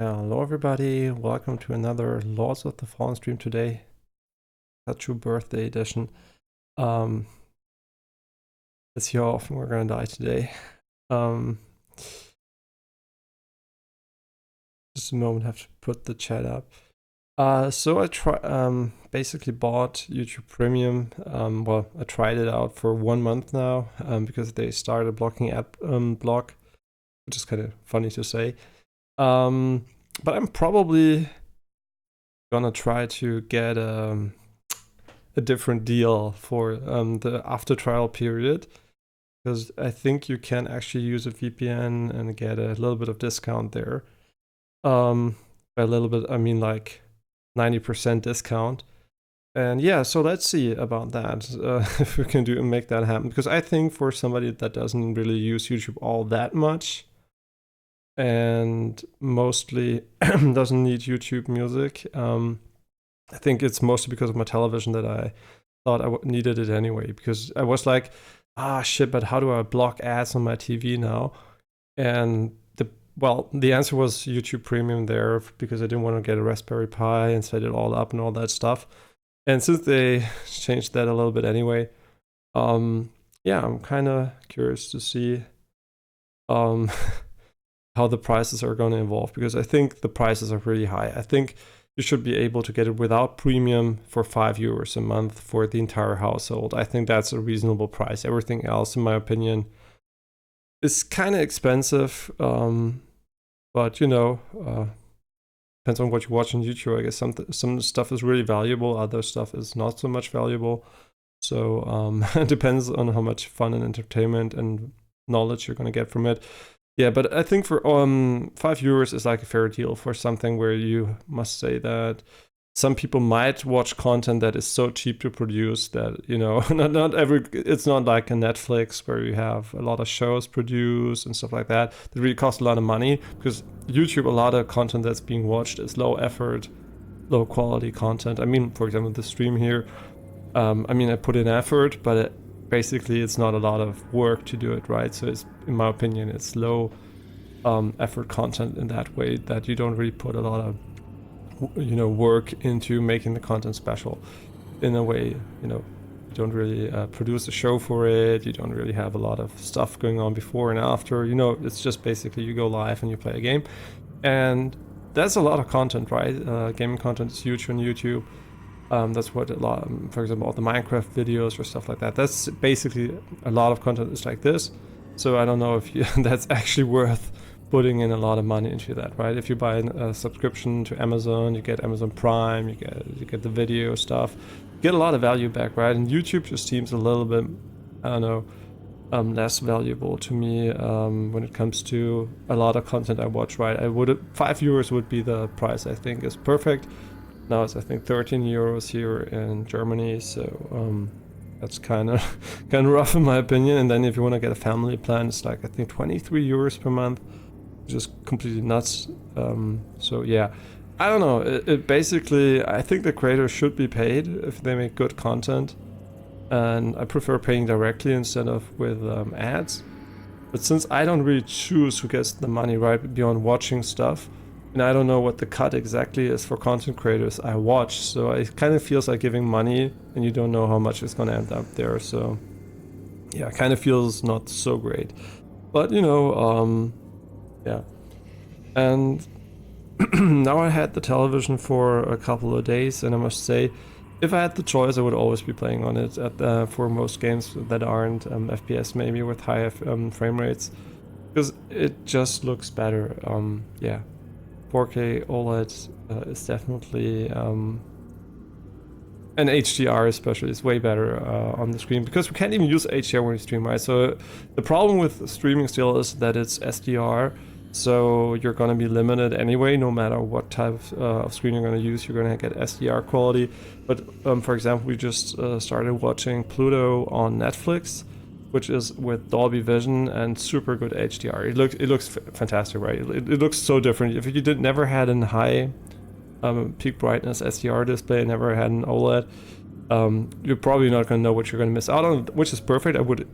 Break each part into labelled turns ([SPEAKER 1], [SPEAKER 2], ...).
[SPEAKER 1] Hello everybody, welcome to another Lords of the Fallen stream today. Pikachu birthday edition. Um, let's see how often we're gonna die today. Um, just a moment, have to put the chat up. So I basically bought YouTube Premium. Well, I tried it out for 1 month now because they started blocking ad block, which is kind of funny to say. But I'm probably gonna try to get a different deal for the after trial period, because I think you can actually use a VPN and get a little bit of discount there. By a little bit, I mean like 90% discount. And yeah, so let's see about that, if we can make that happen. Because I think for somebody that doesn't really use YouTube all that much and mostly doesn't need YouTube music, I think it's mostly because of my television that I thought I needed it anyway, because I was like, shit, but how do I block ads on my TV now? And the answer was YouTube Premium there, because I didn't want to get a Raspberry Pi and set it all up and all that stuff. And since they changed that a little bit anyway, yeah, I'm kind of curious to see how the prices are going to evolve, because I think the prices are really high. I think you should be able to get it without premium for €5 a month for the entire household. I think that's a reasonable price. Everything else, in my opinion, is kind of expensive. But you know, depends on what you watch on YouTube. I guess some stuff is really valuable, other stuff is not so much valuable. So it depends on how much fun and entertainment and knowledge you're going to get from it. Yeah, but I think for €5 is like a fair deal for something where you must say that some people might watch content that is so cheap to produce that, you know, it's not like a Netflix where you have a lot of shows produced and stuff like that. That really costs a lot of money, because YouTube, a lot of content that's being watched is low effort, low quality content. I mean, for example, the stream here, I put in effort, but basically it's not a lot of work to do it, right? So it's, in my opinion, it's low effort content in that way, that you don't really put a lot of work into making the content special. In a way, you don't really produce a show for it, you don't really have a lot of stuff going on before and after, it's just basically you go live and you play a game. And that's a lot of content, right? Gaming content is huge on YouTube. That's what a lot, for example, all the Minecraft videos or stuff like that. That's basically a lot of content is like this. So I don't know if that's actually worth putting in a lot of money into that, right? If you buy a subscription to Amazon, you get Amazon Prime, you get the video stuff, you get a lot of value back, right? And YouTube just seems a little bit, I don't know, less valuable to me when it comes to a lot of content I watch, right? €5 would be the price I think is perfect. Now it's, I think, €13 here in Germany, so that's kind of rough in my opinion. And then if you want to get a family plan, it's like, I think, €23 per month, which is completely nuts. So yeah, I don't know. It basically, I think the creators should be paid if they make good content, and I prefer paying directly instead of with ads. But since I don't really choose who gets the money, right, beyond watching stuff, and I don't know what the cut exactly is for content creators I watch, so it kind of feels like giving money and you don't know how much it's going to end up there. So yeah, it kind of feels not so great. But yeah. And now I had the television for a couple of days, and I must say, if I had the choice, I would always be playing on it for most games that aren't FPS, maybe with higher frame rates, because it just looks better. Yeah. 4K OLED is definitely, and HDR especially, is way better on the screen, because we can't even use HDR when we stream, right? So the problem with streaming still is that it's SDR, so you're going to be limited anyway, no matter what type of screen you're going to use, you're going to get SDR quality. But for example, we just started watching Pluto on Netflix, which is with Dolby Vision and super good HDR. It looks fantastic, right? It looks so different. If you never had a high peak brightness SDR display, never had an OLED, you're probably not going to know what you're going to miss out on, which is perfect. I would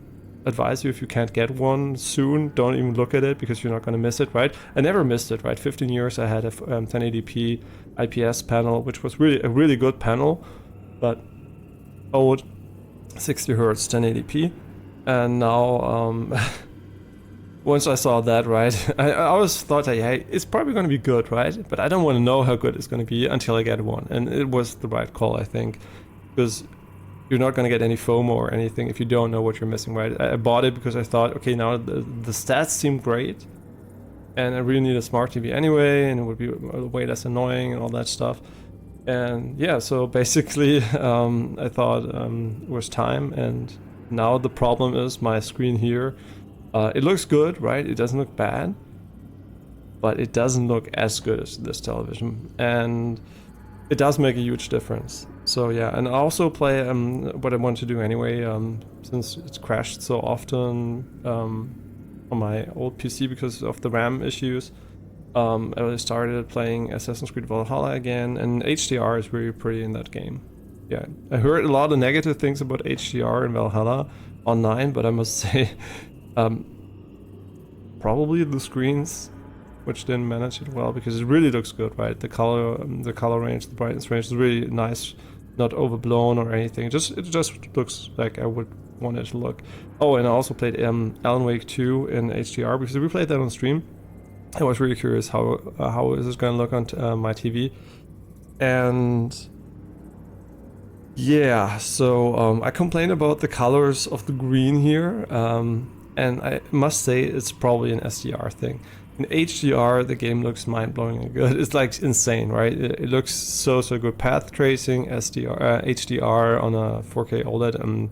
[SPEAKER 1] advise you, if you can't get one soon, don't even look at it because you're not going to miss it, right? I never missed it, right? 15 years I had a 1080p IPS panel, which was really a really good panel, but old 60 hertz 1080p. And now once I saw that, right, I always thought that, hey, it's probably going to be good, right? But I don't want to know how good it's going to be until I get one. And it was the right call, I think, because you're not going to get any FOMO or anything if you don't know what you're missing, right? I bought it because I thought, okay, now the stats seem great, and I really need a smart TV anyway, and it would be way less annoying and all that stuff. And yeah, so basically I thought it was time, and now the problem is my screen here. It looks good, right? It doesn't look bad, but it doesn't look as good as this television, and it does make a huge difference. So yeah, and I also play what I want to do anyway, since it's crashed so often on my old PC because of the RAM issues. I started playing Assassin's Creed Valhalla again, and HDR is really pretty in that game. Yeah, I heard a lot of negative things about HDR in Valhalla online, but I must say, probably the screens which didn't manage it well, because it really looks good, right? The color range, the brightness range is really nice, not overblown or anything. It just looks like I would want it to look. Oh, and I also played Alan Wake 2 in HDR because we played that on stream. I was really curious how is this going to look on my TV, and yeah, so I complained about the colors of the green here, and I must say it's probably an SDR thing. In HDR, the game looks mind-blowingly good. It's like insane, right? It looks so good. Path tracing, HDR on a 4K OLED, and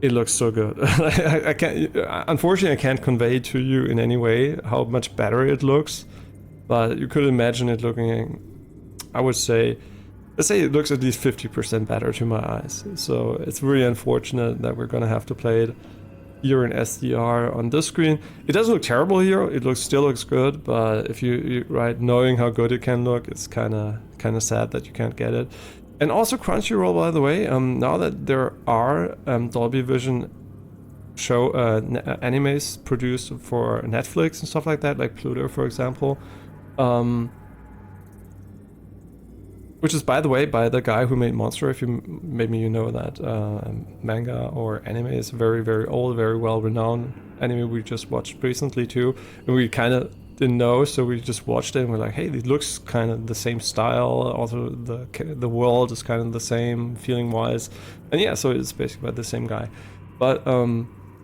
[SPEAKER 1] it looks so good. I can't, unfortunately, I can't convey to you in any way how much better it looks, but you could imagine it looking, I would say, let's say it looks at least 50% better to my eyes. So it's really unfortunate that we're gonna have to play it here in SDR on this screen. It doesn't look terrible here. It still looks good, but if you right, knowing how good it can look, it's kind of sad that you can't get it. And also Crunchyroll, by the way, now that there are Dolby Vision show animes produced for Netflix and stuff like that, like Pluto, for example, which is, by the way, by the guy who made Monster. If you maybe you know that manga or anime is very old, very well renowned anime we just watched recently too, and we kind of didn't know, so we just watched it and we're like, hey, it looks kind of the same style. Also, the world is kind of the same feeling wise, and yeah, so it's basically by the same guy. But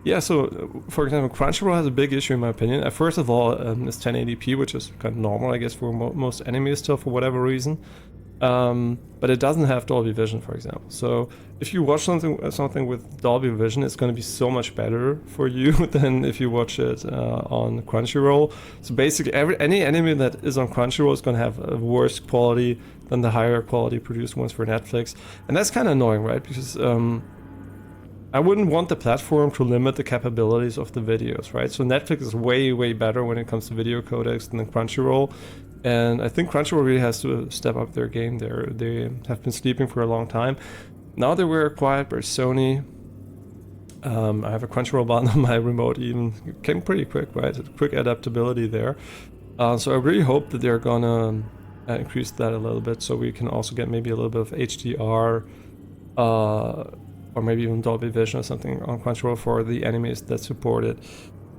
[SPEAKER 1] yeah, so for example, Crunchyroll has a big issue in my opinion. First of all, it's 1080p, which is kind of normal, I guess, for most animes still for whatever reason. But it doesn't have Dolby Vision, for example. So if you watch something with Dolby Vision, it's going to be so much better for you than if you watch it on Crunchyroll. So basically, any anime that is on Crunchyroll is going to have a worse quality than the higher quality produced ones for Netflix, and that's kind of annoying, right? Because I wouldn't want the platform to limit the capabilities of the videos, right? So Netflix is way better when it comes to video codecs than Crunchyroll. And I think Crunchyroll really has to step up their game there. They have been sleeping for a long time. Now they were acquired by Sony. I have a Crunchyroll button on my remote, even it came pretty quick, right? Quick adaptability there. So I really hope that they're gonna increase that a little bit, so we can also get maybe a little bit of HDR, or maybe even Dolby Vision or something on Crunchyroll for the animes that support it.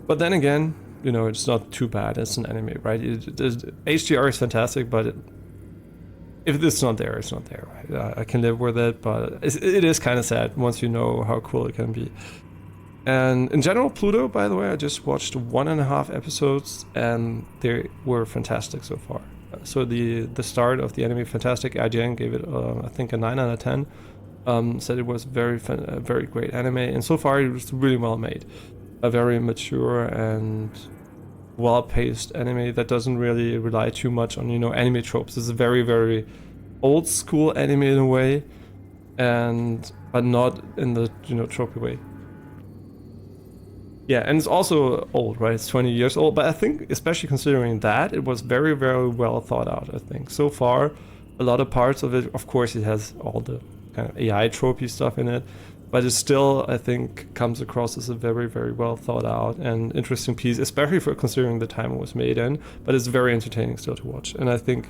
[SPEAKER 1] But then again, you know, it's not too bad. It's an anime, right? HDR is fantastic, but if it's not there, it's not there, right? I can live with it, but it is kind of sad once you know how cool it can be. And in general, Pluto, by the way, I just watched 1.5 episodes, and they were fantastic so far. So the start of the anime, fantastic. IGN gave it, I think, a 9 out of 10. Said it was a very great anime, and so far it was really well made. A very mature and well-paced anime that doesn't really rely too much on, you know, anime tropes. It's a very old school anime in a way, but not in the, you know, tropey way. Yeah, and it's also old, right? It's 20 years old, but I think, especially considering that, it was very well thought out. I think so far, a lot of parts of it, of course, it has all the kind of AI tropey stuff in it, but it still, I think, comes across as a very, very well thought out and interesting piece, especially for considering the time it was made in. But it's very entertaining still to watch, and I think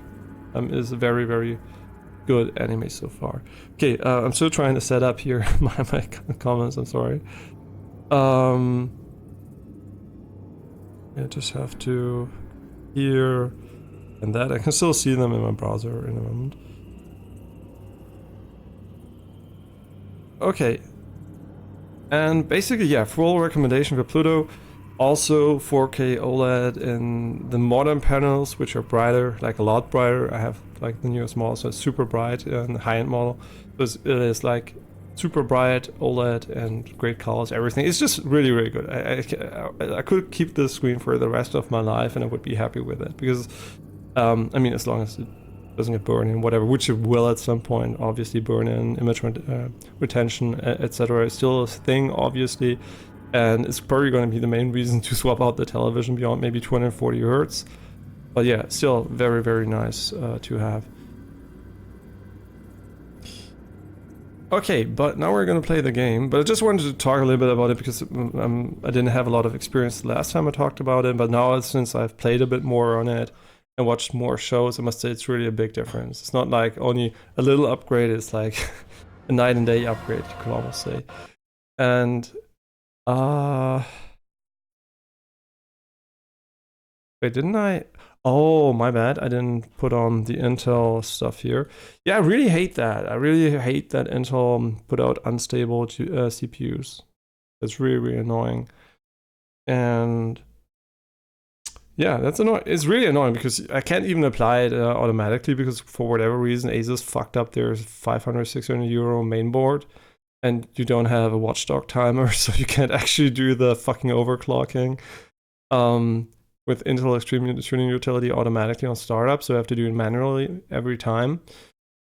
[SPEAKER 1] it is a very, very good anime so far. Okay, I'm still trying to set up here my comments. I'm sorry. I just have to here and that. I can still see them in my browser in a moment. Okay. And basically, yeah, full recommendation for Pluto. Also 4K OLED in the modern panels, which are brighter, like a lot brighter. I have like the newest model, so it's super bright, and the high-end model. So it is like super bright OLED and great colors, everything. It's just really, really good. I could keep this screen for the rest of my life, and I would be happy with it because, I mean, as long as it doesn't get burned in, whatever, which it will at some point, obviously burn in, image retention, etc. is still a thing, obviously, and it's probably going to be the main reason to swap out the television beyond maybe 240 hertz. But yeah, still very, very nice to have. Okay, but now we're gonna play the game, but I just wanted to talk a little bit about it because I didn't have a lot of experience the last time I talked about it, but now since I've played a bit more on it and watched more shows, I must say it's really a big difference. It's not like only a little upgrade, it's like a night and day upgrade, you could almost say. And wait, didn't I? Oh, my bad. I didn't put on the Intel stuff here. Yeah, I really hate that. I really hate that Intel put out unstable CPUs. That's really, really annoying. And yeah, that's annoying. It's really annoying because I can't even apply it automatically because for whatever reason, Asus fucked up their 500, 600 euro mainboard. And you don't have a watchdog timer, so you can't actually do the fucking overclocking. With Intel Extreme Tuning Utility automatically on startup, so I have to do it manually every time.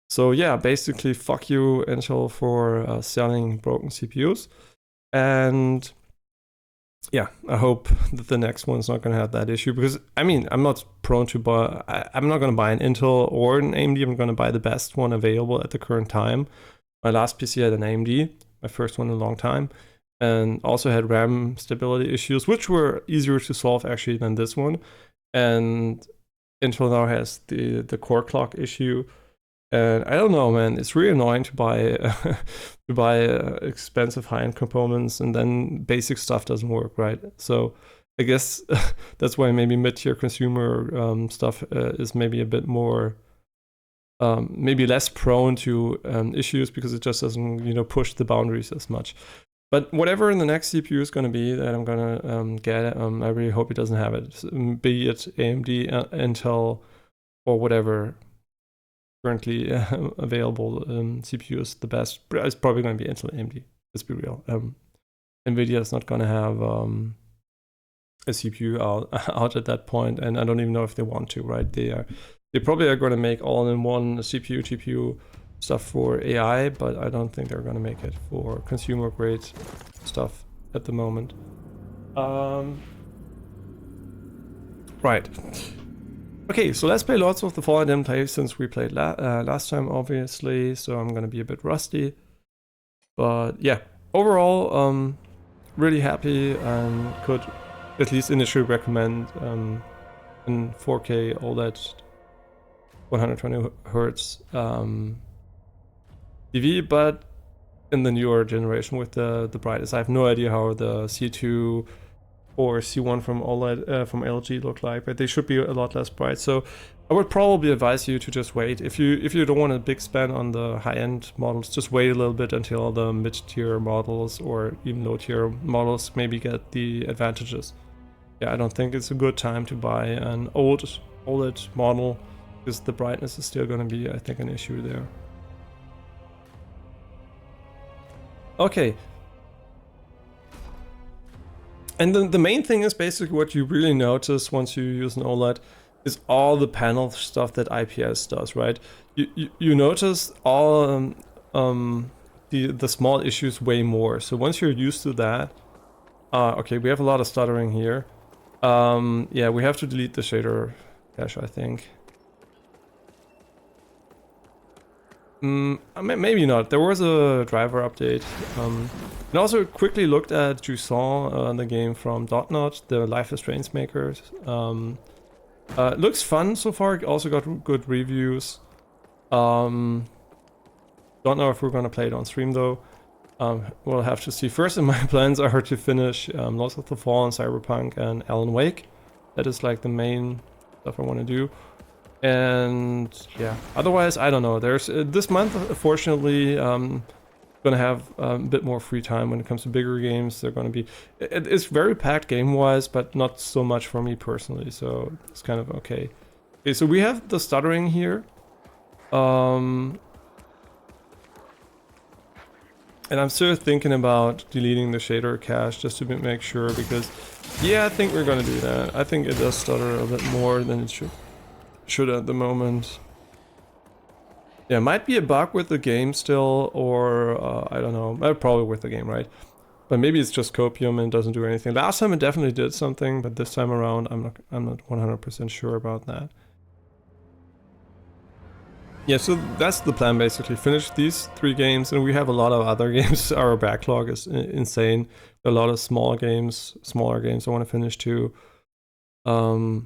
[SPEAKER 1] So yeah, basically fuck you Intel for selling broken CPUs. And yeah, I hope that the next one's not going to have that issue because, I mean, I'm not prone to buy, I'm not going to buy an Intel or an AMD, I'm going to buy the best one available at the current time. My last PC had an AMD, my first one in a long time, and also had RAM stability issues, which were easier to solve actually than this one. And Intel now has the core clock issue, and I don't know, man. It's really annoying to buy expensive high-end components, and then basic stuff doesn't work, right? So I guess that's why maybe mid-tier consumer stuff is maybe a bit more. Maybe less prone to issues because it just doesn't, push the boundaries as much. But whatever the next CPU is going to be that I'm going to get, I really hope it doesn't have it. Be it AMD, Intel, or whatever currently available CPU is the best. It's probably going to be Intel AMD, let's be real. NVIDIA is not going to have a CPU out at that point, and I don't even know if they want to, right? They probably are going to make all-in-one CPU, GPU stuff for AI, but I don't think they're going to make it for consumer-grade stuff at the moment. Right. Okay, so let's play Lords of the Fall. I didn't play since we played last time, obviously, so I'm going to be a bit rusty. But yeah, overall, really happy and could at least initially recommend in 4K OLED 120 hertz TV, but in the newer generation with the brightest. I have no idea how the C2 or C1 from OLED from LG look like, but they should be a lot less bright. So I would probably advise you to just wait. If you don't want a big spend on the high-end models, just wait a little bit until the mid-tier models or even low-tier models maybe get the advantages. Yeah, I don't think it's a good time to buy an old OLED model because the brightness is still going to be, I think, an issue there. Okay. And then the main thing is basically what you really notice once you use an OLED is all the panel stuff that IPS does, right? You notice all the small issues way more. So once you're used to that, okay, we have a lot of stuttering here. Yeah, we have to delete the shader cache, I think. Maybe not. There was a driver update. And also quickly looked at Jusant, the game from Dotnot, the Life is Strange makers. It looks fun so far. It also got good reviews. Don't know if we're gonna play it on stream though. We'll have to see. First, my plans are to finish Lost of the Fallen, Cyberpunk, and Alan Wake. That is like the main stuff I want to do. And yeah, otherwise, I don't know. There's this month, fortunately, gonna have a bit more free time when it comes to bigger games. They're gonna be, it's very packed game-wise, but not so much for me personally. So it's kind of okay. Okay, so we have the stuttering here. And I'm still thinking about deleting the shader cache just to make sure, because yeah, I think we're gonna do that. I think it does stutter a bit more than it should at the moment. Yeah, might be a bug with the game still, or I don't know. Probably with the game, right? But maybe it's just copium and doesn't do anything. Last time it definitely did something, but this time around I'm not 100% sure about that. Yeah, so that's the plan basically. Finish these 3 games, and we have a lot of other games. Our backlog is insane. A lot of smaller games I want to finish too. Yeah,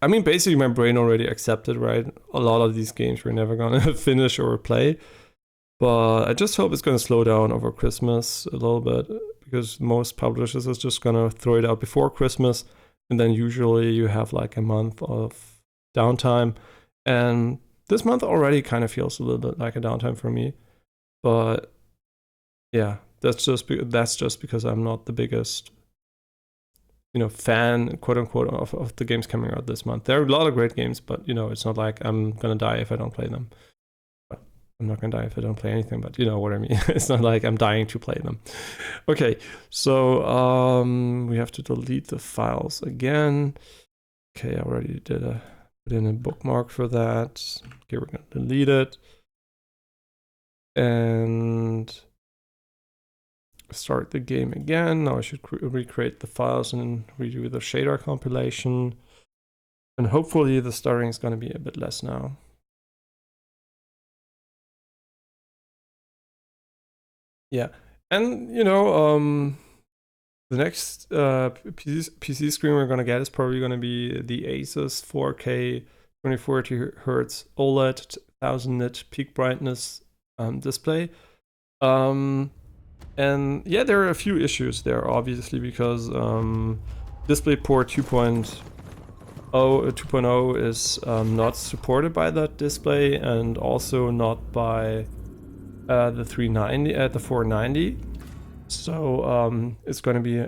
[SPEAKER 1] I mean, basically my brain already accepted, right? A lot of these games we're never gonna finish or play. But I just hope it's gonna slow down over Christmas a little bit, because most publishers are just gonna throw it out before Christmas, and then usually you have like a month of downtime. And this month already kind of feels a little bit like a downtime for me. But yeah, that's just because I'm not the biggest, fan, quote unquote, of the games coming out this month. There are a lot of great games, but it's not like I'm gonna die if I don't play them. I'm not gonna die if I don't play anything, but you know what I mean. It's not like I'm dying to play them. Okay, so we have to delete the files again. Okay, I already put in a bookmark for that. Okay, we're gonna delete it and start the game again. Now I should recreate the files and redo the shader compilation. And hopefully the stuttering is going to be a bit less now. Yeah, and the next PC screen we're going to get is probably going to be the Asus 4K 2040 Hz OLED 1000 nit peak brightness display. And yeah, there are a few issues there, obviously, because DisplayPort 2.0 is not supported by that display, and also not by the 490. So it's going to be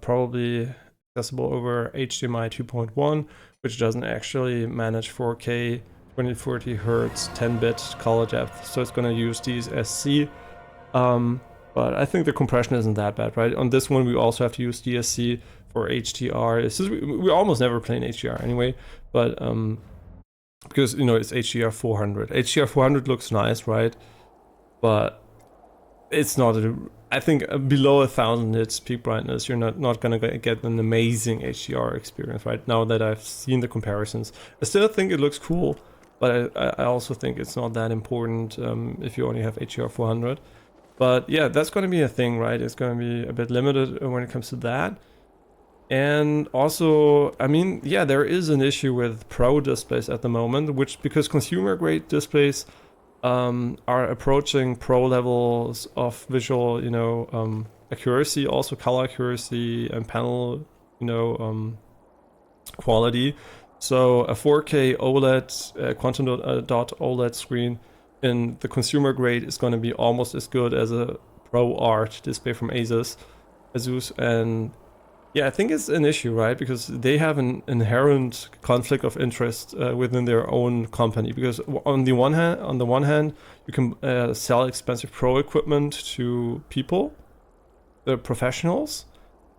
[SPEAKER 1] probably accessible over HDMI 2.1, which doesn't actually manage 4K 2040 Hz 10-bit color depth. So it's going to use DSC. But I think the compression isn't that bad, right? On this one, we also have to use DSC for HDR. We almost never play in HDR anyway, but because it's HDR 400. HDR 400 looks nice, right? But it's not. I think below 1000 nits peak brightness, you're not gonna get an amazing HDR experience, right? Now that I've seen the comparisons, I still think it looks cool, but I also think it's not that important if you only have HDR 400. But yeah, that's going to be a thing, right? It's going to be a bit limited when it comes to that. And also, I mean, yeah, there is an issue with Pro displays at the moment, because consumer grade displays are approaching Pro levels of visual, accuracy, also color accuracy and panel, quality. So a 4K OLED, quantum dot OLED screen in the consumer grade is going to be almost as good as a Pro Art display from Asus. And yeah, I think it's an issue, right? Because they have an inherent conflict of interest within their own company. Because on the one hand, you can sell expensive Pro equipment to people, the professionals,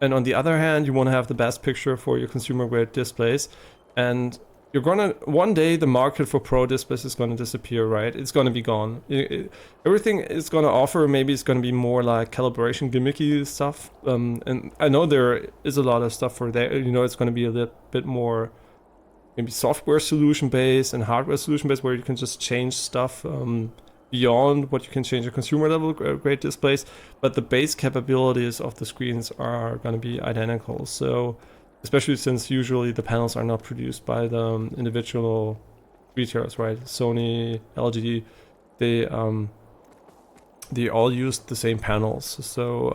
[SPEAKER 1] and on the other hand, you want to have the best picture for your consumer grade displays. And you're gonna, one day the market for Pro displays is gonna disappear, right? It's gonna be gone. Everything it's gonna offer, maybe it's gonna be more like calibration gimmicky stuff. And I know there is a lot of stuff for there. It's gonna be a little bit more, maybe software solution based and hardware solution based, where you can just change stuff beyond what you can change at consumer level grade displays, but the base capabilities of the screens are going to be identical. So especially since usually the panels are not produced by the individual retailers, right? Sony, LG, they all use the same panels, so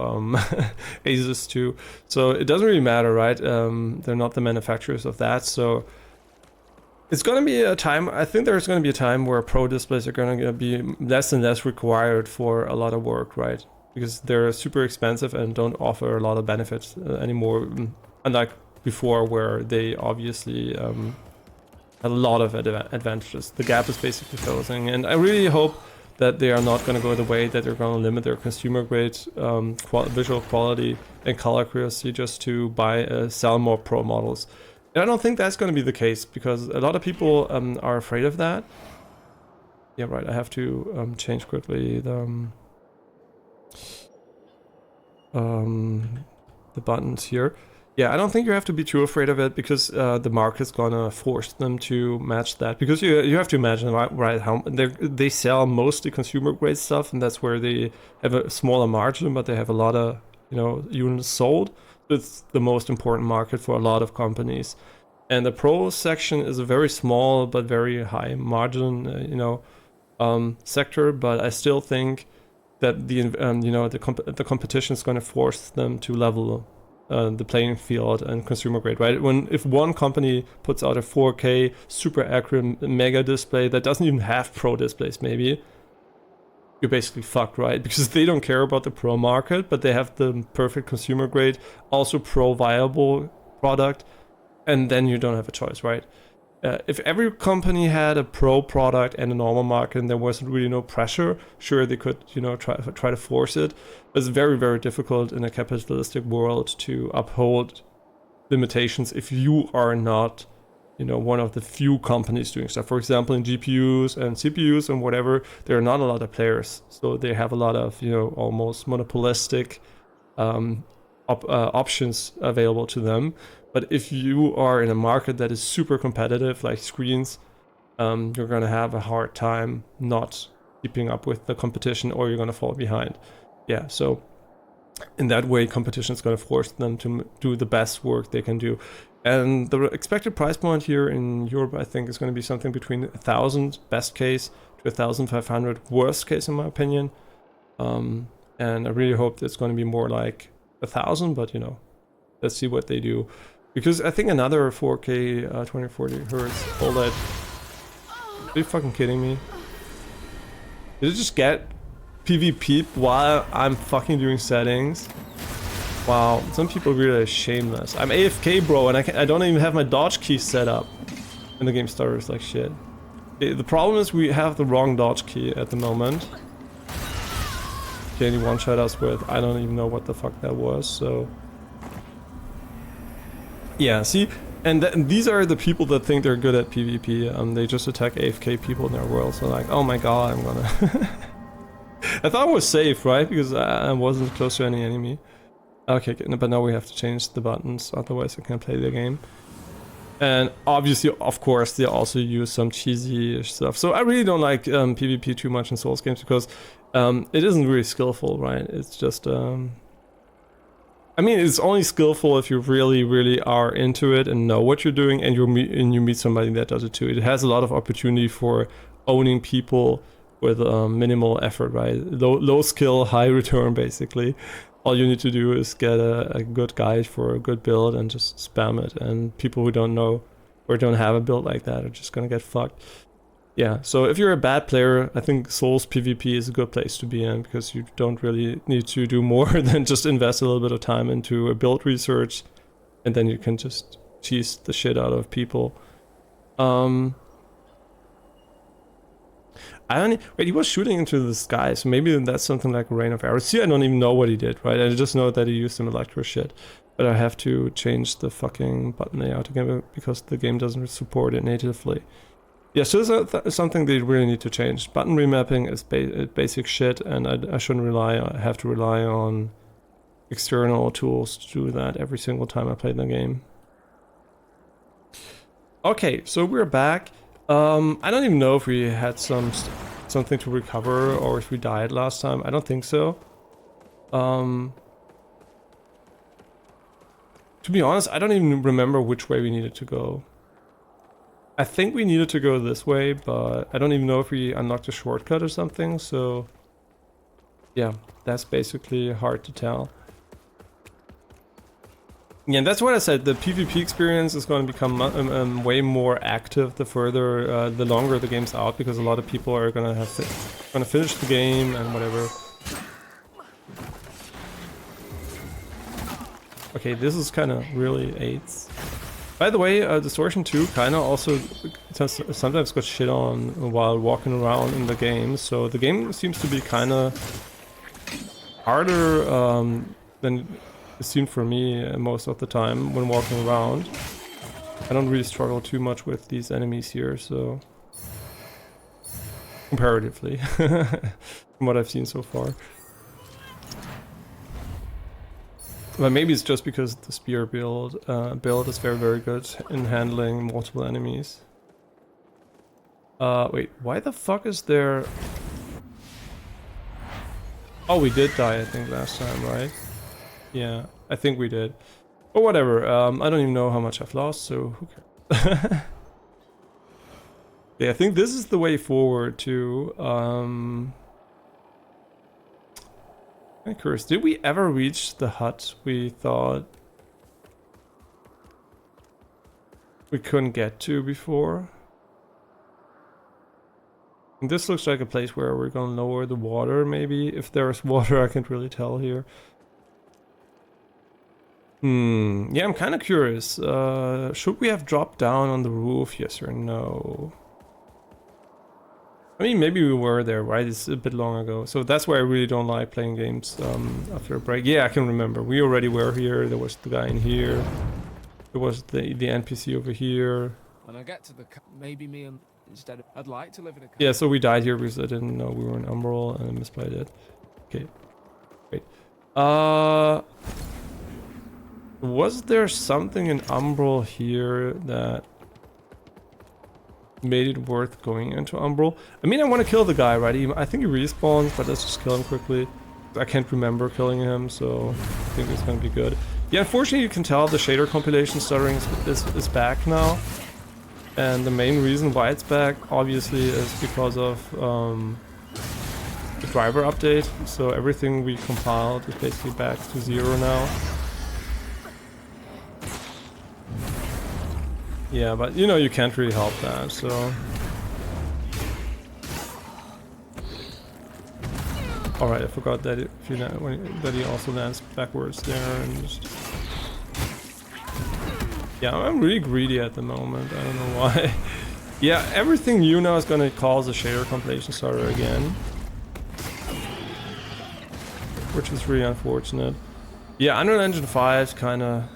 [SPEAKER 1] Asus too. So it doesn't really matter, right? They're not the manufacturers of that, so it's going to be a time, I think there's going to be a time where pro displays are going to be less and less required for a lot of work, right? Because they're super expensive and don't offer a lot of benefits anymore, unlike before where they obviously had a lot of advantages. The gap is basically closing, and I really hope that they are not going to go the way that they're going to limit their consumer grade visual quality and color accuracy just to sell more pro models. And I don't think that's going to be the case, because a lot of people are afraid of that. Yeah, right, I have to change quickly the buttons here. Yeah, I don't think you have to be too afraid of it, because the market's gonna force them to match that. Because you have to imagine, right, how they sell mostly consumer grade stuff, and that's where they have a smaller margin, but they have a lot of, you know, units sold. It's the most important market for a lot of companies. And the pro section is a very small but very high margin, you know, sector. But I still think that the competition is going to force them to level the playing field and consumer grade, right? If one company puts out a 4K super accurate mega display that doesn't even have pro displays, maybe you're basically fucked, right? Because they don't care about the pro market, but they have the perfect consumer grade, also pro viable product, and then you don't have a choice, right? If every company had a pro product and a normal market and there wasn't really no pressure, sure, they could, you know, try to force it. But it's very, very difficult in a capitalistic world to uphold limitations if you are not, you know, one of the few companies doing stuff. For example, in GPUs and CPUs and whatever, there are not a lot of players, so they have a lot of, you know, almost monopolistic options available to them. But if you are in a market that is super competitive, like screens, you're gonna have a hard time not keeping up with the competition, or you're gonna fall behind. Yeah, so in that way, competition is gonna force them to do the best work they can do. And the expected price point here in Europe, I think, is going to be something between 1,000 best case to 1,500 worst case, in my opinion. And I really hope it's going to be more like 1,000, but you know, let's see what they do. Because I think another 4K 2040 hertz OLED. Are you fucking kidding me? Did it just get PvP while I'm fucking doing settings? Wow, some people really are shameless. I'm AFK, bro, and I don't even have my dodge key set up. And the game starts like shit. Okay, the problem is we have the wrong dodge key at the moment. Okay, and he one-shot us with, I don't even know what the fuck that was, so... Yeah, see? And these are the people that think they're good at PvP. They just attack AFK people in their world, so like, oh my god, I'm gonna... I thought I was safe, right? Because I wasn't close to any enemy. Okay, but now we have to change the buttons, otherwise I can't play the game. And obviously, of course, they also use some cheesy stuff. So I really don't like PvP too much in Souls games, because it isn't really skillful, right? It's just... I mean, it's only skillful if you really, really are into it and know what you're doing, and you meet somebody that does it too. It has a lot of opportunity for owning people with minimal effort, right? Low skill, high return, basically. All you need to do is get a good guide for a good build and just spam it. And people who don't know or don't have a build like that are just gonna get fucked. Yeah, so if you're a bad player, I think Souls PvP is a good place to be in, because you don't really need to do more than just invest a little bit of time into a build research, and then you can just cheese the shit out of people. Wait, he was shooting into the sky, so maybe that's something like a rain of arrows. See, I don't even know what he did, right? I just know that he used some electro shit. But I have to change the fucking button layout again, because the game doesn't support it natively. Yeah, so it's something they really need to change. Button remapping is basic shit, and I shouldn't have to rely on external tools to do that every single time I play the game. Okay, so we're back. I don't even know if we had something to recover or if we died last time. I don't think so. To be honest, I don't even remember which way we needed to go. I think we needed to go this way, but I don't even know if we unlocked a shortcut or something, so yeah, that's basically hard to tell. Yeah, and that's what I said, the PvP experience is going to become way more active the longer the game's out, because a lot of people are going to finish the game and whatever. Okay, this is kind of really AIDS. By the way, Distortion 2 kind of also sometimes got shit on while walking around in the game, so the game seems to be kind of harder than it seemed for me most of the time when walking around. I don't really struggle too much with these enemies here, so comparatively, from what I've seen so far. But maybe it's just because the spear build is very, very good in handling multiple enemies. Wait, why the fuck is there... Oh, we did die, I think, last time, right? Yeah, I think we did. But whatever, I don't even know how much I've lost, so who cares? Yeah, I think this is the way forward too. I'm curious, did we ever reach the hut we thought we couldn't get to before? And this looks like a place where we're gonna lower the water, maybe. If there's water, I can't really tell here. Yeah, I'm kind of curious. Should we have dropped down on the roof, yes or no? I mean, maybe we were there, right? It's a bit long ago. So that's why I really don't like playing games after a break. Yeah, I can remember. We already were here. There was the guy in here. There was the NPC over here.
[SPEAKER 2] When I get to the maybe me and instead of I'd like to live in a
[SPEAKER 1] Yeah, so we died here because I didn't know we were in Umbral and I misplayed it. Okay. Wait. Was there something in Umbral here that made it worth going into Umbral? I mean, I want to kill the guy, right? I think he respawns, but let's just kill him quickly. I can't remember killing him, so I think it's gonna be good. Yeah, unfortunately you can tell the shader compilation stuttering is back now. And the main reason why it's back, obviously, is because of the driver update. So everything we compiled is basically back to 0 now. Yeah, but you know, you can't really help that, so... Alright, I forgot that that he also lands backwards there and just... Yeah, I'm really greedy at the moment, I don't know why. Yeah, everything new now is gonna cause a shader compilation starter again. Which is really unfortunate. Yeah, Unreal Engine 5 is kinda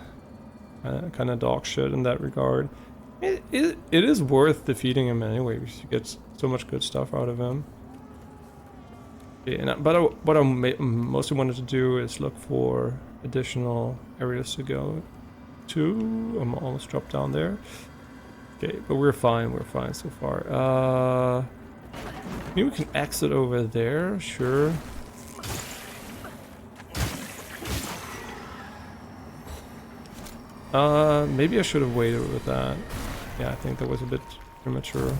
[SPEAKER 1] dog shit in that regard. It is worth defeating him anyway, because you get so much good stuff out of him. Okay, but what I mostly wanted to do is look for additional areas to go to. I'm almost dropped down there. Okay, but we're fine so far. Maybe we can exit over there, sure. Maybe I should have waited with that. Yeah, I think that was a bit premature.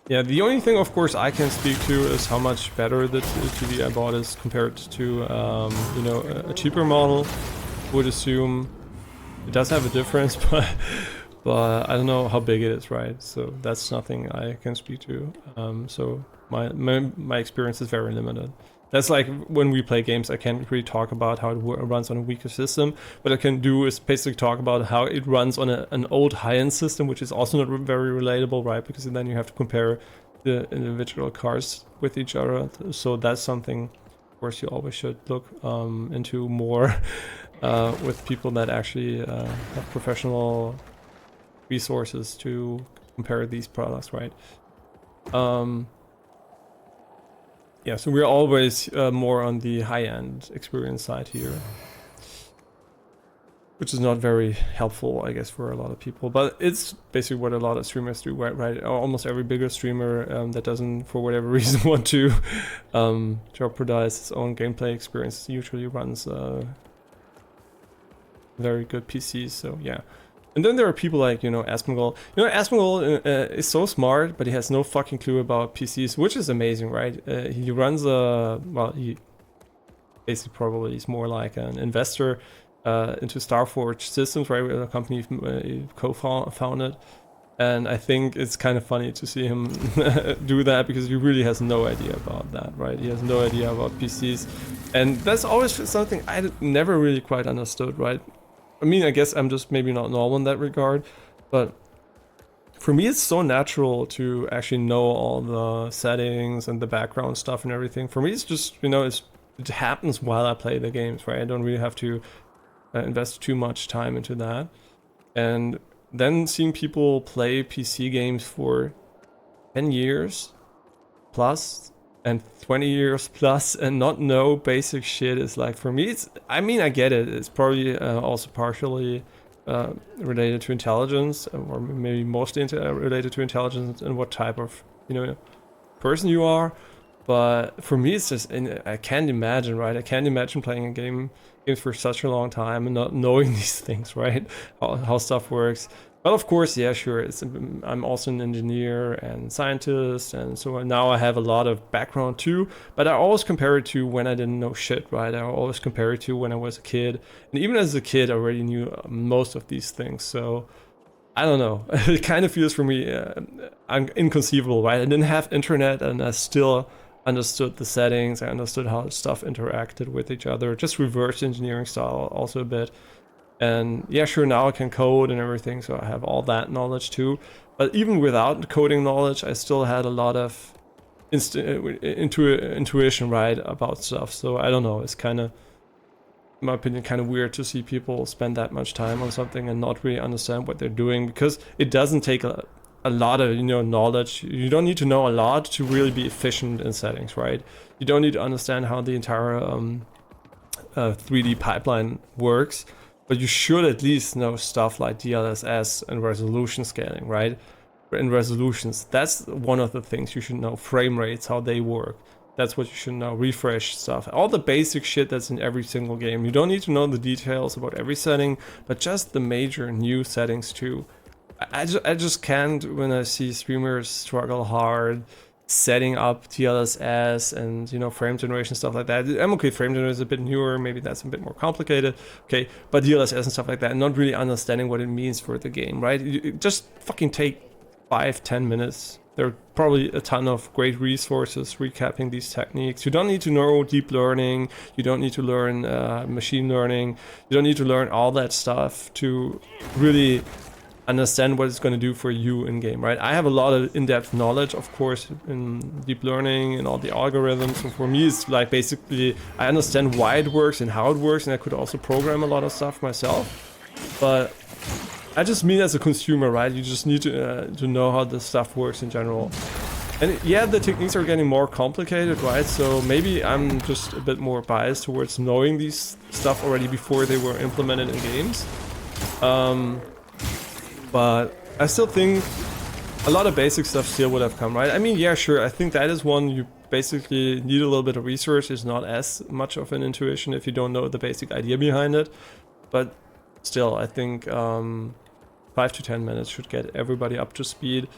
[SPEAKER 1] Yeah, the only thing, of course, I can speak to is how much better the TV I bought is compared to, you know, a cheaper model. Would assume it does have a difference, but I don't know how big it is, right? So that's nothing I can speak to. So my experience is very limited. That's like when we play games, I can't really talk about how it runs on a weaker system. What I can do is basically talk about how it runs on an old high-end system, which is also not very relatable, right? Because then you have to compare the individual cars with each other. So that's something, of course, you always should look into more with people that actually have professional resources to compare these products, right? Yeah, so we're always more on the high-end experience side here, which is not very helpful, I guess, for a lot of people. But it's basically what a lot of streamers do, right? Almost every bigger streamer that doesn't, for whatever reason, want to jeopardize its own gameplay experience usually runs very good PCs. So yeah. And then there are people like, Asmongold. Asmongold is so smart, but he has no fucking clue about PCs, which is amazing, right? He runs he basically probably is more like an investor into Starforge Systems, right? A company co-founded. And I think it's kind of funny to see him do that because he really has no idea about that, right? He has no idea about PCs. And that's always something I never really quite understood, right? I mean, I guess I'm just maybe not normal in that regard, but for me it's so natural to actually know all the settings and the background stuff and everything. For me it's just, it happens while I play the games, right? I don't really have to invest too much time into that. And then seeing people play PC games for 10 years plus and 20 years plus and not know basic shit is like, for me, I get it. It's probably also partially related to intelligence, or maybe mostly related to intelligence and what type of, person you are. But for me, it's just, I can't imagine, right? I can't imagine playing games for such a long time and not knowing these things, right? How stuff works. But of course, yeah, sure. I'm also an engineer and scientist, and so now I have a lot of background too. But I always compare it to when I didn't know shit, right? I always compare it to when I was a kid, and even as a kid, I already knew most of these things. So I don't know. It kind of feels for me inconceivable, right? I didn't have internet, and I still understood the settings. I understood how stuff interacted with each other. Just reverse engineering style, also a bit. And yeah, sure, now I can code and everything, so I have all that knowledge too. But even without coding knowledge, I still had a lot of intuition, right, about stuff. So I don't know, it's kind of, in my opinion, kind of weird to see people spend that much time on something and not really understand what they're doing, because it doesn't take a lot of knowledge. You don't need to know a lot to really be efficient in settings, right? You don't need to understand how the entire 3D pipeline works. But you should at least know stuff like DLSS and resolution scaling, right? In resolutions, that's one of the things you should know. Frame rates, how they work. That's what you should know. Refresh stuff. All the basic shit that's in every single game. You don't need to know the details about every setting, but just the major new settings too. I just can't, when I see streamers struggle hard setting up DLSS and frame generation, stuff like that. I'm okay, frame generation is a bit newer, maybe that's a bit more complicated, okay, but DLSS and stuff like that, not really understanding what it means for the game, right? You just fucking take 5-10 minutes. There are probably a ton of great resources recapping these techniques. You don't need to know deep learning, you don't need to learn machine learning, you don't need to learn all that stuff to really understand what it's going to do for you in game, right? I have a lot of in-depth knowledge, of course, in deep learning and all the algorithms. So for me, it's like basically I understand why it works and how it works, and I could also program a lot of stuff myself. But I just mean as a consumer, right? You just need to know how this stuff works in general. And yeah, the techniques are getting more complicated, right? So maybe I'm just a bit more biased towards knowing these stuff already before they were implemented in games. But I still think a lot of basic stuff still would have come, right? I mean, yeah, sure, I think that is one you basically need a little bit of research. It's not as much of an intuition if you don't know the basic idea behind it. But still, I think 5 to 10 minutes should get everybody up to speed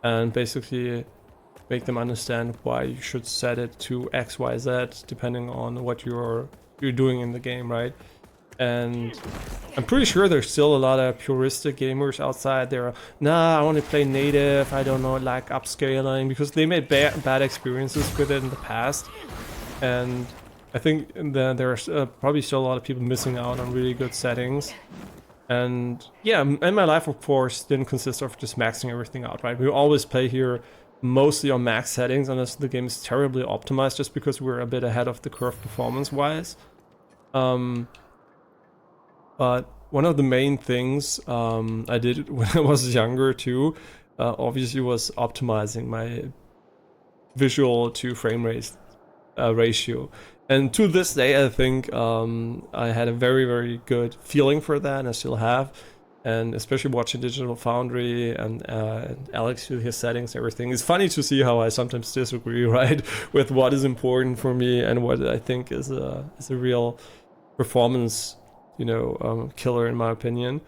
[SPEAKER 1] and basically make them understand why you should set it to X, Y, Z, depending on what you're doing in the game, right? And I'm pretty sure there's still a lot of puristic gamers outside there. Nah, I want to play native, I don't know, like upscaling, because they made bad experiences with it in the past. And I think that there's probably still a lot of people missing out on really good settings. And yeah, and my life, of course, didn't consist of just maxing everything out, right? We always play here mostly on max settings, unless the game is terribly optimized, just because we're a bit ahead of the curve performance-wise. But one of the main things I did when I was younger too, obviously, was optimizing my visual to frame rate ratio. And to this day, I think I had a very, very good feeling for that, and I still have. And especially watching Digital Foundry and Alex do his settings, everything. It's funny to see how I sometimes disagree, right, with what is important for me and what I think is a real performance, killer in my opinion.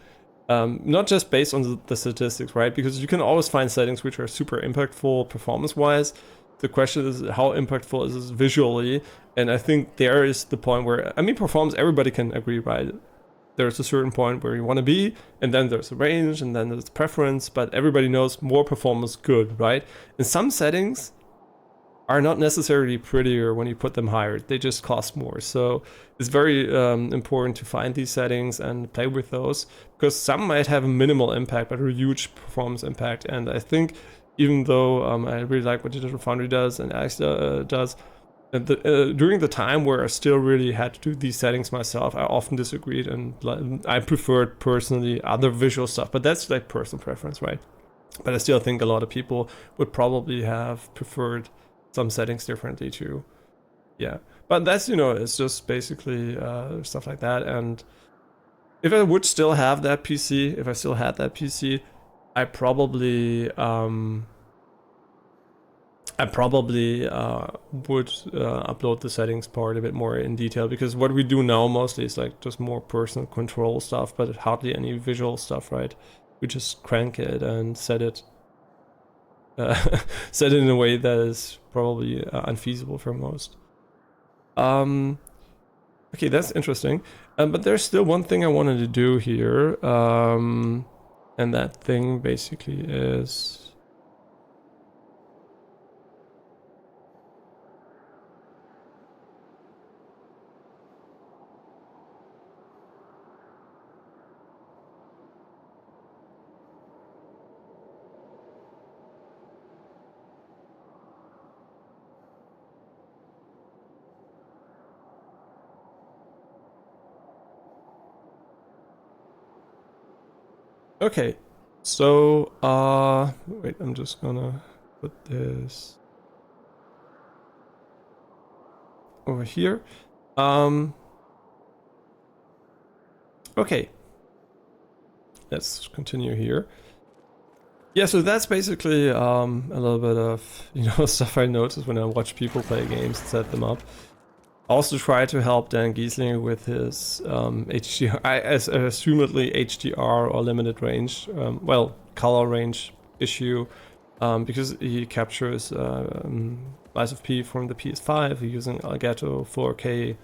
[SPEAKER 1] Not just based on the statistics, right? Because you can always find settings which are super impactful performance-wise. The question is how impactful is this visually? And I think there is the point where, performance, everybody can agree, right? There's a certain point where you want to be, and then there's a range, and then there's preference, but everybody knows more performance good, right? And some settings are not necessarily prettier when you put them higher. They just cost more. So it's very important to find these settings and play with those, because some might have a minimal impact, but a huge performance impact. And I think even though I really like what Digital Foundry does and Alex does, during the time where I still really had to do these settings myself, I often disagreed, and I preferred personally other visual stuff, but that's like personal preference, right? But I still think a lot of people would probably have preferred some settings differently too. Yeah, but that's, it's just basically stuff like that. And if I would still have that PC, if I still had that PC, I probably would upload the settings part a bit more in detail, because what we do now mostly is like just more personal control stuff, but hardly any visual stuff, right? We just crank it and set it set it in a way that is probably unfeasible for most. Okay, that's interesting. But there's still one thing I wanted to do here, and that thing basically is... Okay, so, wait, I'm just gonna put this over here. Okay, let's continue here. Yeah, so that's basically a little bit of, stuff I noticed when I watch people play games and set them up. Also try to help Dan Giesling with his HDR, assumedly HDR or limited range, color range issue, because he captures Lies of P from the PS5 using Elgato 4K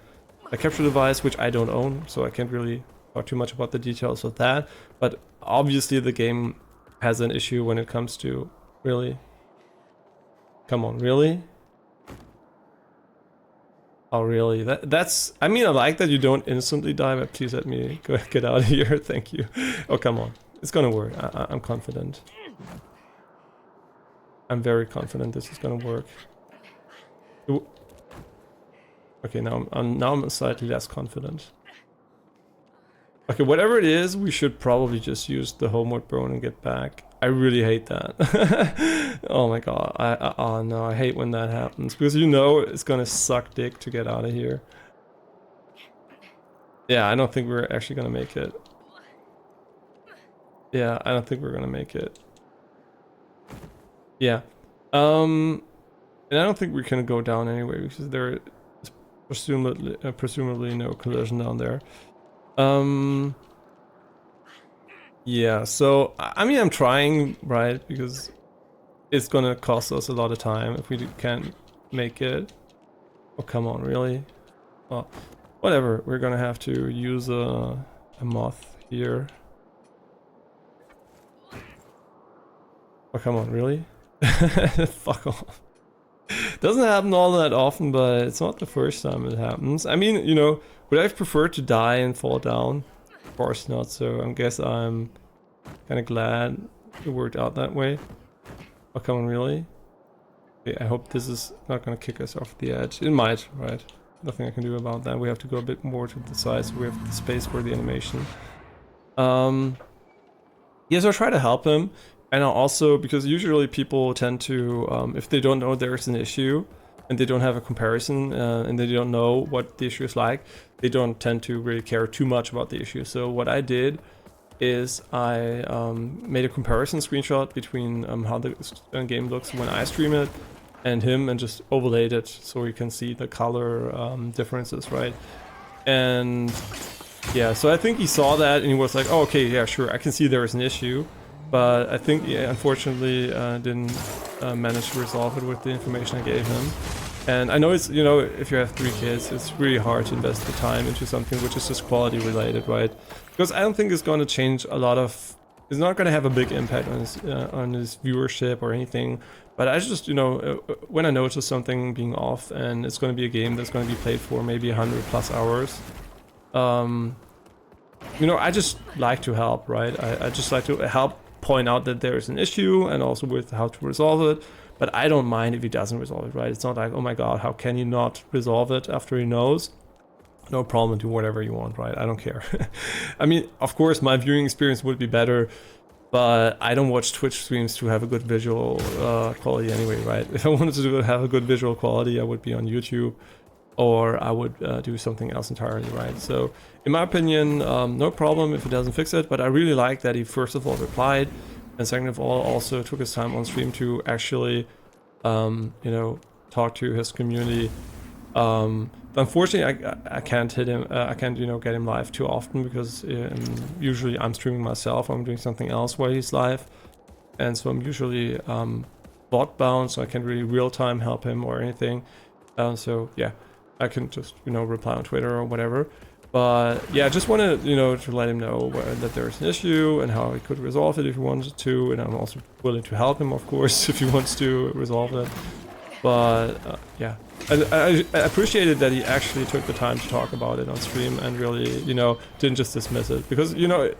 [SPEAKER 1] capture device, which I don't own, so I can't really talk too much about the details of that. But obviously the game has an issue when it comes to... Really? Come on, really? Oh, really? That's... I like that you don't instantly die, but please let me get out of here. Thank you. Oh, come on. It's gonna work. I'm confident. I'm very confident this is gonna work. Ooh. Okay, now I'm slightly less confident. Okay, whatever it is, we should probably just use the homeward burn and get back. I really hate that. Oh my god. Oh no, I hate when that happens, because it's gonna suck dick to get out of here. Yeah, I don't think we're actually gonna make it. Yeah, I don't think we're gonna make it. Yeah. And I don't think we can go down anyway, because there is presumably no collision down there. Yeah, so I'm trying, right, because it's gonna cost us a lot of time if we can't make it. Oh, come on, really? Oh, whatever, we're gonna have to use a moth here. Oh, come on, really? Fuck off. Doesn't happen all that often, but it's not the first time it happens. Would I prefer to die and fall down? Of course not, so I guess I'm kind of glad it worked out that way. Oh, come on, really? Okay, I hope this is not gonna kick us off the edge. It might, right? Nothing I can do about that. We have to go a bit more to the side so we have the space for the animation. Yeah, so I'll try to help him. And I'll also, because usually people tend to, if they don't know there's an issue, and they don't have a comparison, and they don't know what the issue is like, they don't tend to really care too much about the issue. So what I did is I made a comparison screenshot between how the game looks when I stream it and him, and just overlaid it so you can see the color differences, right? And yeah, so I think he saw that and he was like, oh, okay, yeah, sure, I can see there is an issue. But I think, yeah, unfortunately, didn't manage to resolve it with the information I gave him. And I know it's, you know, if you have 3 kids, it's really hard to invest the time into something which is just quality related, right? Because I don't think it's going to change a lot of, it's not going to have a big impact on his viewership or anything. But I just, you know, when I notice something being off and it's going to be a game that's going to be played for maybe 100+ hours, you know, I just like to help, right? I just like to help point out that there is an issue and also with how to resolve it. But I don't mind if he doesn't resolve it, right? It's not like, oh my god, how can you not resolve it after he knows? No problem, do whatever you want, right? I don't care. I mean, of course, my viewing experience would be better, but I don't watch Twitch streams to have a good visual quality anyway, right? If I wanted to have a good visual quality, I would be on YouTube, or I would do something else entirely, right? So, in my opinion, no problem if he doesn't fix it, but I really like that he first of all replied, and second of all also took his time on stream to actually, you know, talk to his community. Unfortunately, I can't hit him, I can't, you know, get him live too often because usually I'm streaming myself, I'm doing something else while he's live, and so I'm usually bot bound, so I can't really real-time help him or anything. So yeah, I can just, you know, reply on Twitter or whatever. But yeah, I just wanted, you know, to let him know that there's an issue and how he could resolve it if he wanted to, and I'm also willing to help him, of course, if he wants to resolve it. But yeah, I appreciated that he actually took the time to talk about it on stream and really, you know, didn't just dismiss it, because, you know,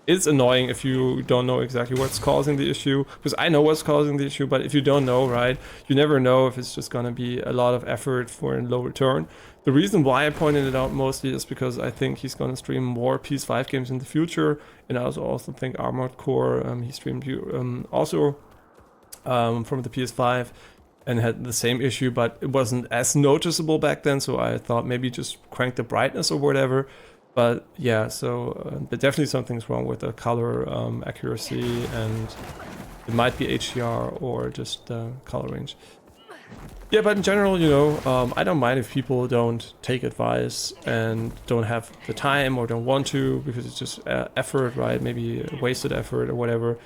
[SPEAKER 1] it's annoying if you don't know exactly what's causing the issue, because I know what's causing the issue, but if you don't know, right, you never know if it's just gonna be a lot of effort for a low return. The reason why I pointed it out mostly is because I think he's gonna stream more PS5 games in the future, and I also think Armored Core, he streamed also from the PS5, and had the same issue, but it wasn't as noticeable back then, so I thought maybe just crank the brightness or whatever. But yeah, so but definitely something's wrong with the color accuracy, and it might be HDR or just color range. Yeah, but in general, you know, I don't mind if people don't take advice and don't have the time or don't want to, because it's just effort, right? Maybe wasted effort or whatever.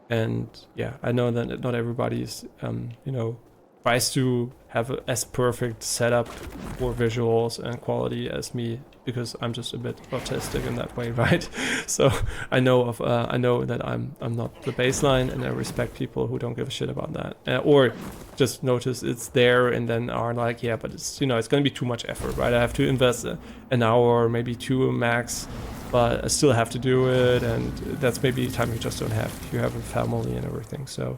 [SPEAKER 1] And yeah, I know that not everybody's, you know, tries to have as perfect setup for visuals and quality as me, because I'm just a bit autistic in that way, right? So I know that I'm not the baseline, and I respect people who don't give a shit about that, or just notice it's there and then are like, yeah, but it's, you know, it's gonna be too much effort, right? I have to invest an hour, maybe 2 max, but I still have to do it, and that's maybe time you just don't have if you have a family and everything. So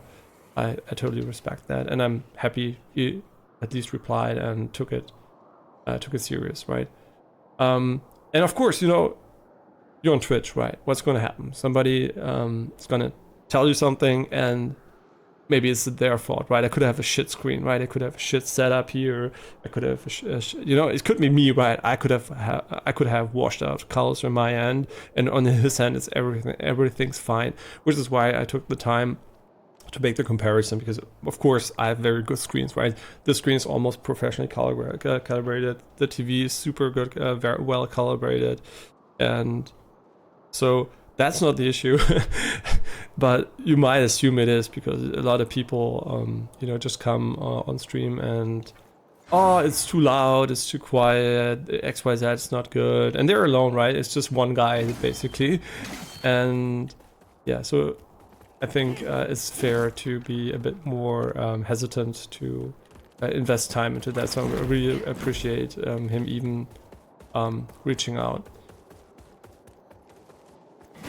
[SPEAKER 1] I totally respect that, and I'm happy he at least replied and took it serious, right? And of course, you know, you're on Twitch, right? What's going to happen? Somebody is going to tell you something, and maybe it's their fault, right? I could have a shit screen, right? I could have a shit setup here. I could have, you know, it could be me, right? I could have washed out colors on my end, and on his end, it's everything's fine. Which is why I took the time to make the comparison, because of course I have very good screens, right? The screen is almost professionally calibrated. The TV is super good, very well calibrated, and so that's not the issue. But you might assume it is, because a lot of people, you know, just come on stream and, oh, it's too loud, it's too quiet, XYZ is not good, and they're alone, right? It's just one guy basically, and yeah, so I think it's fair to be a bit more hesitant to invest time into that. So I really appreciate him even reaching out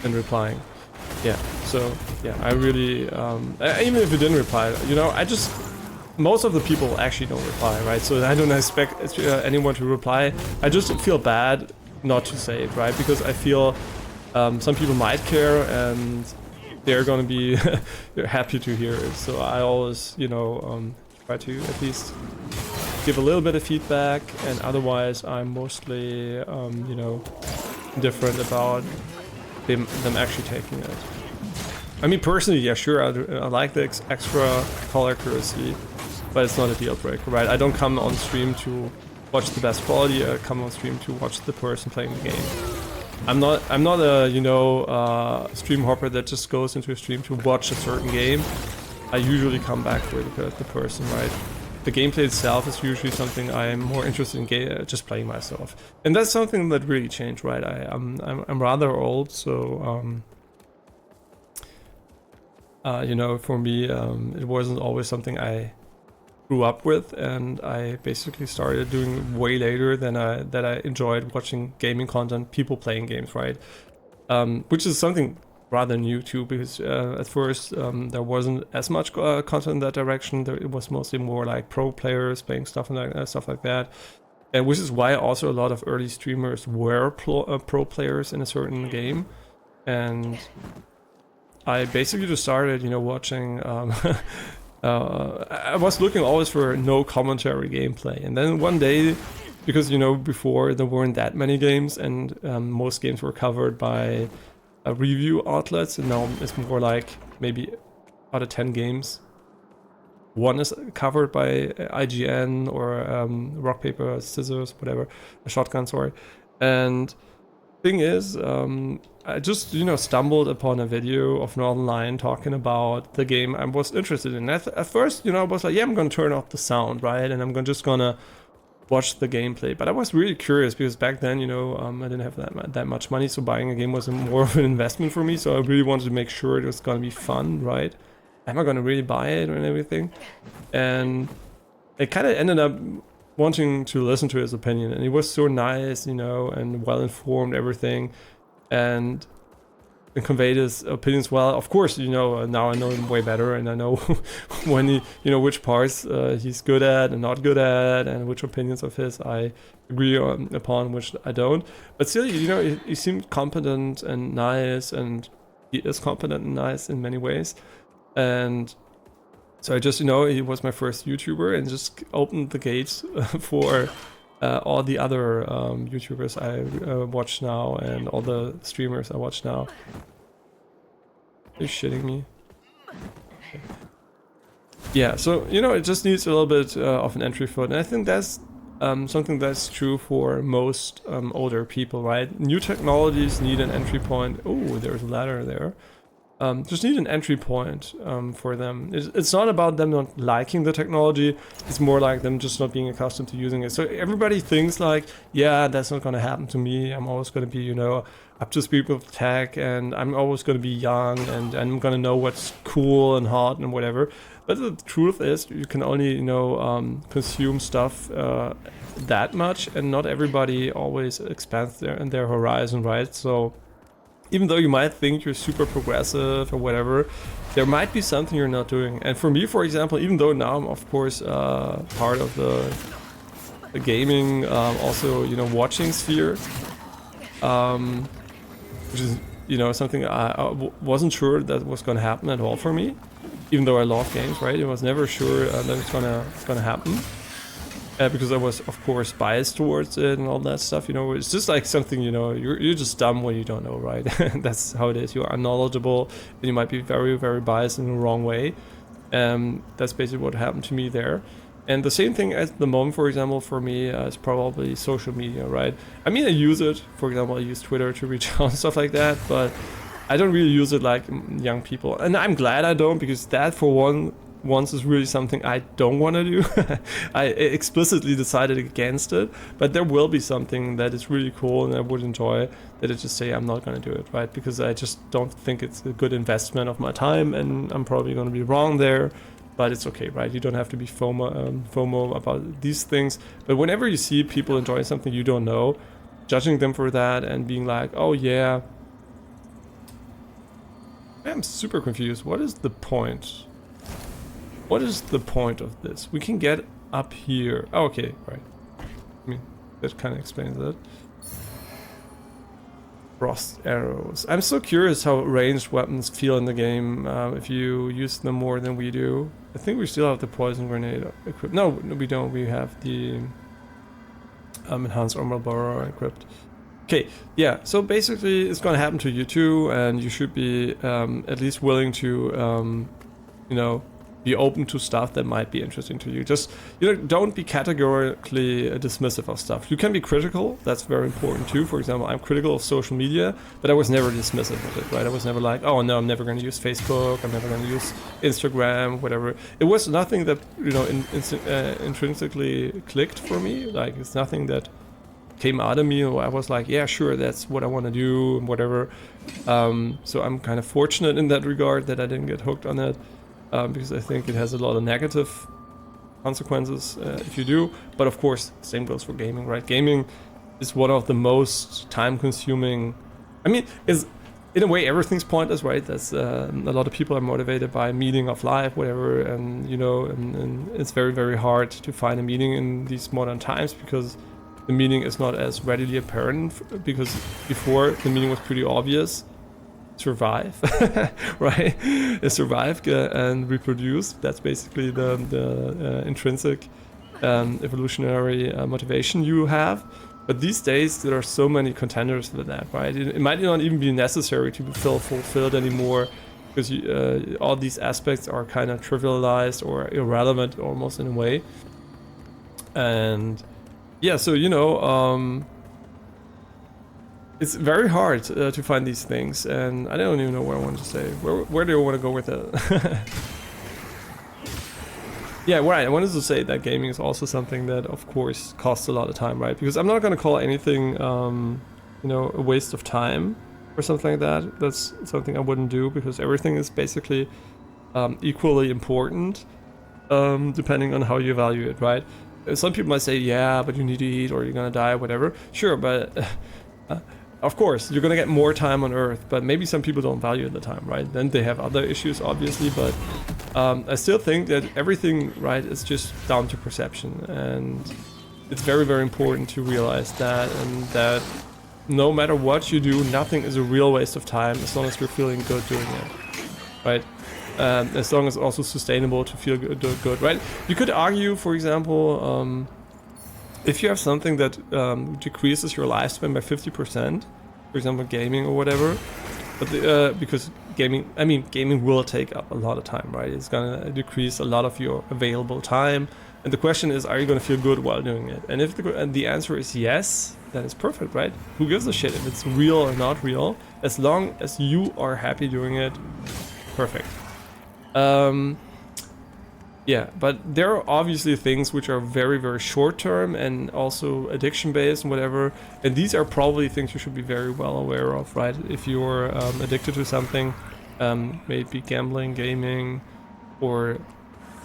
[SPEAKER 1] and replying. Yeah, so yeah, I really, even if he didn't reply, you know, most of the people actually don't reply, right? So I don't expect anyone to reply. I just feel bad not to say it, right? Because I feel some people might care, and they're gonna be happy to hear it. So I always, you know, try to at least give a little bit of feedback, and otherwise I'm mostly, you know, indifferent about them actually taking it. I mean, personally, yeah, sure, I like the extra color accuracy, but it's not a deal breaker, right? I don't come on stream to watch the best quality. I come on stream to watch the person playing the game. I'm not a, you know, stream hopper that just goes into a stream to watch a certain game. I usually come back for the person, right? The gameplay itself is usually something I'm more interested in just playing myself, and that's something that really changed, right? I'm rather old, so you know, for me, it wasn't always something I grew up with, and I basically started doing way later than that I enjoyed watching gaming content, people playing games, right? Which is something rather new too, because at first there wasn't as much content in that direction. It was mostly more like pro players playing stuff like that, and which is why also a lot of early streamers were pro players in a certain game. And I basically just started, you know, watching. I was looking always for no commentary gameplay, and then one day, because, you know, before there weren't that many games, and most games were covered by review outlets, and now it's more like maybe out of 10 games, one is covered by IGN or rock paper scissors, whatever, a shotgun, sorry. And thing is, I just, you know, stumbled upon a video of Northern Lion talking about the game I was interested in. At first, you know, I was like, yeah, I'm gonna turn off the sound, right, and I'm just gonna watch the gameplay. But I was really curious, because back then, you know, I didn't have that much money, so buying a game was more of an investment for me. So I really wanted to make sure it was gonna be fun, right? Am I gonna really buy it and everything? And it kind of ended up wanting to listen to his opinion, and he was so nice, you know, and well informed, everything, and conveyed his opinions well. Of course, you know, now I know him way better, and I know when he, you know, which parts he's good at and not good at, and which opinions of his I agree upon, which I don't. But still, you know, he seemed competent and nice, and he is competent and nice in many ways. And so I just, you know, he was my first YouTuber, and just opened the gates for all the other YouTubers I watch now, and all the streamers I watch now. Are you shitting me? Okay. Yeah, so, you know, it just needs a little bit of an entry foot, and I think that's something that's true for most older people, right? New technologies need an entry point. Oh, there's a ladder there. Just need an entry point for them. It's not about them not liking the technology, it's more like them just not being accustomed to using it. So everybody thinks like, yeah, that's not gonna happen to me. I'm always gonna be, you know, up to speed with tech, and I'm always gonna be young, and I'm gonna know what's cool and hot and whatever. But the truth is, you can only, you know, consume stuff that much, and not everybody always expands their horizon, right? So even though you might think you're super progressive or whatever, there might be something you're not doing. And for me, for example, even though now I'm of course part of the gaming, also, you know, watching sphere, which is, you know, something I wasn't sure that was gonna happen at all for me. Even though I love games, right? I was never sure that it's gonna happen. Because I was, of course, biased towards it and all that stuff, you know. It's just like something, you know, you're just dumb when you don't know, right? That's how it is. You're unknowledgeable, and you might be very, very biased in the wrong way. That's basically what happened to me there. And the same thing at the moment, for example, for me, is probably social media, right? I mean, I use it. For example, I use Twitter to reach out and stuff like that, but I don't really use it like young people. And I'm glad I don't, because that, for once, is really something I don't want to do. I explicitly decided against it, but there will be something that is really cool and I would enjoy, that I just say I'm not going to do it, right? Because I just don't think it's a good investment of my time, and I'm probably going to be wrong there, but it's okay, right? You don't have to be FOMO about these things. But whenever you see people enjoying something you don't know, judging them for that and being like, oh yeah, I'm super confused. What is the point? What is the point of this? We can get up here. Oh, okay, right. I mean, that kind of explains it. Frost arrows. I'm so curious how ranged weapons feel in the game if you use them more than we do. I think we still have the poison grenade equipped. No, we don't. We have the enhanced armor bearer equipped. Okay, yeah. So basically, it's gonna happen to you too, and you should be at least willing to, you know, be open to stuff that might be interesting to you. Just, you know, don't be categorically dismissive of stuff. You can be critical. That's very important too. For example, I'm critical of social media, but I was never dismissive of it, right? I was never like, oh no, I'm never going to use Facebook. I'm never going to use Instagram, whatever. It was nothing that, you know, intrinsically clicked for me. Like, it's nothing that came out of me, or I was like, yeah, sure, that's what I want to do, and whatever. So I'm kind of fortunate in that regard that I didn't get hooked on it. Because I think it has a lot of negative consequences if you do. But of course, same goes for gaming, right? Gaming is one of the most time-consuming. I mean, is in a way everything's pointless, right? That's a lot of people are motivated by meaning of life, whatever, and you know, and it's very, very hard to find a meaning in these modern times because the meaning is not as readily apparent. Because before the meaning was pretty obvious. Survive, right? Survive and reproduce. That's basically the intrinsic evolutionary motivation you have. But these days there are so many contenders for that, right? It might not even be necessary to feel fulfilled anymore because all these aspects are kind of trivialized or irrelevant almost in a way. And yeah, so you know, it's very hard to find these things, and I don't even know what I want to say. Where do I want to go with it? Yeah, right. I wanted to say that gaming is also something that, of course, costs a lot of time, right? Because I'm not going to call anything, you know, a waste of time or something like that. That's something I wouldn't do because everything is basically equally important, depending on how you value it, right? Some people might say, yeah, but you need to eat or you're going to die, whatever. Sure, but... of course, you're gonna get more time on Earth, but maybe some people don't value the time, right? Then they have other issues, obviously, but I still think that everything, right, is just down to perception, and it's very, very important to realize that, and that no matter what you do, nothing is a real waste of time as long as you're feeling good doing it, right? As long as it's also sustainable to feel good, right? You could argue, for example, if you have something that decreases your lifespan by 50%, for example, gaming or whatever, but because gaming will take up a lot of time, right? It's gonna decrease a lot of your available time, and the question is, are you gonna feel good while doing it? And if the answer is yes, then it's perfect, right? Who gives a shit if it's real or not real? As long as you are happy doing it, perfect. Yeah, but there are obviously things which are very, very short term and also addiction based and whatever. And these are probably things you should be very well aware of, right? If you're addicted to something, maybe gambling, gaming, or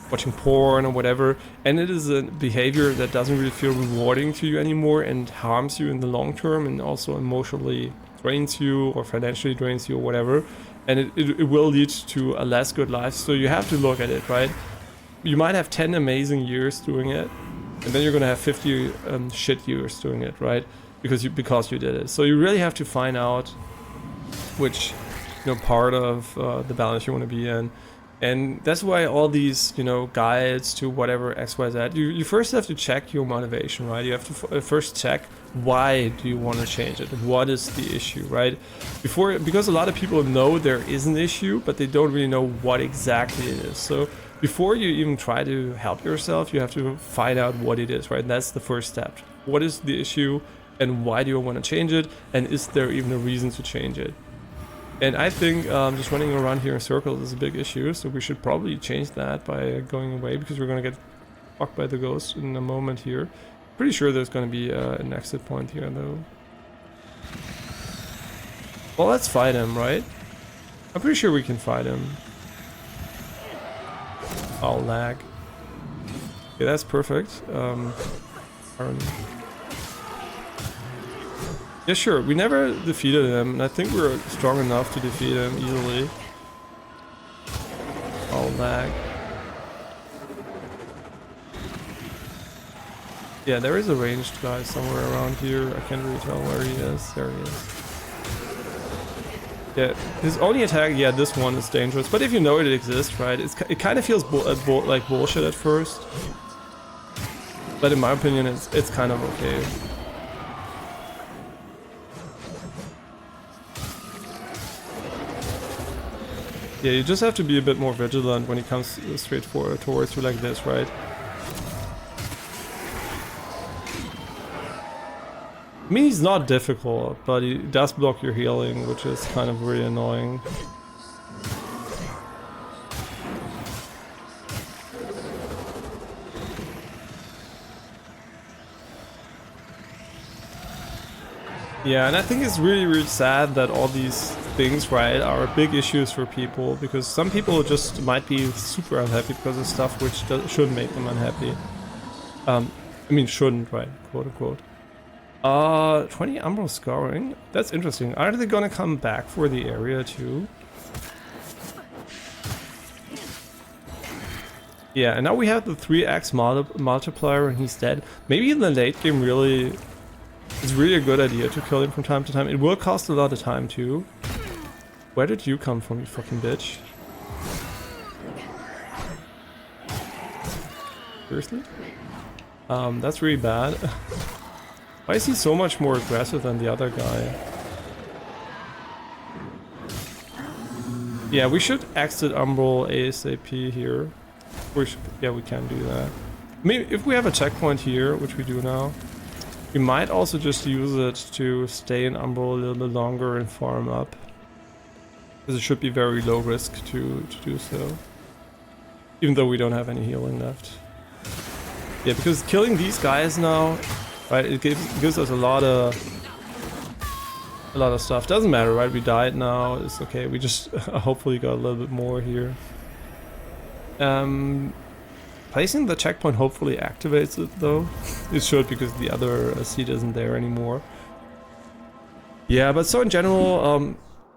[SPEAKER 1] watching porn or whatever, and it is a behavior that doesn't really feel rewarding to you anymore and harms you in the long term and also emotionally drains you or financially drains you or whatever, and it will lead to a less good life. So you have to look at it, right? You might have 10 amazing years doing it, and then you're gonna have 50 shit years doing it, right? Because you did it. So you really have to find out which, you know, part of the balance you want to be in, and that's why all these, you know, guides to whatever XYZ. You first have to check your motivation, right? You have to first check why do you want to change it. What is the issue, right? Because a lot of people know there is an issue, but they don't really know what exactly it is. So before you even try to help yourself, you have to find out what it is, right? And that's the first step. What is the issue and why do you want to change it? And is there even a reason to change it? And I think just running around here in circles is a big issue, so we should probably change that by going away because we're going to get fucked by the ghost in a moment here. Pretty sure there's going to be an exit point here though. Well, let's fight him, right? I'm pretty sure we can fight him. Oh, lag. Okay, that's perfect. Yeah, sure. We never defeated him, and I think we're strong enough to defeat him easily. Oh, lag. Yeah, there is a ranged guy somewhere around here. I can't really tell where he is. There he is. Yeah, his only attack, yeah, this one is dangerous. But if you know it exists, right, it kind of feels like bullshit at first. But in my opinion, it's kind of okay. Yeah, you just have to be a bit more vigilant when he comes straight towards you like this, right? I mean, he's not difficult, but he does block your healing, which is kind of really annoying. Yeah, and I think it's really, really sad that all these things, right, are big issues for people, because some people just might be super unhappy because of stuff which shouldn't make them unhappy. I mean, shouldn't, right, quote unquote. 20 Umbral scoring. That's interesting. Are they gonna come back for the area too? Yeah, and now we have the 3x multiplier and he's dead. Maybe in the late game really... It's really a good idea to kill him from time to time. It will cost a lot of time too. Where did you come from, you fucking bitch? Seriously? That's really bad. Why is he so much more aggressive than the other guy? Yeah, we should exit Umbral ASAP here. Yeah, we can do that. Maybe if we have a checkpoint here, which we do now, we might also just use it to stay in Umbral a little bit longer and farm up. Because it should be very low risk to do so. Even though we don't have any healing left. Yeah, because killing these guys now, right, it gives us a lot of stuff. Doesn't matter, right? We died now, it's okay. We just hopefully got a little bit more here. Placing the checkpoint hopefully activates it though. It should, because the other seat isn't there anymore. Yeah, but so in general,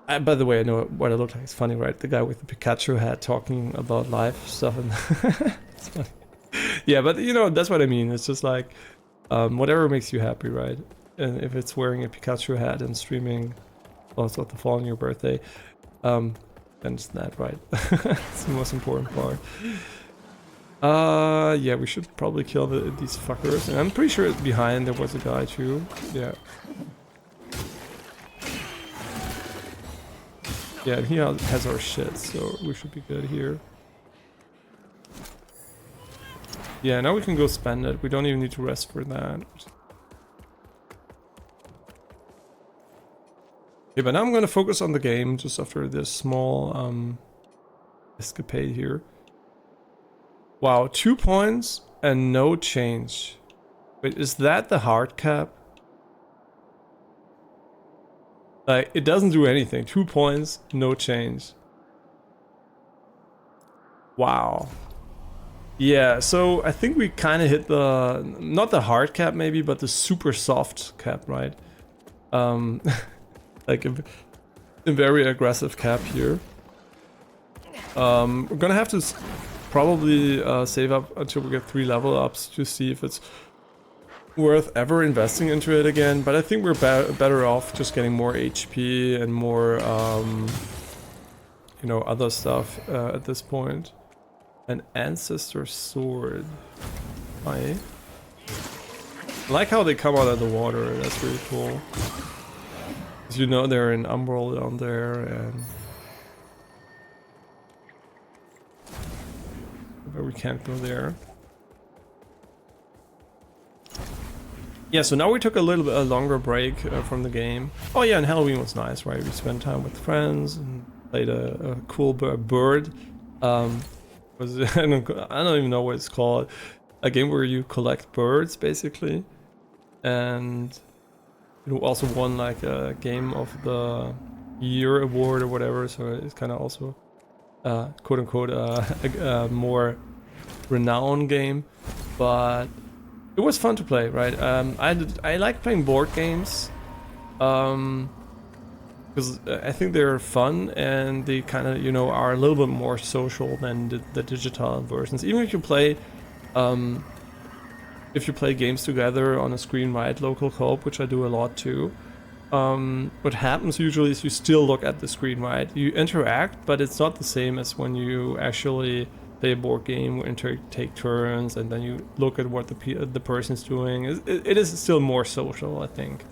[SPEAKER 1] by the way, I know what I look like. It's funny, right? The guy with the Pikachu hat talking about life stuff, and it's funny. Yeah, but you know, that's what I mean. It's just like, whatever makes you happy, right? And if it's wearing a Pikachu hat and streaming also the fall on your birthday, then it's that, right? It's the most important part. Yeah, we should probably kill these fuckers. And I'm pretty sure behind there was a guy too. Yeah. Yeah, he has our shit, so we should be good here. Yeah, now we can go spend it. We don't even need to rest for that. Okay, but now I'm gonna focus on the game just after this small escapade here. Wow, 2 points and no change. Wait, is that the hard cap? Like, it doesn't do anything. 2 points, no change. Wow. Yeah, so I think we kind of hit the... Not the hard cap maybe, but the super soft cap, right? Like a very aggressive cap here. We're gonna have to probably save up until we get 3 level ups to see if it's worth ever investing into it again. But I think we're better off just getting more HP and more, you know, other stuff at this point. An ancestor sword. I like how they come out of the water. That's really cool. As you know, they're in Umbral down there, and but we can't go there. Yeah, so now we took a little bit a longer break from the game. Oh yeah, and Halloween was nice, right? We spent time with friends and played a cool bird. Was I don't even know what it's called. A game where you collect birds basically, and you also won like a game of the year award or whatever. So it's kind of also quote unquote a more renowned game, but it was fun to play, right? I like playing board games because I think they're fun and they kind of, you know, are a little bit more social than the digital versions. Even if you play games together on a screen, right, local co-op, which I do a lot too, what happens usually is you still look at the screen, right? You interact, but it's not the same as when you actually play a board game where you take turns and then you look at what the person's doing. It is still more social, I think,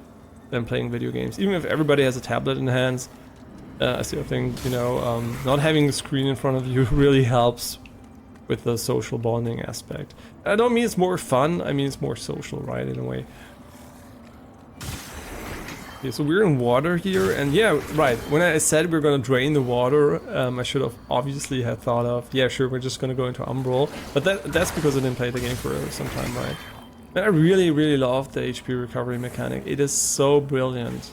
[SPEAKER 1] than playing video games. Even if everybody has a tablet in hands, I still think, you know, not having the screen in front of you really helps with the social bonding aspect. I don't mean it's more fun, I mean it's more social, right, in a way. Okay, so we're in water here, and yeah, right, when I said we're gonna drain the water, I should have obviously had thought of, yeah, sure, we're just gonna go into Umbral, but that's because I didn't play the game for some time, right? And I really, really love the HP recovery mechanic. It is so brilliant.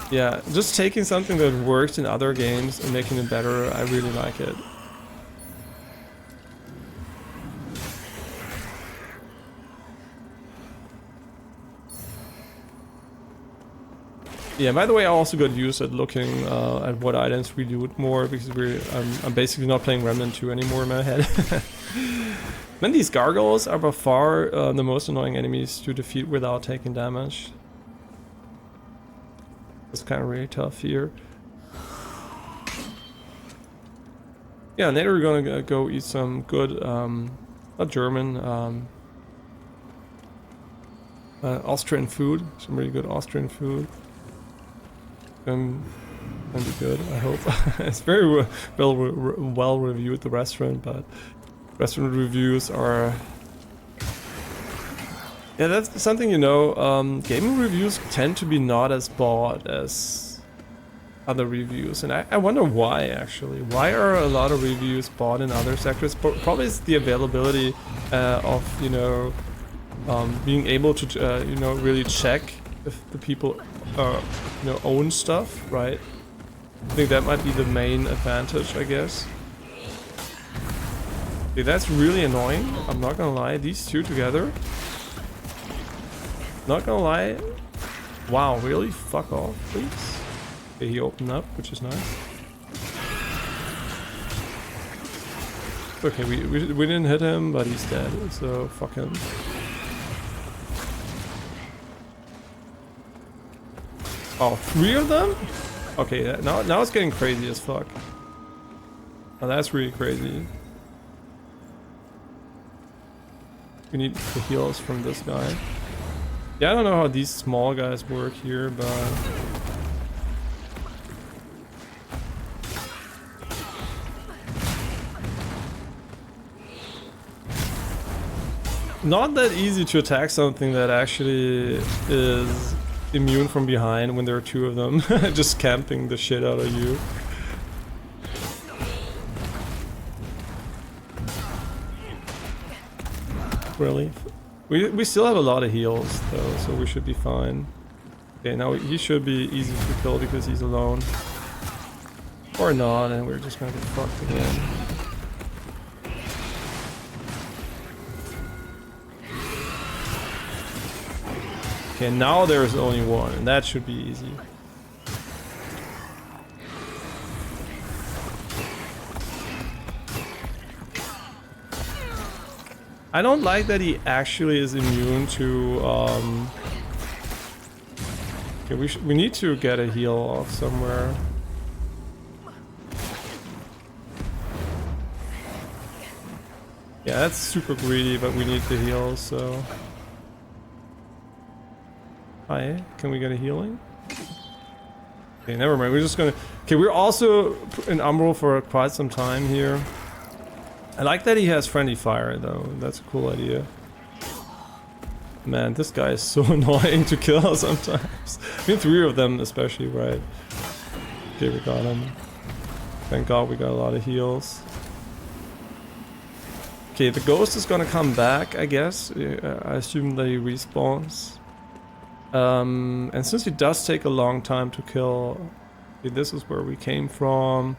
[SPEAKER 1] Yeah, just taking something that worked in other games and making it better, I really like it. Yeah, by the way, I also got used at looking at what items we do more, because I'm basically not playing Remnant 2 anymore in my head. Then these gargoyles are by far the most annoying enemies to defeat without taking damage. It's kind of really tough here. Yeah, later we're gonna go eat some good, not German, Austrian food. Some really good Austrian food. Gonna be good, I hope. It's very well reviewed, the restaurant, but restaurant reviews are... Yeah, that's something, you know, gaming reviews tend to be not as bought as other reviews, and I wonder why, actually. Why are a lot of reviews bought in other sectors? Probably it's the availability of, you know, being able to, you know, really check if the people, you know, own stuff, right? I think that might be the main advantage, I guess. Okay, that's really annoying, I'm not gonna lie. These two together, not gonna lie. Wow, really? Fuck off, please. Okay, he opened up, which is nice. Okay, we didn't hit him, but he's dead, so fuck him. Oh, 3 of them? Okay, now it's getting crazy as fuck. Oh, that's really crazy. We need the heals from this guy. Yeah, I don't know how these small guys work here, but... Not that easy to attack something that actually is immune from behind when there are 2 of them just camping the shit out of you. Really? We still have a lot of heals though, so we should be fine. Okay, now he should be easy to kill because he's alone. Or not, and we're just gonna get fucked again. Okay, now there's only one, and that should be easy. I don't like that he actually is immune to, okay, we need to get a heal off somewhere. Yeah, that's super greedy, but we need the heal, so... Hi, can we get a healing? Okay, never mind, we're just gonna... Okay, we're also in Umbral for quite some time here. I like that he has friendly fire though, that's a cool idea. Man, this guy is so annoying to kill sometimes. I mean, 3 of them especially, right? Okay, we got him. Thank God we got a lot of heals. Okay, the ghost is gonna come back, I guess. I assume that he respawns. And since it does take a long time to kill, okay, this is where we came from.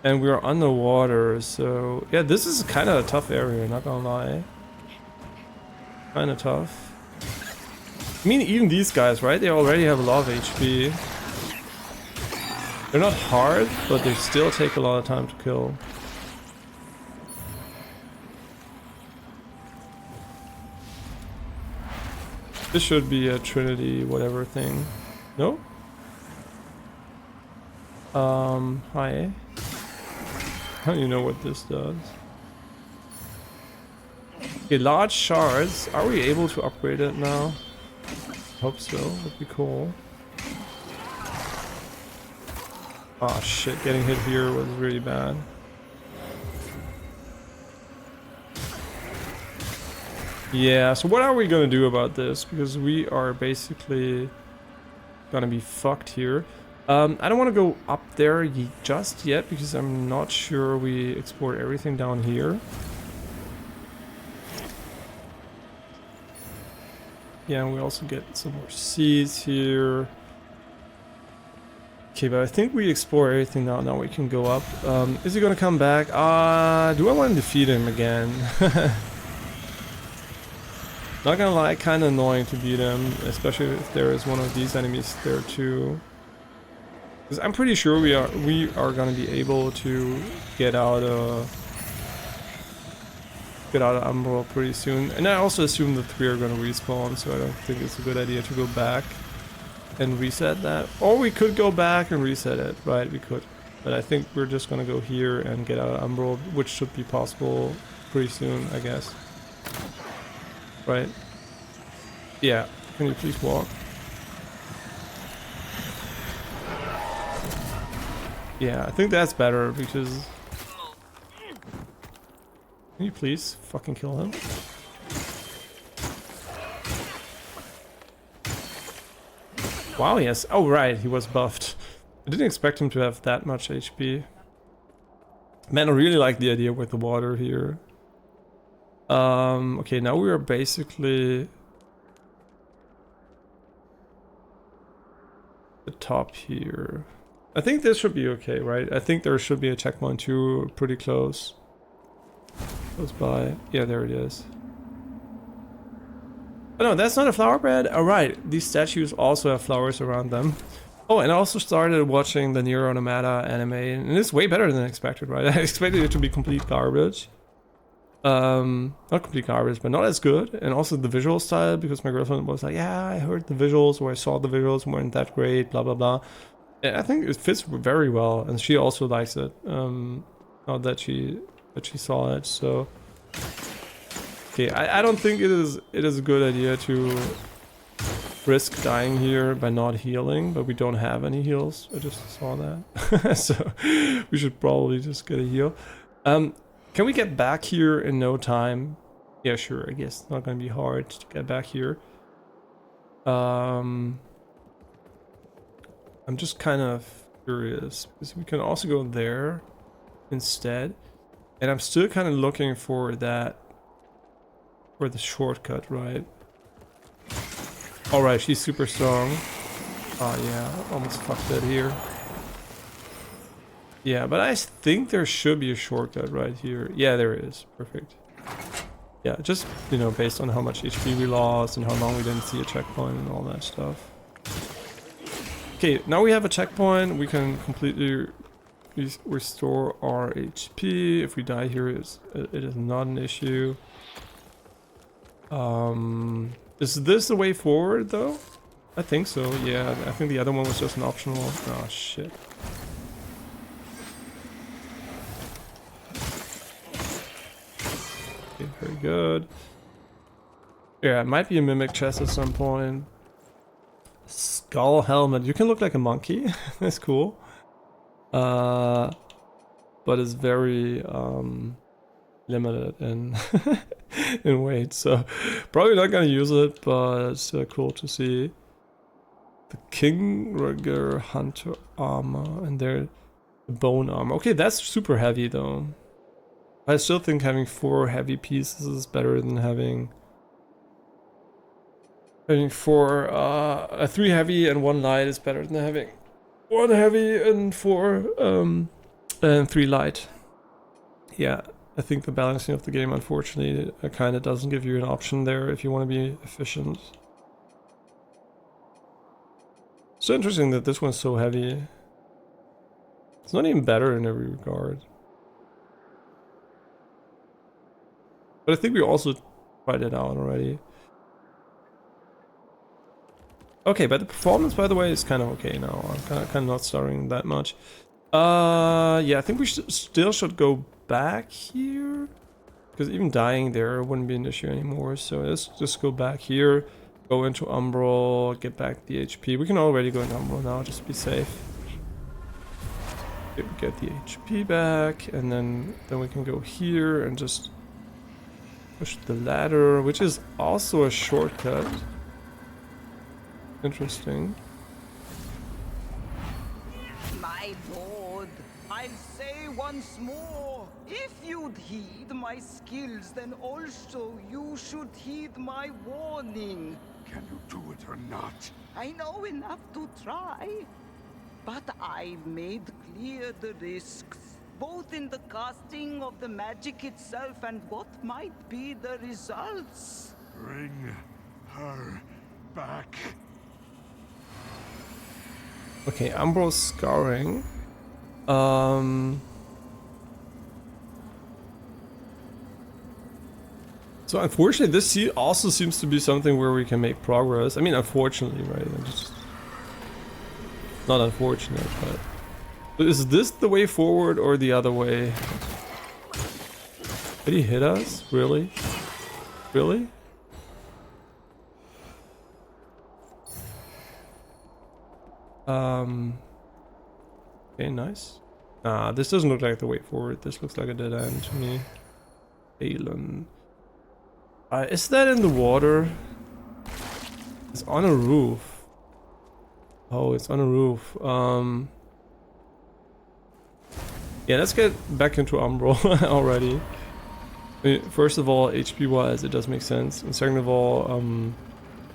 [SPEAKER 1] And we're underwater, so... Yeah, this is kind of a tough area, not gonna lie. Kind of tough. I mean, even these guys, right? They already have a lot of HP. They're not hard, but they still take a lot of time to kill. This should be a Trinity whatever thing. No? Hi. I don't even know what this does. Okay, large shards. Are we able to upgrade it now? Hope so. That'd be cool. Oh shit, getting hit here was really bad. Yeah, so what are we gonna do about this? Because we are basically gonna be fucked here. I don't want to go up there just yet because I'm not sure we explored everything down here. Yeah, and we also get some more seeds here. Okay, but I think we explore everything now. Now we can go up. Is he gonna come back? Do I want to defeat him again? Not gonna lie, kind of annoying to beat him, especially if there is one of these enemies there too. Because I'm pretty sure we are gonna be able to get out of Umbral pretty soon. And I also assume the 3 are gonna respawn, so I don't think it's a good idea to go back and reset that. Or we could go back and reset it, right? We could. But I think we're just gonna go here and get out of Umbral, which should be possible pretty soon, I guess. Right? Yeah. Can you please walk? Yeah, I think that's better because... Can you please fucking kill him? Wow, yes. Oh, right, he was buffed. I didn't expect him to have that much HP. Man, I really like the idea with the water here. Okay, now we are basically... the top here. I think this should be okay, right? I think there should be a checkpoint too, pretty close. Close by. Yeah, there it is. Oh no, that's not a flower bed? Alright, these statues also have flowers around them. Oh, and I also started watching the Nier Automata anime, and it's way better than expected, right? I expected it to be complete garbage. Not complete garbage, but not as good. And also the visual style, because my girlfriend was like, yeah, I heard the visuals, or I saw the visuals, weren't that great, blah blah blah. And I think it fits very well, and she also likes it. Now that she saw it, so... Okay, I don't think it is a good idea to risk dying here by not healing, but we don't have any heals. I just saw that. So we should probably just get a heal. Can we get back here in no time? Yeah, sure, I guess it's not gonna be hard to get back here. I'm just kind of curious, because we can also go there instead. And I'm still kind of looking for that, for the shortcut, right? Alright, she's super strong. Oh yeah, almost fucked that here. Yeah, but I think there should be a shortcut right here. Yeah, there is. Perfect. Yeah, just, you know, based on how much HP we lost and how long we didn't see a checkpoint and all that stuff. Okay, now we have a checkpoint. We can completely restore our HP. If we die here, it is not an issue. Is this the way forward though? I think so, yeah. I think the other one was just an optional. Oh shit. Okay, very good. Yeah, it might be a mimic chest at some point. Skull helmet. You can look like a monkey. That's cool. But it's very limited in in weight, so probably not gonna use it, but it's cool to see. The King Rigger Hunter armor and their bone armor. Okay, that's super heavy though. I still think having 4 heavy pieces is better than having 3 heavy and 1 light is better than having 1 heavy and 3 light. Yeah, I think the balancing of the game, unfortunately, kind of doesn't give you an option there if you want to be efficient. So interesting that this one's so heavy. It's not even better in every regard. But I think we also tried it out already. Okay, but the performance, by the way, is kind of okay now. I'm kind of not stuttering that much. Yeah, I think we still should go back here. Because even dying there wouldn't be an issue anymore. So let's just go back here. Go into Umbral, get back the HP. We can already go into Umbral now, just to be safe. Get the HP back, and then we can go here and just push the ladder, which is also a shortcut. Interesting.
[SPEAKER 3] My lord, I'll say once more, if you'd heed my skills, then also you should heed my warning.
[SPEAKER 4] Can you do it or not?
[SPEAKER 3] I know enough to try, but I've made clear the risks, both in the casting of the magic itself and what might be the results.
[SPEAKER 4] Bring her back.
[SPEAKER 1] Okay, Umbral Scarring. So unfortunately, this also seems to be something where we can make progress. I mean, unfortunately, right? Just not unfortunate, but is this the way forward or the other way? Did he hit us? Really? Really? Okay, nice. This doesn't look like the way forward. This looks like a dead end to me. Alan. Is that in the water? It's on a roof. Oh, it's on a roof. Yeah, let's get back into Umbral already. I mean, first of all, HP wise, it does make sense. And second of all,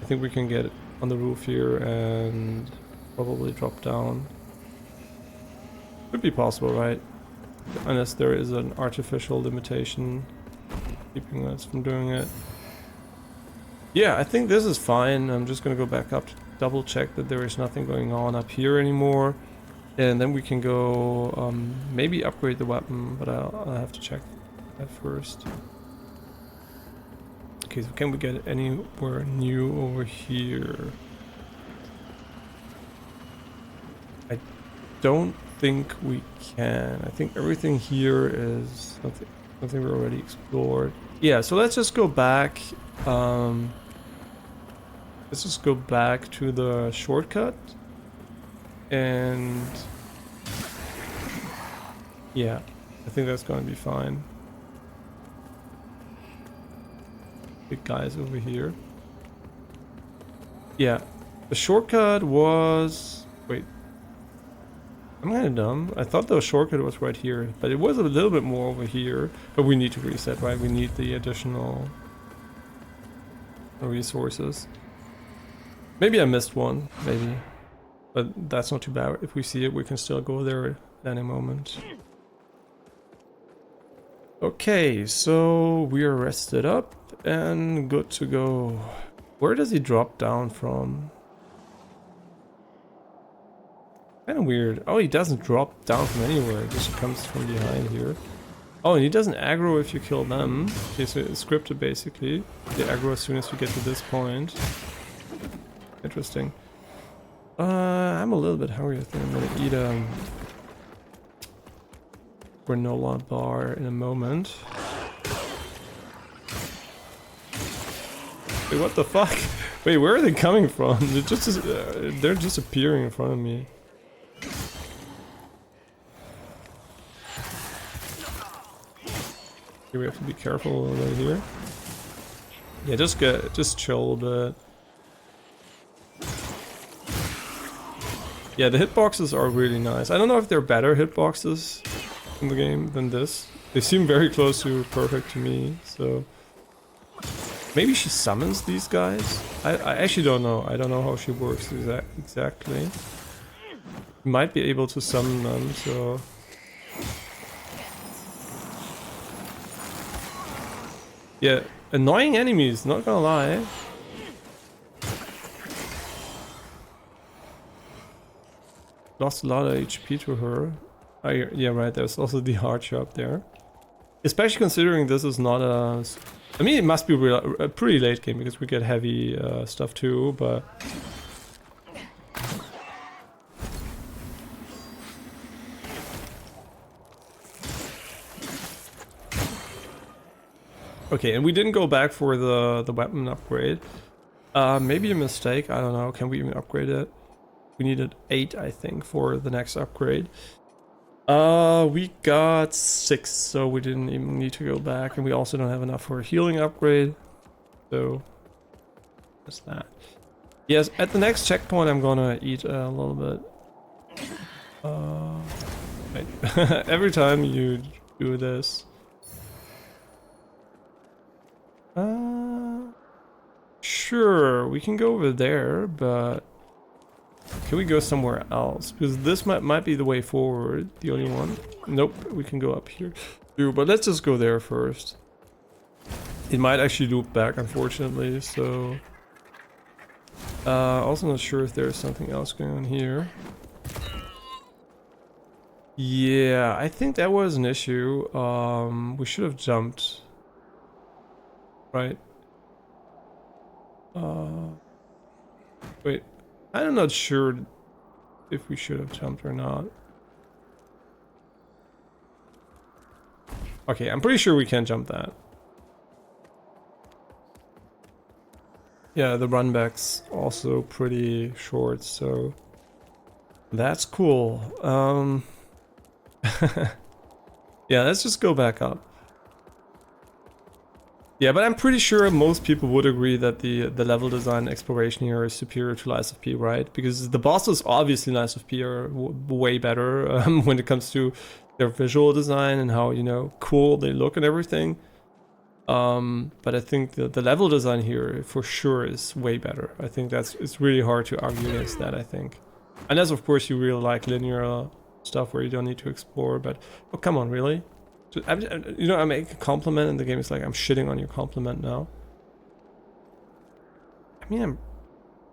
[SPEAKER 1] I think we can get on the roof here and probably drop down. Could be possible, right? Unless there is an artificial limitation keeping us from doing it. Yeah, I think this is fine. I'm just gonna go back up to double check that there is nothing going on up here anymore. And then we can go, maybe upgrade the weapon, but I'll have to check that first. Okay, so can we get anywhere new over here? I don't think we can. I think everything here is something we already explored. Yeah, so let's just go back. Let's just go back to the shortcut. And yeah, I think that's going to be fine. Big guys over here. Yeah, the shortcut was... Wait. I'm kind of dumb. I thought the shortcut was right here, but it was a little bit more over here. But we need to reset, right? We need the additional resources. Maybe I missed one, maybe. But that's not too bad. If we see it, we can still go there at any moment. Okay, so we are rested up and good to go. Where does he drop down from? Kind of weird. Oh, he doesn't drop down from anywhere. He just comes from behind here. Oh, and he doesn't aggro if you kill them. Okay, so it's scripted basically. They aggro as soon as you get to this point. Interesting. I'm a little bit hungry. I think I'm gonna eat a granola bar in a moment. Wait, what the fuck? Wait, where are they coming from? They're just appearing in front of me. Here we have to be careful right here. Yeah, just chill a bit. Yeah, the hitboxes are really nice. I don't know if they're better hitboxes in the game than this. They seem very close to perfect to me, so... Maybe she summons these guys? I actually don't know. I don't know how she works exactly. Might be able to summon them, so... Yeah, annoying enemies, not gonna lie. Lost a lot of HP to her. Yeah, right, there's also the archer up there. Especially considering this is not a... I mean, it must be a pretty late game because we get heavy stuff too, but... Okay, and we didn't go back for the weapon upgrade. Maybe a mistake, I don't know. Can we even upgrade it? We needed 8, I think, for the next upgrade. We got 6, so we didn't even need to go back, and we also don't have enough for a healing upgrade. So that's that. Yes, at the next checkpoint I'm gonna eat a little bit. Wait. Every time you do this. Sure, we can go over there, but can we go somewhere else? Because this might be the way forward, the only one. Nope, we can go up here too, but let's just go there first. It might actually loop back, unfortunately, so... also not sure if there's something else going on here. Yeah, I think that was an issue. We should have jumped. Right? Wait, I'm not sure if we should have jumped or not. Okay, I'm pretty sure we can jump that. Yeah, the run back's also pretty short, so that's cool. Yeah, let's just go back up. Yeah, but I'm pretty sure most people would agree that the level design exploration here is superior to Lies of P, right? Because the bosses, obviously, Lies of P are way better when it comes to their visual design and how, you know, cool they look and everything. But I think the level design here for sure is way better. I think it's really hard to argue against that, I think. Unless, of course, you really like linear stuff where you don't need to explore, but oh, come on, really? You know, I make a compliment and the game is like, I'm shitting on your compliment now. I mean,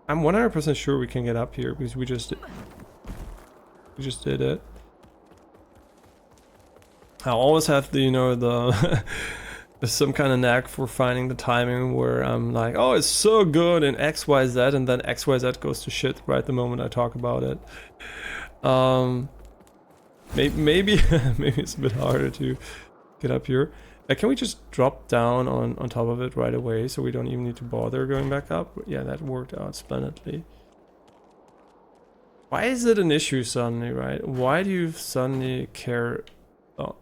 [SPEAKER 1] I'm 100% sure we can get up here because we just did it. I always have the, you know, the there's some kind of knack for finding the timing where I'm like, oh, it's so good in XYZ, and then XYZ goes to shit right the moment I talk about it. Maybe maybe it's a bit harder to get up here. Can we just drop down on top of it right away so we don't even need to bother going back up? Yeah, that worked out splendidly. Why is it an issue suddenly, right? Why do you suddenly care? Oh.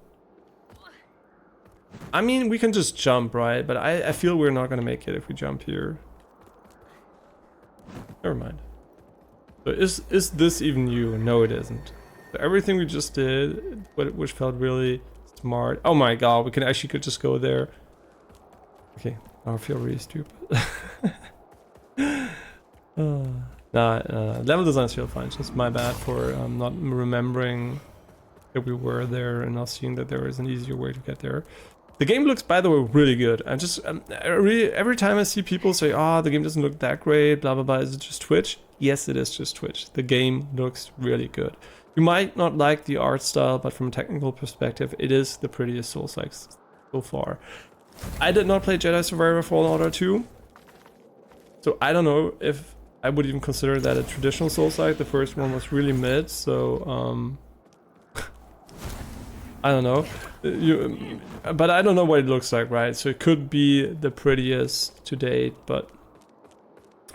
[SPEAKER 1] I mean, we can just jump, right? But I feel we're not gonna make it if we jump here. Never mind. So is this even you? No, it isn't. So everything we just did, which felt really smart. Oh my god, we could just go there. Okay, I feel really stupid. Level designs feel fine. It's just my bad for not remembering that we were there and not seeing that there is an easier way to get there. The game looks, by the way, really good. I just every time I see people say, "Oh, the game doesn't look that great," blah blah blah. Is it just Twitch? Yes, it is just Twitch. The game looks really good. You might not like the art style, but from a technical perspective, it is the prettiest Souls-like so far. I did not play Jedi Survivor Fallen Order 2, so I don't know if I would even consider that a traditional Souls-like. The first one was really mid, so I don't know. But I don't know what it looks like, right? So it could be the prettiest to date, but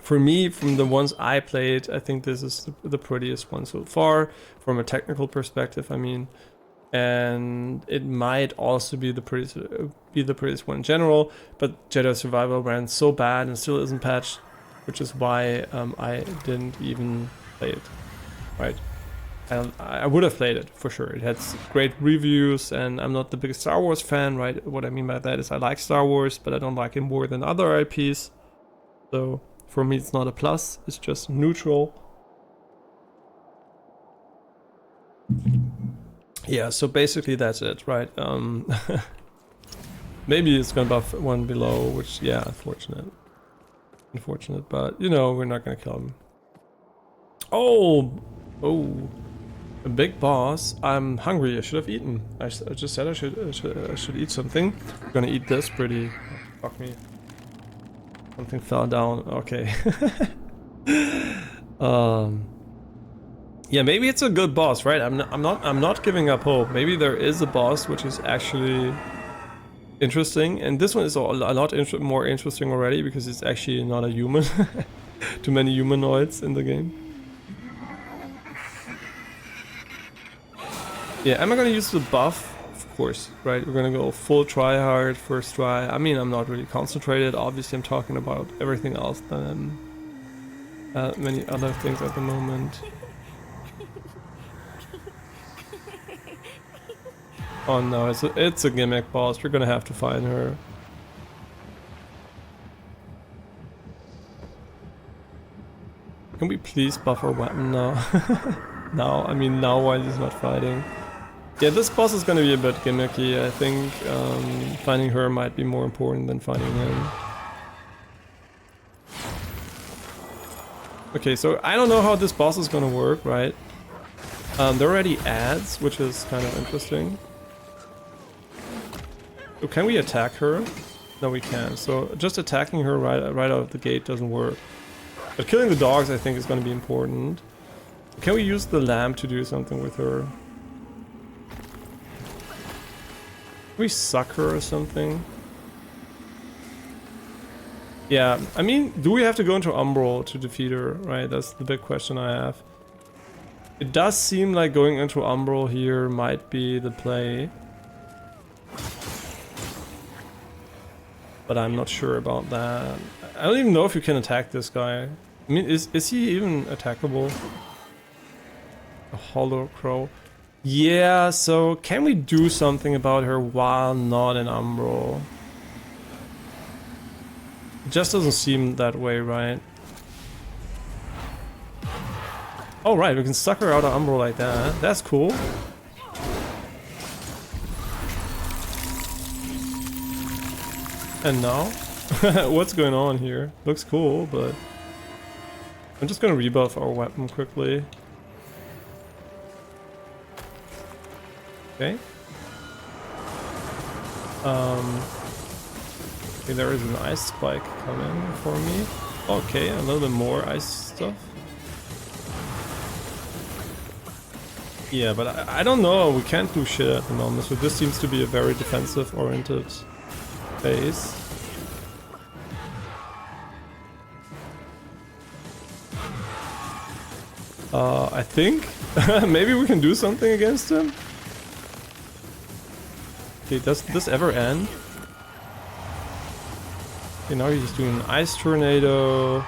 [SPEAKER 1] for me, from the ones I played, I think this is the prettiest one so far, from a technical perspective, I mean. And it might also be the prettiest one in general, but Jedi Survival ran so bad and still isn't patched, which is why I didn't even play it, right? I would have played it, for sure. It had great reviews, and I'm not the biggest Star Wars fan, right? What I mean by that is I like Star Wars, but I don't like it more than other IPs. So for me, it's not a plus, it's just neutral. Yeah, so basically that's it, right? Maybe it's gonna buff one below, which, yeah, unfortunate, but you know, we're not gonna kill him. Oh, a big boss. I'm hungry. I should have eaten. I just said I should eat something. I'm gonna eat this pretty. Fuck me. Something fell down. Okay. Yeah, maybe it's a good boss, right? I'm not giving up hope. Maybe there is a boss which is actually interesting. And this one is a lot more interesting already because it's actually not a human. Too many humanoids in the game. Yeah, am I gonna use the buff? Of course, right? We're gonna go full try hard first try. I mean, I'm not really concentrated. Obviously, I'm talking about everything else than many other things at the moment. Oh no, it's a gimmick boss. We're gonna have to find her. Can we please buff our weapon now? Now, I mean now while he's not fighting. Yeah, this boss is gonna be a bit gimmicky. I think finding her might be more important than finding him. Okay, so I don't know how this boss is gonna work, right? There are already ads, which is kind of interesting. So can we attack her? No, we can't. So just attacking her right out of the gate doesn't work. But killing the dogs, I think, is going to be important. Can we use the lamp to do something with her? Can we suck her or something? Yeah, I mean, do we have to go into Umbral to defeat her? Right, that's the big question I have. It does seem like going into Umbral here might be the play. But I'm not sure about that. I don't even know if you can attack this guy. I mean, is he even attackable? A hollow crow. Yeah, so can we do something about her while not in Umbral? It just doesn't seem that way, right? Oh right, we can suck her out of Umbral like that. That's cool. And now? What's going on here? Looks cool, but... I'm just gonna rebuff our weapon quickly. Okay. Okay, there is an ice spike coming for me. Okay, a little bit more ice stuff. Yeah, but I don't know, we can't do shit at the moment, so this seems to be a very defensive-oriented phase. I think maybe we can do something against him. Okay, does this ever end? Okay, now he's doing an ice tornado.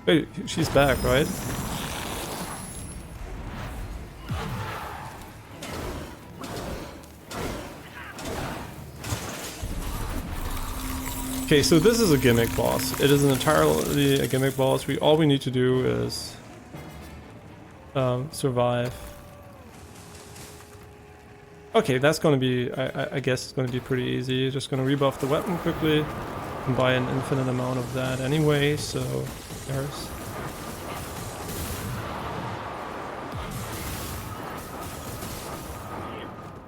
[SPEAKER 1] Wait, she's back, right? Okay, so this is a gimmick boss. It is an entirely a gimmick boss. All we need to do is survive. Okay, that's gonna be, I guess it's gonna be pretty easy. Just gonna rebuff the weapon quickly and buy an infinite amount of that anyway, so there's...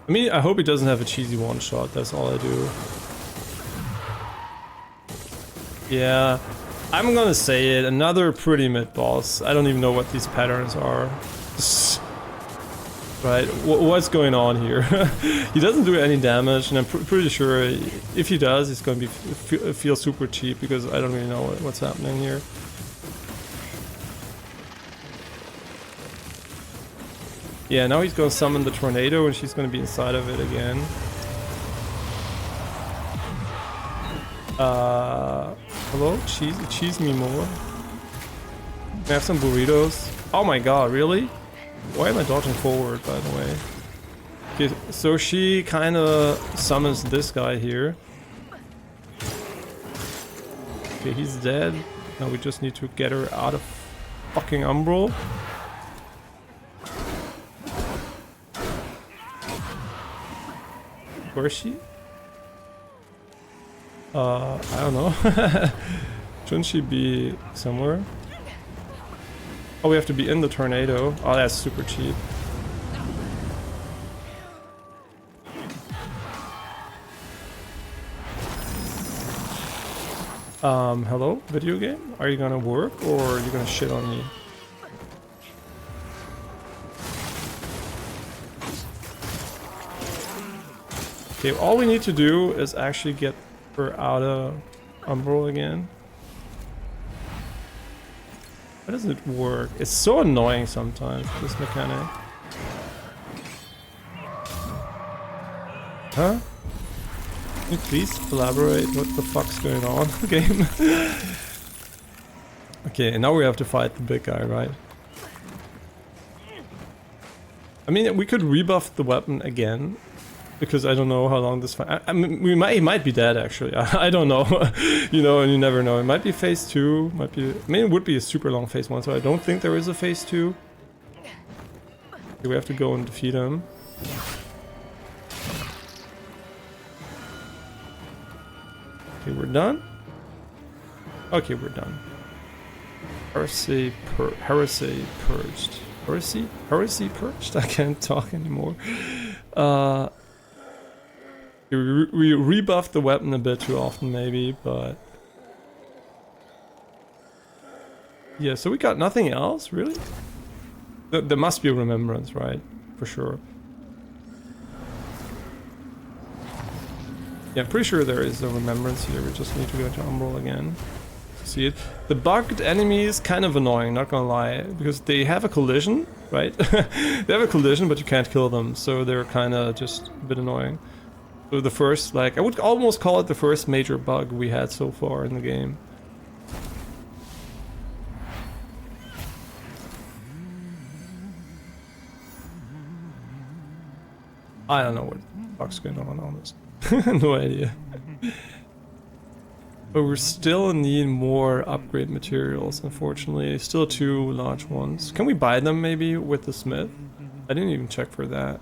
[SPEAKER 1] I mean, I hope he doesn't have a cheesy one-shot, that's all I do. Yeah, I'm gonna say it, another pretty mid boss. I don't even know what these patterns are. Right, what's going on here? He doesn't do any damage, and I'm pretty sure if he does, he's gonna be feel super cheap because I don't really know what's happening here. Yeah, now he's gonna summon the tornado, and she's gonna be inside of it again. Hello? Cheese me more. Can I have some burritos? Oh my god, really? Why am I dodging forward, by the way? Okay, so she kinda summons this guy here. Okay, he's dead. Now we just need to get her out of fucking Umbral. Where is she? I don't know. Shouldn't she be somewhere? Oh, we have to be in the tornado. Oh, that's super cheap. Hello, video game? Are you gonna work or are you gonna shit on me? Okay, all we need to do is actually get her out of Umbral again. How does it work? It's so annoying sometimes, this mechanic. Huh? Can you please elaborate what the fuck's going on in the game? Okay, and now we have to fight the big guy, right? I mean, we could rebuff the weapon again, because I don't know how long this fight... I mean, he might be dead, actually. I don't know. You know, and you never know. It might be phase 2, might be... I mean, it would be a super long phase 1, so I don't think there is a phase 2. Okay, we have to go and defeat him. Okay, we're done. Okay, we're done. Heresy purged. Heresy purged? I can't talk anymore. We rebuffed the weapon a bit too often, maybe, but... Yeah, so we got nothing else, really? There must be a remembrance, right? For sure. Yeah, I'm pretty sure there is a remembrance here. We just need to go to Umbral again. See it. The bugged enemy is kind of annoying, not gonna lie, because they have a collision, right? They have a collision, but you can't kill them, so they're kind of just a bit annoying. So the first, like, I would almost call it the first major bug we had so far in the game. I don't know what the fuck's going on, honestly. No idea. But we're still in need more upgrade materials, unfortunately. Still 2 large ones. Can we buy them maybe with the smith? I didn't even check for that.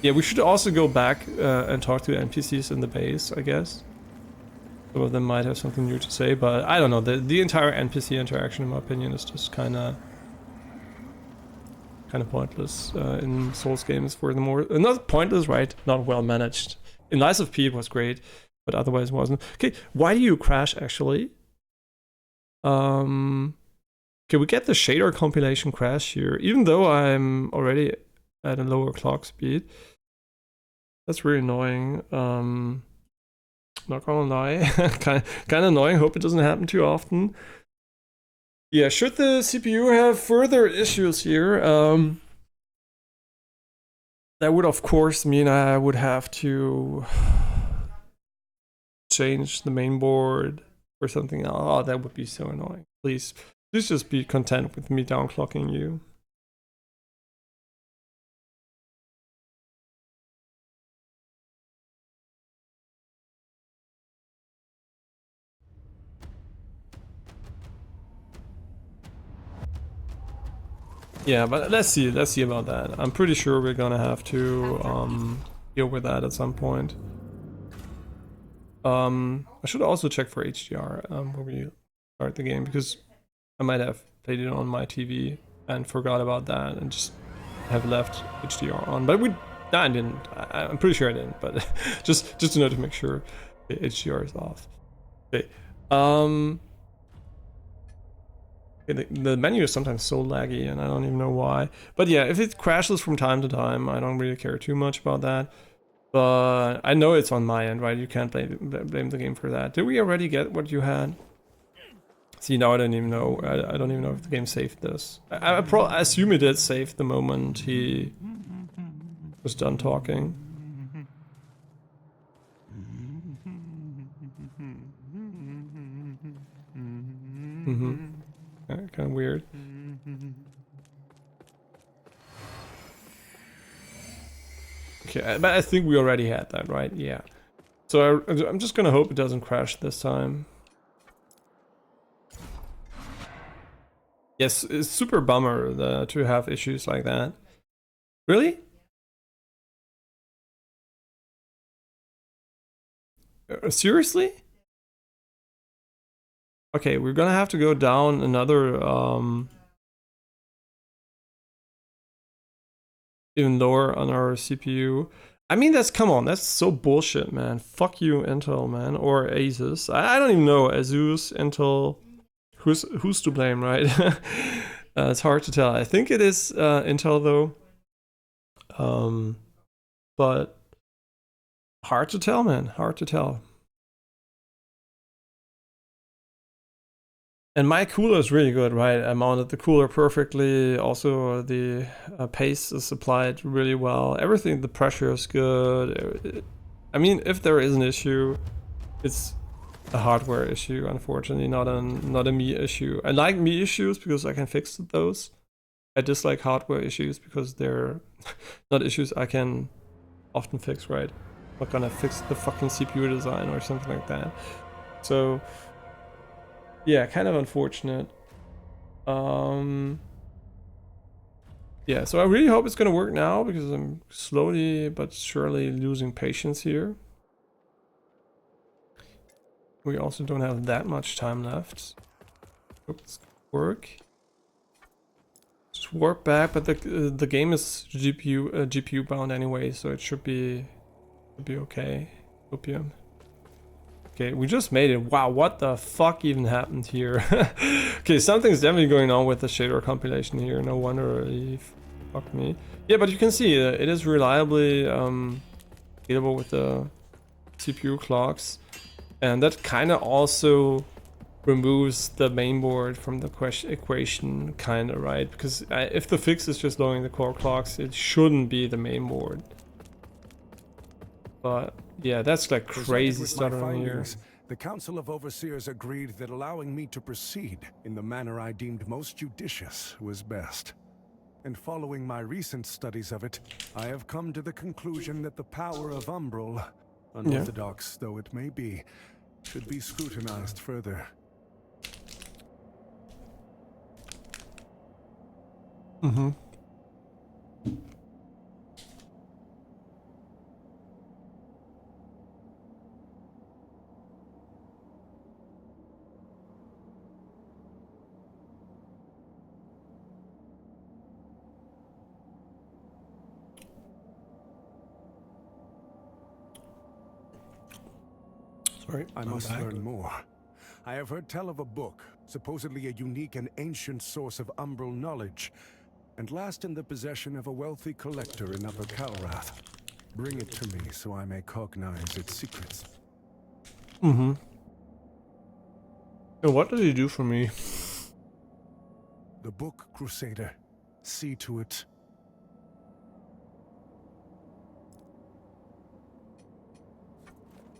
[SPEAKER 1] Yeah, we should also go back and talk to NPCs in the base, I guess. Some of them might have something new to say, but I don't know. The entire NPC interaction, in my opinion, is just kind of pointless in Souls games. For the more not pointless, right? Not well managed. In Lies of P, it was great, but otherwise wasn't. Okay, why do you crash actually? Okay, we get the shader compilation crash here, even though I'm already at a lower clock speed. That's really annoying. Not gonna lie, kind of annoying. Hope it doesn't happen too often. Yeah, should the CPU have further issues here, that would of course mean I would have to change the main board or something. Oh, that would be so annoying. Please just be content with me downclocking you. Yeah, but let's see about that. I'm pretty sure we're gonna have to deal with that at some point. I should also check for HDR when we start the game, because I might have played it on my TV and forgot about that and just have left HDR on. But I didn't. I'm pretty sure I didn't. But just to know, to make sure the HDR is off. Okay. The menu is sometimes so laggy, and I don't even know why. But yeah, if it crashes from time to time, I don't really care too much about that. But I know it's on my end, right? You can't blame the game for that. Did we already get what you had? See, now I don't even know. I don't even know if the game saved this. I assume it did save the moment he was done talking. Kind of weird. Okay, but I think we already had that, right? Yeah. So I'm just gonna hope it doesn't crash this time. Yes, it's super bummer to have issues like that. Really? Seriously? Okay, we're gonna have to go down another even lower on our CPU. I mean, come on, that's so bullshit, man. Fuck you, Intel, man, or Asus. I don't even know, Asus, Intel, who's to blame, right? It's hard to tell. I think it is Intel though. but hard to tell, man. Hard to tell. And my cooler is really good, right? I mounted the cooler perfectly. Also, the paste is applied really well. Everything, the pressure is good. I mean, if there is an issue, it's a hardware issue, unfortunately, not a me issue. I like me issues because I can fix those. I dislike hardware issues because they're not issues I can often fix, right? I'm not gonna fix the fucking CPU design or something like that. So yeah, kind of unfortunate. Yeah, so I really hope it's gonna work now because I'm slowly but surely losing patience here. We also don't have that much time left. Hope this can work. Just warp back, but the game is GPU bound anyway, so it should be okay. Opium. Okay, we just made it. Wow, what the fuck even happened here? Okay, something's definitely going on with the shader compilation here. No wonder he fucked me. Yeah, but you can see it is reliably scalable with the CPU clocks, and that kind of also removes the mainboard from the equation, kind of, right? Because if the fix is just lowering the core clocks, it shouldn't be the mainboard. But yeah, that's like crazy stuttering here.
[SPEAKER 5] The Council of Overseers agreed that allowing me to proceed in the manner I deemed most judicious was best. And following my recent studies of it, I have come to the conclusion that the power of Umbral, unorthodox though it may be, should be scrutinized further.
[SPEAKER 1] Mm-hmm. Sorry,
[SPEAKER 5] I must learn more. I have heard tell of a book, supposedly a unique and ancient source of Umbral knowledge, and last in the possession of a wealthy collector in Upper Calrath. Bring it to me so I may cognize its secrets.
[SPEAKER 1] Mm-hmm. So what did he do for me?
[SPEAKER 5] The book, Crusader. See to it.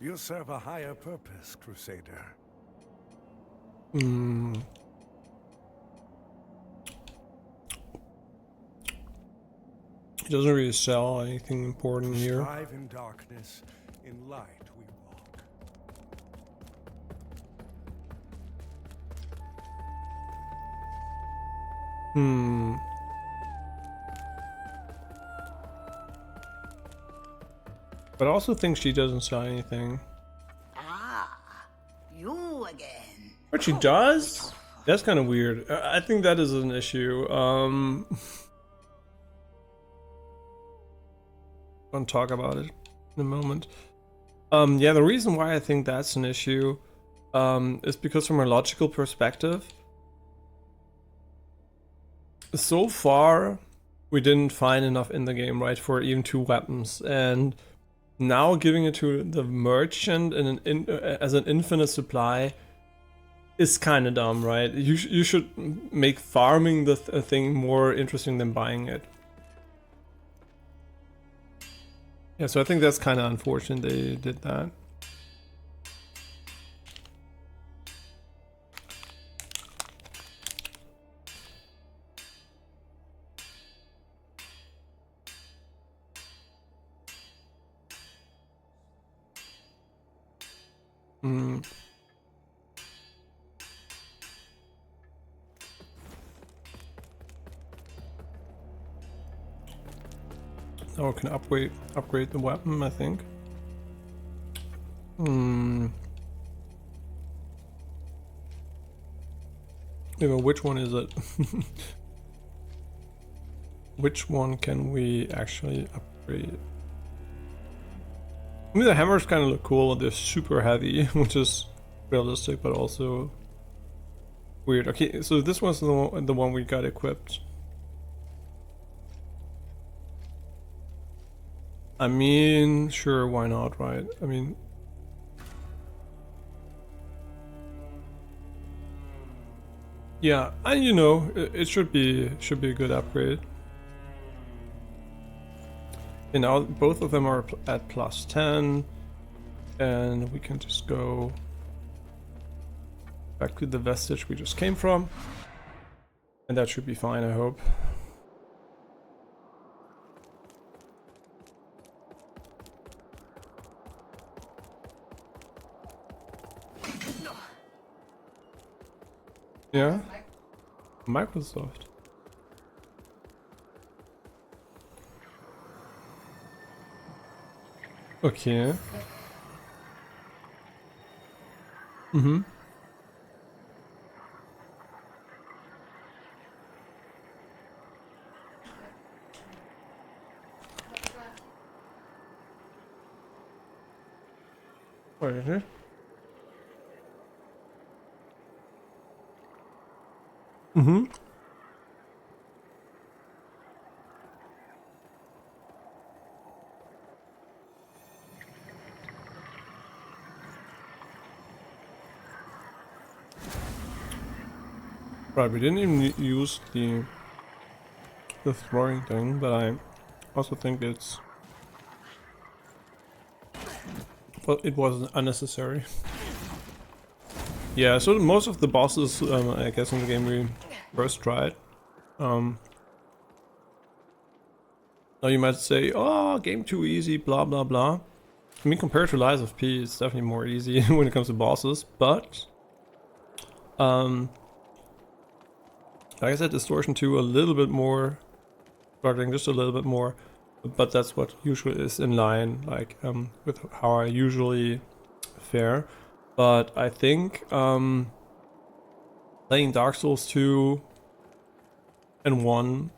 [SPEAKER 5] You serve a higher purpose, Crusader.
[SPEAKER 1] Hmm. He doesn't really sell anything important here.
[SPEAKER 5] Strive in darkness, in light we walk.
[SPEAKER 1] Hmm. But I also think she doesn't sell anything.
[SPEAKER 3] Ah, you again.
[SPEAKER 1] But she does? That's kind of weird. I think that is an issue. I'll talk about it in a moment. Yeah, the reason why I think that's an issue is because from a logical perspective, so far we didn't find enough in the game, right, for even 2 weapons, and now giving it to the merchant as an infinite supply is kind of dumb, right? You should make farming the thing more interesting than buying it. Yeah, so I think that's kind of unfortunate they did that. Hmm. Now we can upgrade the weapon, I think. Hmm. Yeah, but which one is it? Which one can we actually upgrade? I mean, the hammers kind of look cool. They're super heavy, which is realistic, but also weird. Okay, so this one's the one we got equipped. I mean, sure, why not, right? I mean, yeah, and you know, it should be a good upgrade. And now both of them are at +10, and we can just go back to the vestige we just came from, and that should be fine, I hope. Yeah, Microsoft. Okay. Mhm. What is it? Mhm. Right, we didn't even use the throwing thing, but I also think it's, well, it was unnecessary. Yeah, so most of the bosses, I guess, in the game we first tried. Now you might say, oh, game too easy, blah blah blah. I mean, compared to Lies of P, it's definitely more easy when it comes to bosses, but like I said, Distortion 2 a little bit more, struggling just a little bit more, but that's what usually is in line, like, with how I usually fare. But I think, playing Dark Souls 2 and 1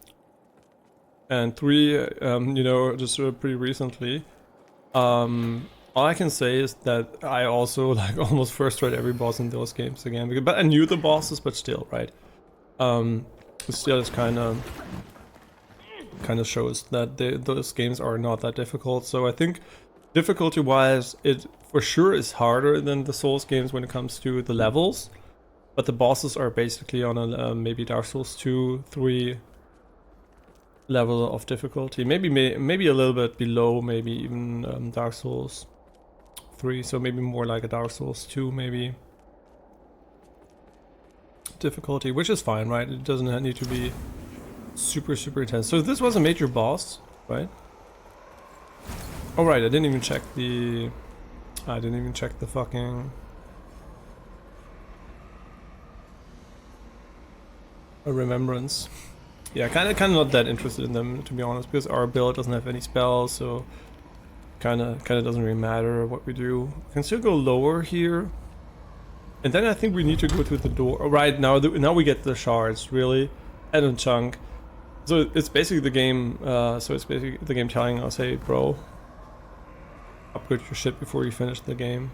[SPEAKER 1] and 3, you know, just pretty recently, all I can say is that I also, like, almost first tried every boss in those games again, but I knew the bosses, but still, right? Still, it's kind of shows that those games are not that difficult. So I think difficulty-wise, it for sure is harder than the Souls games when it comes to the levels, but the bosses are basically on a maybe Dark Souls 2, 3 level of difficulty. Maybe a little bit below, maybe even Dark Souls 3. So maybe more like a Dark Souls 2, maybe difficulty, which is fine, right? It doesn't need to be super intense. So this was a major boss, right? Oh right, I didn't even check the fucking remembrance. Yeah, kind of not that interested in them, to be honest, because our build doesn't have any spells, so kind of doesn't really matter what we do. We can still go lower here. And then I think we need to go to the door. Right, now we get the shards, really, and a chunk. So it's basically the game. Telling us, "Hey, bro, upgrade your shit before you finish the game."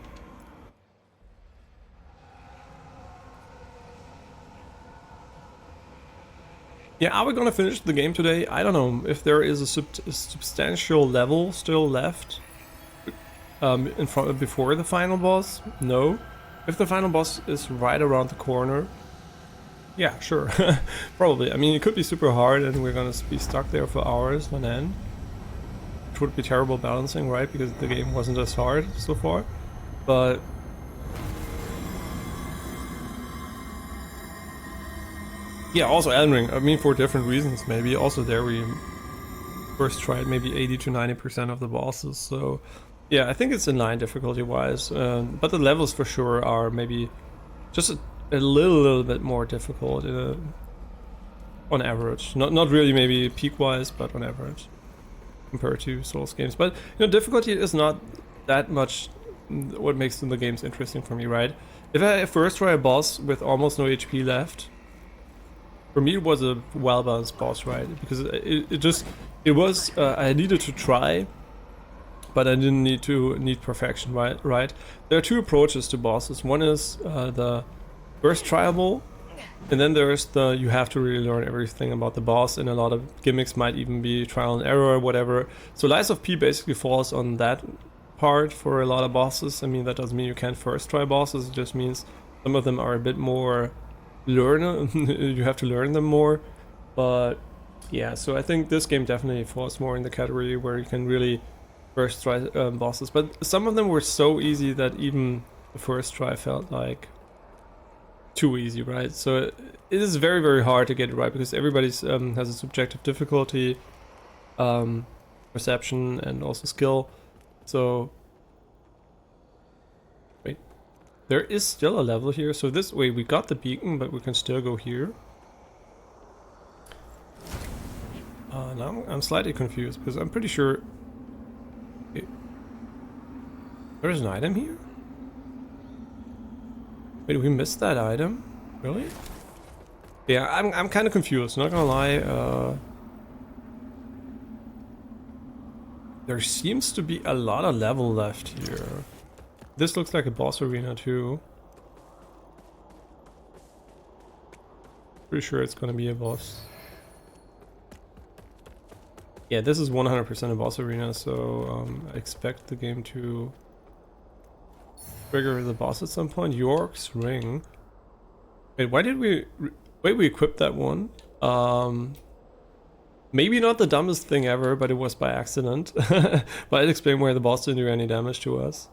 [SPEAKER 1] Yeah, are we gonna finish the game today? I don't know if there is a substantial level still left. In front before the final boss. No. If the final boss is right around the corner, yeah, sure. Probably. I mean, it could be super hard and we're gonna be stuck there for hours on end. Which would be terrible balancing, right? Because the game wasn't as hard so far. But yeah, also Elden Ring. I mean, for different reasons, maybe. Also there we first tried maybe 80 to 90% of the bosses, so yeah, I think it's in line difficulty-wise, but the levels for sure are maybe just a little bit more difficult on average. Not really maybe peak-wise, but on average compared to Souls games. But you know, difficulty is not that much what makes the games interesting for me, right? If I first try a boss with almost no HP left, for me it was a well-balanced boss, right? Because it was I needed to try, but I didn't need perfection, right? There are two approaches to bosses. One is the first tryable, And then there's the, you have to really learn everything about the boss, and a lot of gimmicks might even be trial and error or whatever. So Lies of P basically falls on that part for a lot of bosses. I mean, that doesn't mean you can't first try bosses, it just means some of them are a bit more you have to learn them more. But yeah, so I think this game definitely falls more in the category where you can really first try bosses. But some of them were so easy that even the first try felt like too easy, right? So it is very, very hard to get it right because everybody's has a subjective difficulty, perception, and also skill. So wait, there is still a level here. So this way we got the beacon, but we can still go here. Now I'm slightly confused because I'm pretty sure there's an item here. Wait, we missed that item? Really? Yeah, I'm kind of confused, not gonna lie. There seems to be a lot of level left here. This looks like a boss arena too. Pretty sure it's gonna be a boss. Yeah, this is 100% a boss arena, so I expect the game to trigger the boss at some point. York's Ring. Wait, why did we... Wait, we equipped that one. Maybe not the dumbest thing ever, but it was by accident. But I'll explain why the boss didn't do any damage to us.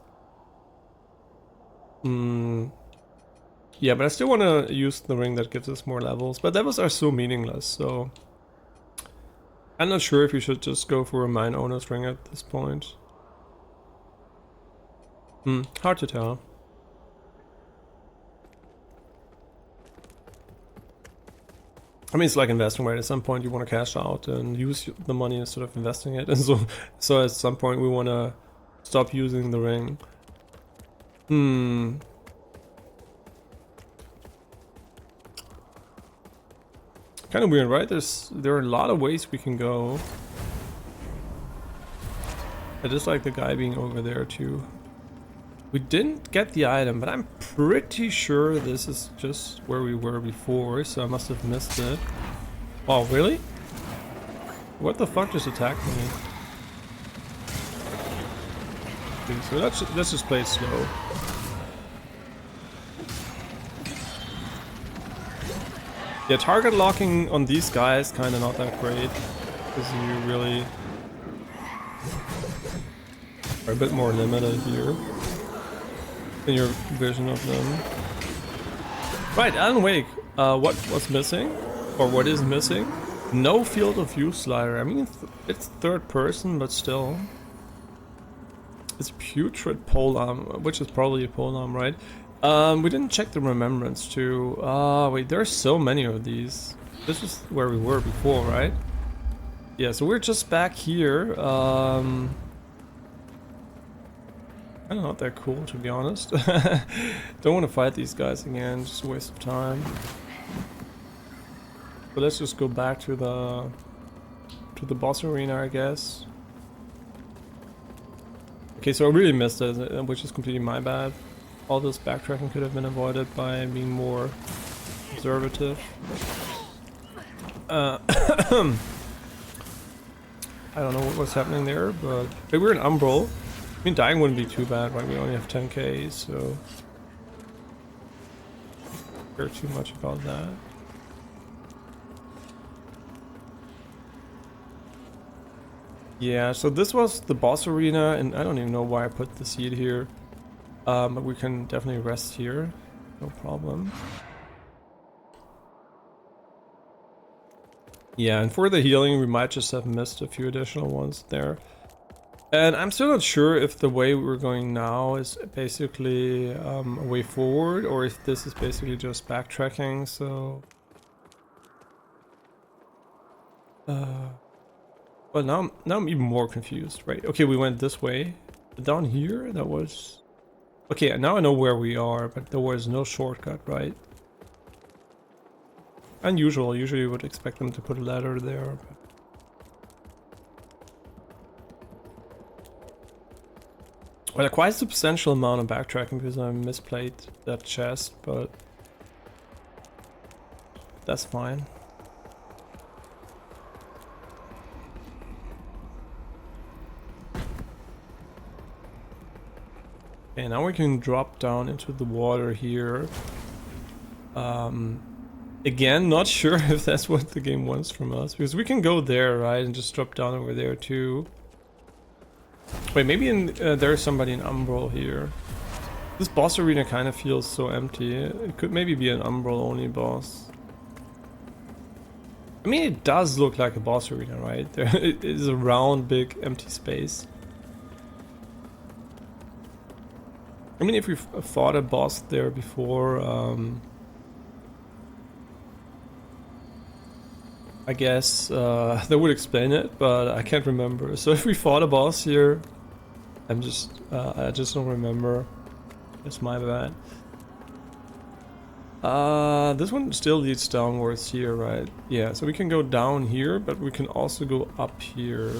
[SPEAKER 1] Yeah, but I still want to use the ring that gives us more levels. But levels are so meaningless, so... I'm not sure if you should just go for a mine owner's ring at this point. Hard to tell. I mean, it's like investing, right? At some point you want to cash out and use the money instead of investing it. And so at some point we want to stop using the ring. Kind of weird, right? There are a lot of ways we can go. I just like the guy being over there too. We didn't get the item, but I'm pretty sure this is just where we were before, so I must have missed it. Wow, really? What the fuck just attacked me? Okay, so let's just play it slow. Yeah, target locking on these guys kinda not that great, because you really are a bit more limited here in your vision of them. Right, Alan Wake. What's missing? Or what is missing? No field of view slider. I mean, it's third person, but still. It's putrid polearm, which is probably a polearm, right? We didn't check the remembrance too. Wait, there are so many of these. This is where we were before, right? Yeah, so we're just back here. Kinda not that cool, to be honest. Don't want to fight these guys again, just a waste of time. But let's just go back to the boss arena, I guess. Okay, so I really missed it, which is completely my bad. All this backtracking could have been avoided by being more conservative. I don't know what was happening there, but maybe we're in Umbral. I mean, dying wouldn't be too bad, right? We only have 10k, so I don't care too much about that. Yeah, so this was the boss arena, and I don't even know why I put the seed here. But we can definitely rest here, no problem. Yeah, and for the healing, we might just have missed a few additional ones there. And I'm still not sure if the way we're going now is basically a way forward, or if this is basically just backtracking, so... Well, now I'm even more confused, right? Okay, we went this way. But down here, that was... Okay, now I know where we are, but there was no shortcut, right? Unusual, usually you would expect them to put a ladder there. Well, a quite substantial amount of backtracking because I misplayed that chest, but... that's fine. Okay, now we can drop down into the water here. Again, not sure if that's what the game wants from us, because we can go there, right, and just drop down over there too. Wait, maybe there's somebody in Umbral here. This boss arena kind of feels so empty. It could maybe be an Umbral only boss. I mean, it does look like a boss arena, right? There it is a round, big, empty space. I mean, if we've fought a boss there before, I guess that would explain it, but I can't remember. So if we fought a boss here, I just don't remember. It's my bad. This one still leads downwards here, right? Yeah, so we can go down here, but we can also go up here.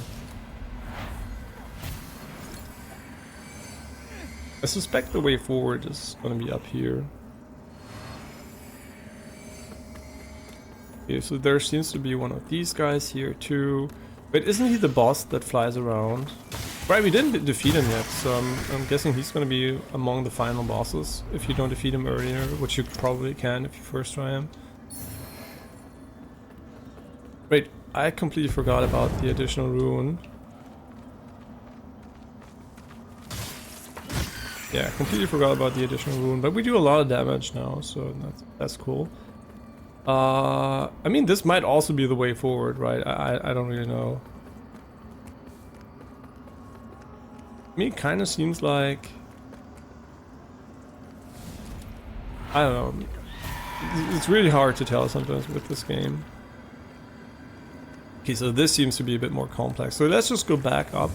[SPEAKER 1] I suspect the way forward is gonna be up here. Okay, so there seems to be one of these guys here too. Wait, isn't he the boss that flies around? Right, we didn't defeat him yet, so I'm guessing he's gonna be among the final bosses if you don't defeat him earlier, which you probably can if you first try him. Wait, I completely forgot about the additional rune. Yeah, completely forgot about the additional rune, but we do a lot of damage now, so that's cool. I mean, this might also be the way forward, right? I don't really know. I mean, it kind of seems like... I don't know. It's really hard to tell sometimes with this game. Okay, so this seems to be a bit more complex. So let's just go back up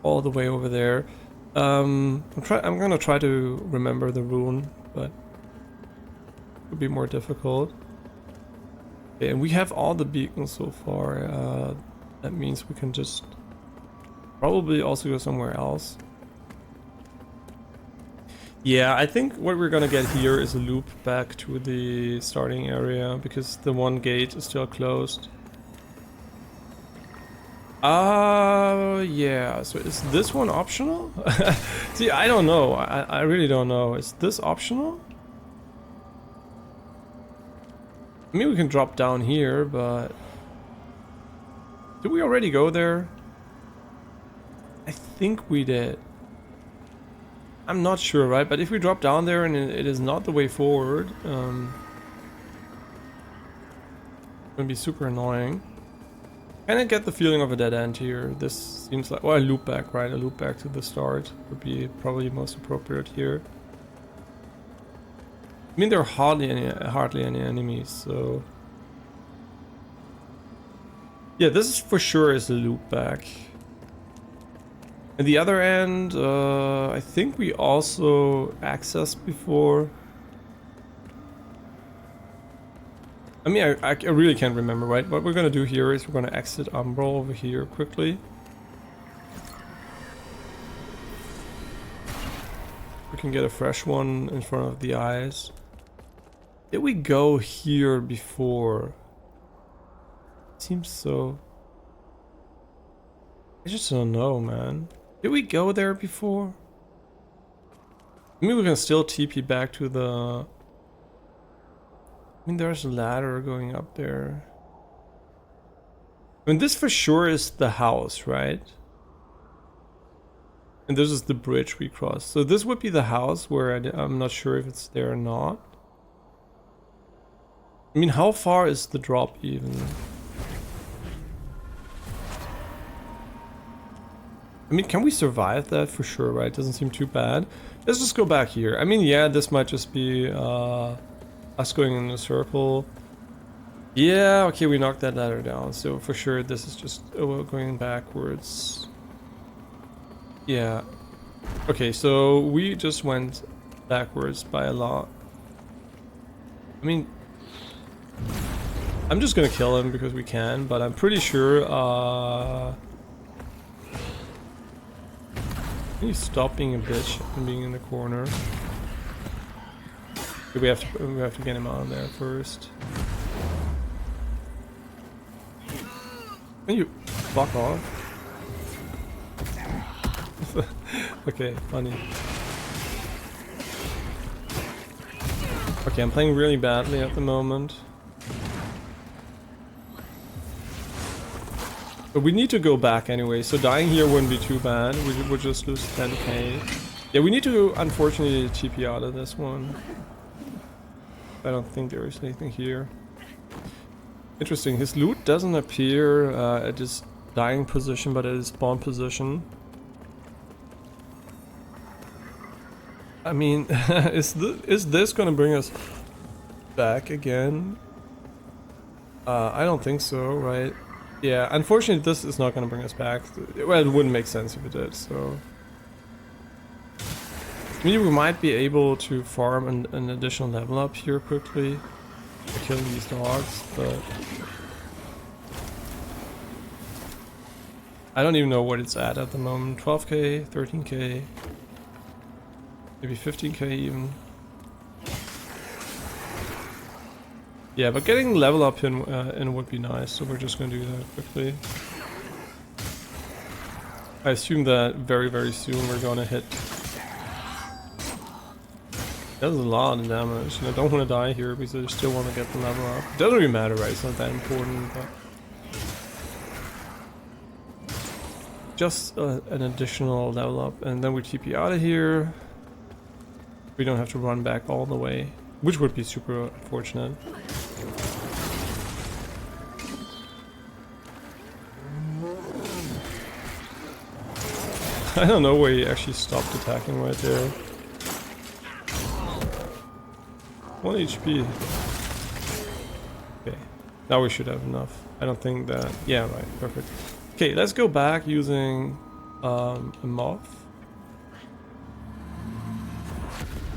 [SPEAKER 1] all the way over there. I'm gonna try to remember the rune, but it would be more difficult. Okay, and we have all the beacons so far. That means we can just probably also go somewhere else. Yeah, I think what we're gonna get here is a loop back to the starting area, because the one gate is still closed. Yeah, so is this one optional? See, I don't know. I really don't know. Is this optional? I mean, we can drop down here, but... Did we already go there? I think we did. I'm not sure, right? But if we drop down there and it is not the way forward, it's gonna be super annoying. Kind of get the feeling of a dead end here. This seems like, well, a loop back, right? A loop back to the start would be probably most appropriate here. I mean, there are hardly any enemies, so yeah, this is for sure is a loop back. And the other end, I think we also accessed before. I mean, I really can't remember, right? What we're gonna do here is we're gonna exit Umbral over here quickly. We can get a fresh one in front of the eyes. Did we go here before? Seems so. I just don't know, man. Did we go there before? I mean, we can still TP back to the... I mean, there's a ladder going up there. I mean, this for sure is the house, right? And this is the bridge we crossed. So this would be the house where I'm not sure if it's there or not. I mean, how far is the drop even? I mean, can we survive that for sure, right? Doesn't seem too bad. Let's just go back here. I mean, yeah, this might just be us going in a circle. Yeah, okay, we knocked that ladder down. So for sure, this is just going backwards. Yeah. Okay, so we just went backwards by a lot. I mean, I'm just gonna kill him because we can, but I'm pretty sure, can you stop being a bitch and being in the corner? We have to get him out of there first. Can you fuck off? Okay, funny. Okay, I'm playing really badly at the moment. But we need to go back anyway, so dying here wouldn't be too bad. We would just lose 10k. Yeah, we need to, unfortunately, TP out of this one. I don't think there is anything here. Interesting, his loot doesn't appear at his dying position, but at his spawn position. I mean, is this gonna bring us back again? I don't think so, right? Yeah, unfortunately this is not gonna bring us back. Well, it wouldn't make sense if it did, so... Maybe we might be able to farm an additional level up here quickly by killing these dogs, but... I don't even know what it's at the moment. 12k, 13k, maybe 15k even. Yeah, but getting level up in would be nice, so we're just gonna do that quickly. I assume that very, very soon we're gonna hit... That was a lot of damage, and I don't want to die here because I still want to get the level up. It doesn't really matter, right? It's not that important, but... Just an additional level up, and then we TP out of here. We don't have to run back all the way, which would be super unfortunate. I don't know where he actually stopped attacking right there. 1 HP. Okay, now we should have enough. I don't think that... Yeah, right, perfect. Okay, let's go back using a moth.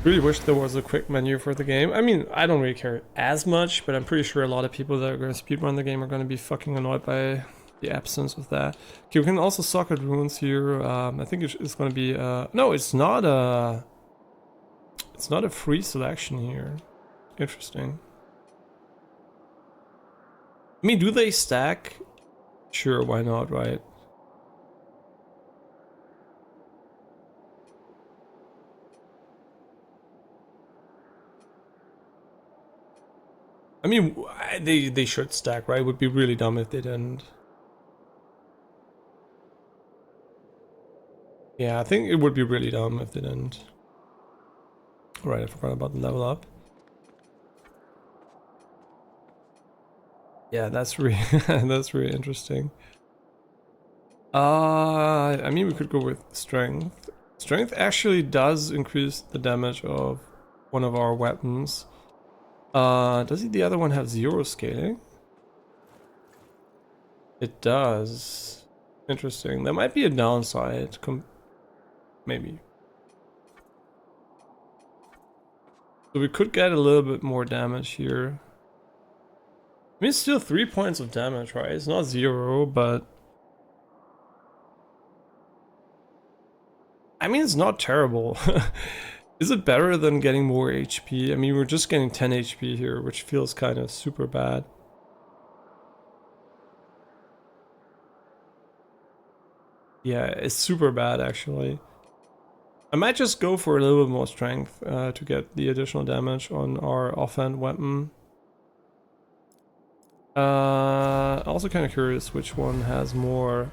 [SPEAKER 1] Really wish there was a quick menu for the game. I mean, I don't really care as much, but I'm pretty sure a lot of people that are going to speedrun the game are going to be fucking annoyed by the absence of that. Okay, we can also socket runes here. I think it's going to be... no, it's not a... It's not a free selection here. Interesting. I mean, do they stack? Sure, why not, right? I mean, they should stack, right? It would be really dumb if they didn't. Yeah, I think it would be really dumb if they didn't. Right, I forgot about the level up. Yeah, that's really that's really interesting. I mean, we could go with strength. Strength actually does increase the damage of one of our weapons. Does the other one have 0 scaling? It does. Interesting. There might be a downside. Maybe. So we could get a little bit more damage here. I mean, it's still 3 points of damage, right? It's not 0, but... I mean, it's not terrible. Is it better than getting more HP? I mean, we're just getting 10 HP here, which feels kind of super bad. Yeah, it's super bad, actually. I might just go for a little bit more strength to get the additional damage on our offhand weapon. Also kind of curious which one has more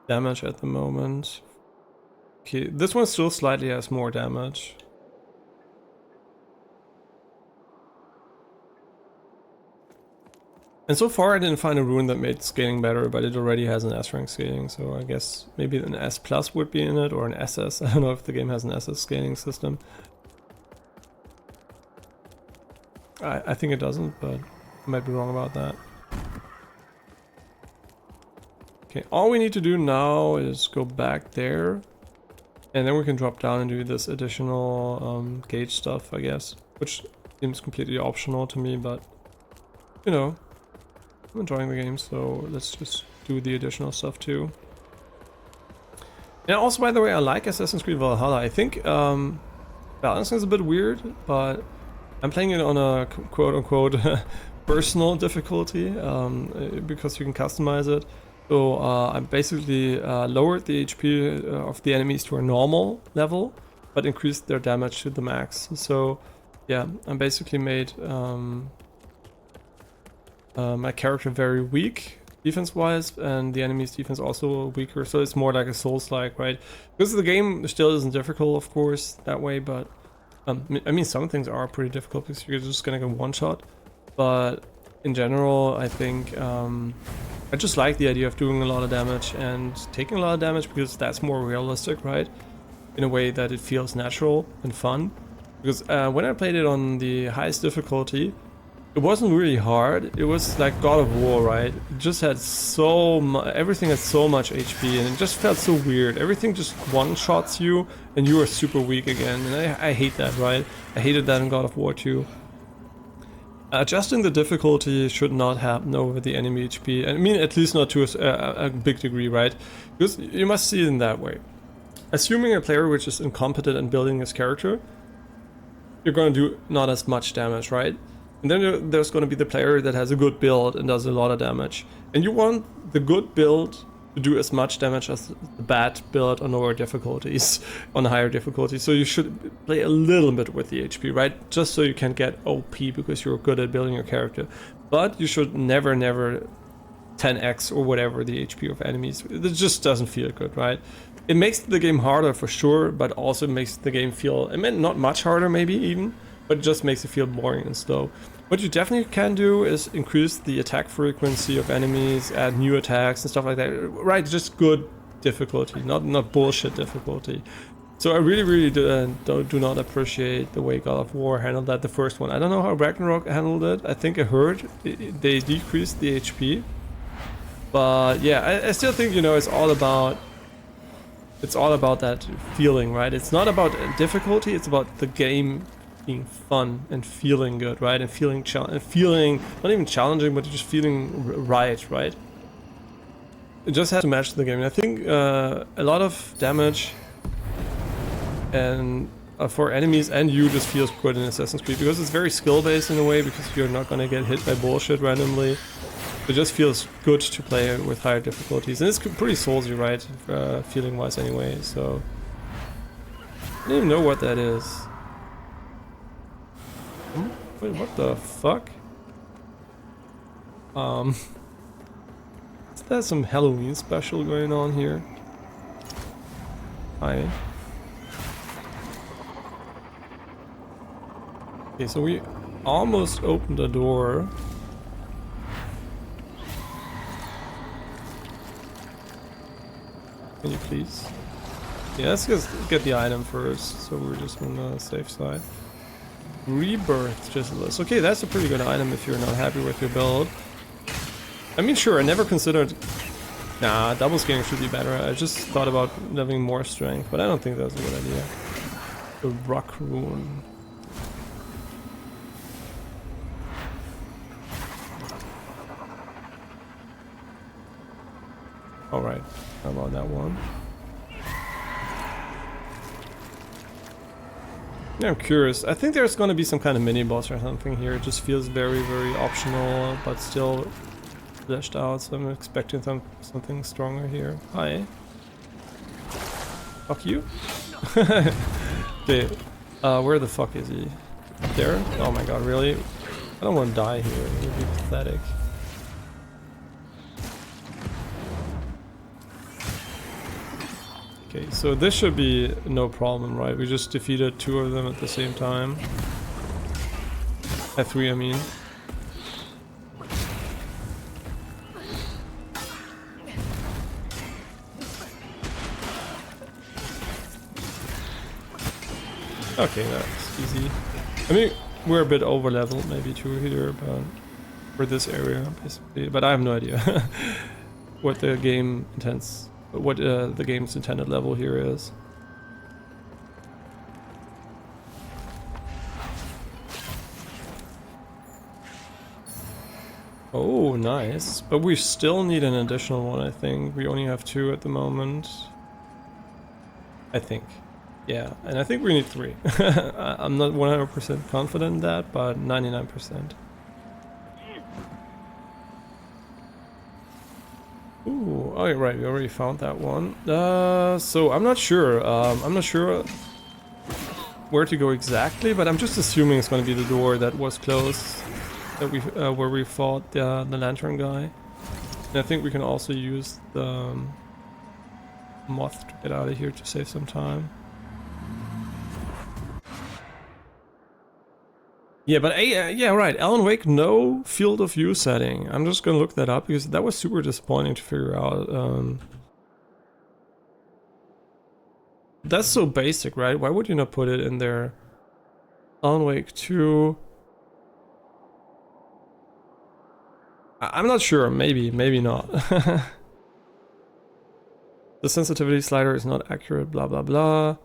[SPEAKER 1] damage at the moment. Okay, this one still slightly has more damage. And so far I didn't find a rune that made scaling better, but it already has an S rank scaling, so I guess maybe an S plus would be in it, or an SS. I don't know if the game has an SS scaling system. I think it doesn't, but I might be wrong about that. Okay, all we need to do now is go back there, and then we can drop down and do this additional gauge stuff, I guess, which seems completely optional to me, but you know, I'm enjoying the game, so let's just do the additional stuff too. And also, by the way, I like Assassin's Creed Valhalla. I think balancing is a bit weird, but I'm playing it on a quote-unquote personal difficulty because you can customize it. So I basically lowered the HP of the enemies to a normal level, but increased their damage to the max. So yeah, I basically made my character very weak defense-wise, and the enemy's defense also weaker. So it's more like a Souls-like, right? Because the game still isn't difficult, of course, that way, but I mean, some things are pretty difficult because you're just gonna get one-shot. But in general, I think I just like the idea of doing a lot of damage and taking a lot of damage because that's more realistic, right? In a way that it feels natural and fun. Because when I played it on the highest difficulty, it wasn't really hard. It was like God of War, right? It just had so much, everything had so much HP, and it just felt so weird. Everything just one-shots you, and you are super weak again. And I hate that, right? I hated that in God of War 2. Adjusting the difficulty should not happen over the enemy HP. I mean, at least not to a big degree, right? Because you must see it in that way. Assuming a player which is incompetent in building his character, you're going to do not as much damage, right? And then there's going to be the player that has a good build and does a lot of damage. And you want the good build to do as much damage as the bad build on lower difficulties, on higher difficulties. So you should play a little bit with the HP, right? Just so you can get OP because you're good at building your character. But you should never 10x or whatever the HP of enemies. It just doesn't feel good, right? It makes the game harder for sure, but also makes the game feel, I mean, not much harder maybe even, but it just makes it feel boring and slow. What you definitely can do is increase the attack frequency of enemies, add new attacks and stuff like that. Right, just good difficulty, not bullshit difficulty. So I really do not appreciate the way God of War handled that, the first one. I don't know how Ragnarok handled it. I think I heard they decreased the HP. But yeah, I still think, you know, it's all about that feeling, right? It's not about difficulty, it's about the game being fun and feeling good, right? And feeling not even challenging, but just feeling right? It just has to match the game. And I think a lot of damage and for enemies and you just feels good in Assassin's Creed because it's very skill based in a way, because you're not gonna get hit by bullshit randomly. It just feels good to play with higher difficulties, and it's pretty soulsy, right? Feeling wise anyway. So I don't even know what that is. Wait, what the fuck? Is there some Halloween special going on here? Hi. Okay, so we almost opened the door. Can you please? Yeah, let's just get the item first, so we're just on the safe side. Rebirth Chisellus. Okay, that's a pretty good item if you're not happy with your build. I mean, sure, I never considered... Nah, double scaling should be better. I just thought about having more strength, but I don't think that's a good idea. The Rock Rune. Alright, how about that one? Yeah, I'm curious. I think there's gonna be some kind of mini-boss or something here. It just feels very optional, but still fleshed out, so I'm expecting something stronger here. Hi. Fuck you. Okay, where the fuck is he? There? Oh my god, really? I don't want to die here. It would be pathetic. Okay, so this should be no problem, right? We just defeated 2 of them at the same time. 3, I mean. Okay, that's easy. I mean, we're a bit over leveled maybe too here, but for this area, basically. But I have no idea what the game intends. What the game's intended level here is. Oh, nice. But we still need an additional one, I think. We only have 2 at the moment. I think. Yeah, and I think we need 3. I'm not 100% confident in that, but 99%. oh right, we already found that one. So I'm not sure. I'm not sure where to go exactly, but I'm just assuming it's going to be the door that was closed, that we where we fought the lantern guy. And I think we can also use the moth to get out of here to save some time. Yeah, but yeah, right. Alan Wake, no field of view setting. I'm just gonna look that up because that was super disappointing to figure out. That's so basic, right? Why would you not put it in there? Alan Wake 2. I'm not sure. Maybe, maybe not. The sensitivity slider is not accurate. Blah blah blah.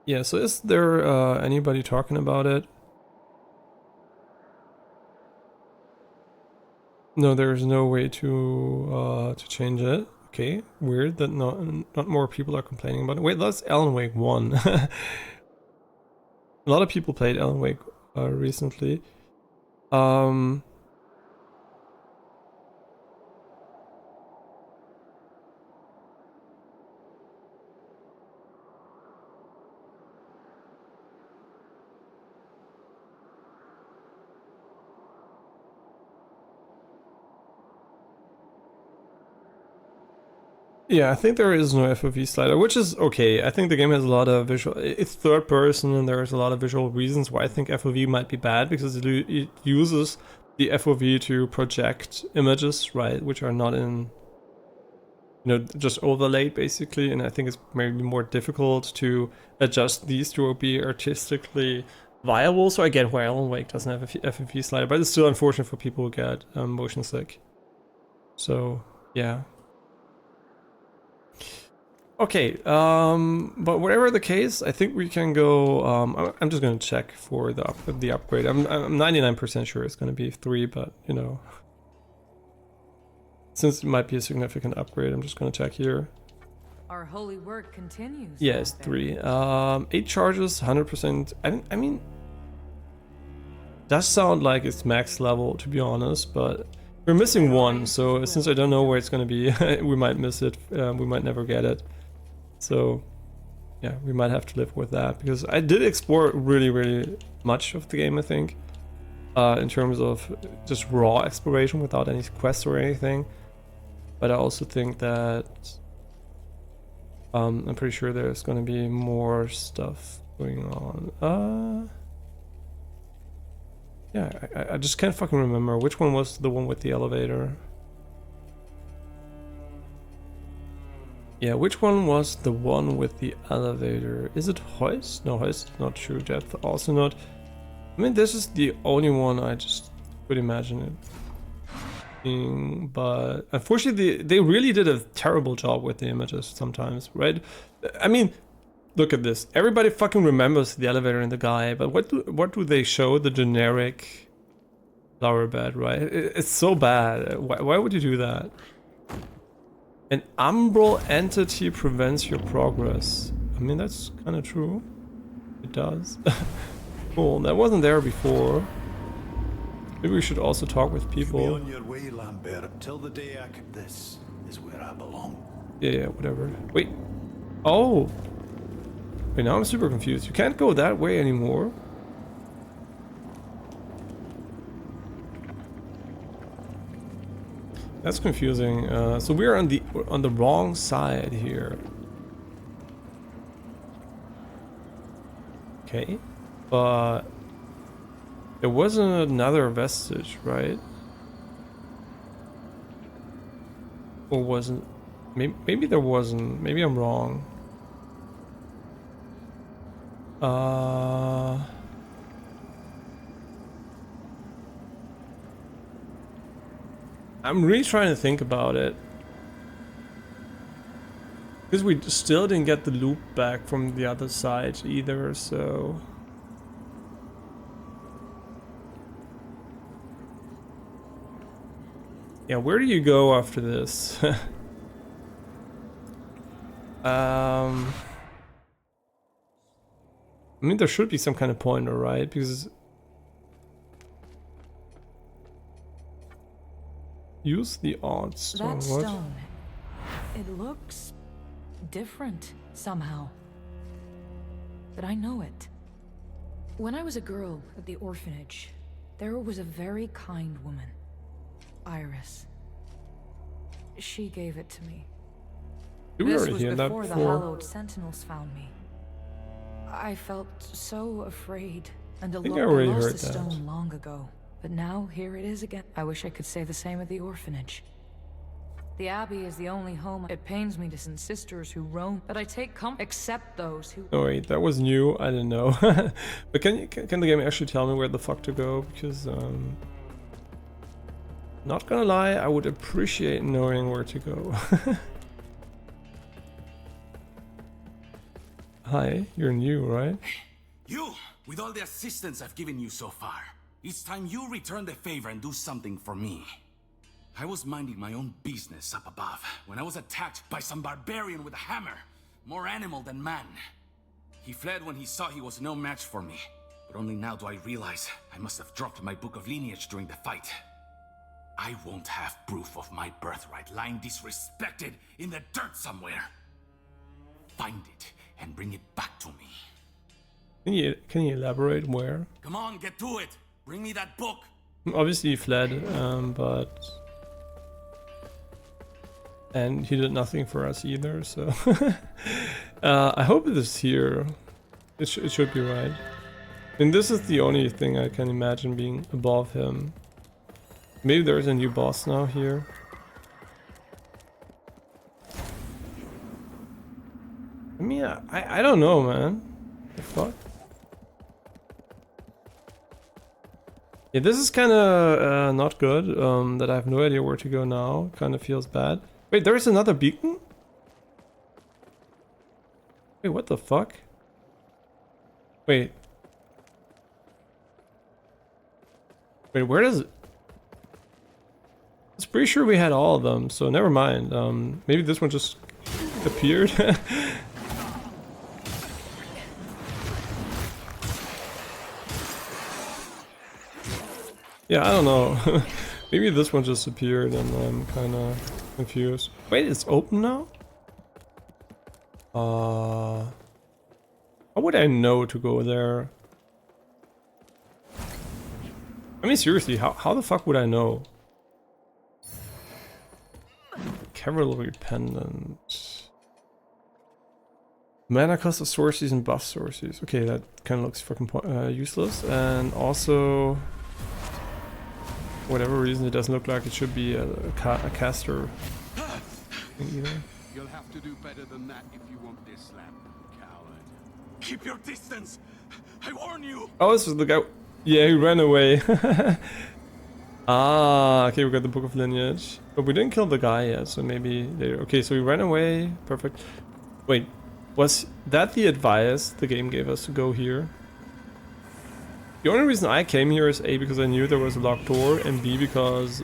[SPEAKER 1] Yeah, so is there anybody talking about it? No, there's no way to change it. Okay, weird that not more people are complaining about it. Wait, that's Alan Wake 1. A lot of people played Alan Wake recently. Yeah, I think there is no FOV slider, which is okay. I think the game has a lot of visual. It's third person, and there's a lot of visual reasons why I think FOV might be bad, because it uses the FOV to project images, right, which are not in, just overlaid basically. And I think it's maybe more difficult to adjust these to be artistically viable. So I get why Alan Wake doesn't have a FOV slider, but it's still unfortunate for people who get motion sick. So yeah. Okay, but whatever the case, I think we can go. I'm just gonna check for the upgrade. I'm 99% sure it's gonna be 3, but since it might be a significant upgrade, I'm just gonna check here.
[SPEAKER 6] Our holy work continues.
[SPEAKER 1] Yeah, it's 3. 8 charges, 100%. I mean, does sound like it's max level, to be honest, but we're missing 1. So since I don't know where it's gonna be, we might miss it. We might never get it. So, yeah, we might have to live with that, because I did explore really, really much of the game, I think, in terms of just raw exploration without any quests or anything. But I also think that I'm pretty sure there's going to be more stuff going on. Yeah, I just can't fucking remember which one was the one with the elevator. Yeah, which one was the one with the elevator? Is it Hoist? No, Hoist not true. Depth also not. I mean, this is the only one I just could imagine it being, but unfortunately they really did a terrible job with the images sometimes, right? I mean, look at this. Everybody fucking remembers the elevator and the guy, but what do they show? The generic flower bed, right? It's so bad. Why would you do that? An umbral entity prevents your progress. I mean, that's kind of true. It does. Cool, that wasn't there before. Maybe we should also talk with people.
[SPEAKER 7] You be on your way, Lambert. Till the day I can. This is where I belong.
[SPEAKER 1] Yeah, whatever. Wait. Oh. Wait, now I'm super confused. You can't go that way anymore. That's confusing. So we're on the wrong side here. Okay, but there wasn't another vestige, right? Or wasn't? Maybe there wasn't. Maybe I'm wrong. I'm really trying to think about it, because we still didn't get the loop back from the other side either, so Yeah, where do you go after this? I mean, there should be some kind of pointer, right? Because use the odd stone.
[SPEAKER 6] That
[SPEAKER 1] What?
[SPEAKER 6] stone, it looks different somehow. But I know it. When I was a girl at the orphanage, there was a very kind woman, Iris. She gave it to me.
[SPEAKER 1] Did we
[SPEAKER 6] This
[SPEAKER 1] already
[SPEAKER 6] was
[SPEAKER 1] hear that
[SPEAKER 6] before the
[SPEAKER 1] before?
[SPEAKER 6] hallowed sentinels found me. I felt so afraid and
[SPEAKER 1] think
[SPEAKER 6] alone.
[SPEAKER 1] I already
[SPEAKER 6] I lost
[SPEAKER 1] heard
[SPEAKER 6] the
[SPEAKER 1] that.
[SPEAKER 6] stone long ago, but now here it is again. I wish I could say the same at the orphanage. The Abbey is the only home. It pains me to send sisters who roam, but I take comfort except those who.
[SPEAKER 1] Oh wait, that was new. I didn't know. But can the game actually tell me where the fuck to go? Because not gonna lie, I would appreciate knowing where to go. Hi, you're new, right?
[SPEAKER 8] You, with all the assistance I've given you so far, it's time you return the favor and do something for me. I was minding my own business up above when I was attacked by some barbarian with a hammer, more animal than man. He fled when he saw he was no match for me, but only now do I realize I must have dropped my book of lineage during the fight. I won't have proof of my birthright lying disrespected in the dirt somewhere. Find it and bring it back to me.
[SPEAKER 1] Can you elaborate where?
[SPEAKER 8] Come on, get to it! Bring me that book!
[SPEAKER 1] Obviously he fled, but and he did nothing for us either. So I hope it is here. It should be right. And this is the only thing I can imagine being above him. Maybe there's a new boss now here. I mean, I don't know, man. The fuck? Yeah, this is kind of not good, that I have no idea where to go now. Kind of feels bad. Wait, there is another beacon? Wait, what the fuck? Wait. Wait, where does it... I was pretty sure we had all of them, so never mind. Maybe this one just appeared. Yeah, I don't know. Maybe this one just appeared and I'm kind of confused. Wait, it's open now? How would I know to go there? I mean, seriously, how the fuck would I know? Cavalry pendant. Mana cost of sources and buff sources. Okay, that kind of looks fucking useless. And also, whatever reason, it doesn't look like it should be a caster thing either.
[SPEAKER 4] You'll have to do better than that if you want this land, coward.
[SPEAKER 8] Keep your distance! I warn you!
[SPEAKER 1] Oh, this is the guy. Yeah, he ran away. Ah, okay, we got the Book of Lineage. But we didn't kill the guy yet, so maybe later. Okay, so he ran away. Perfect. Wait, was that the advice the game gave us to go here? The only reason I came here is A, because I knew there was a locked door, and B, because,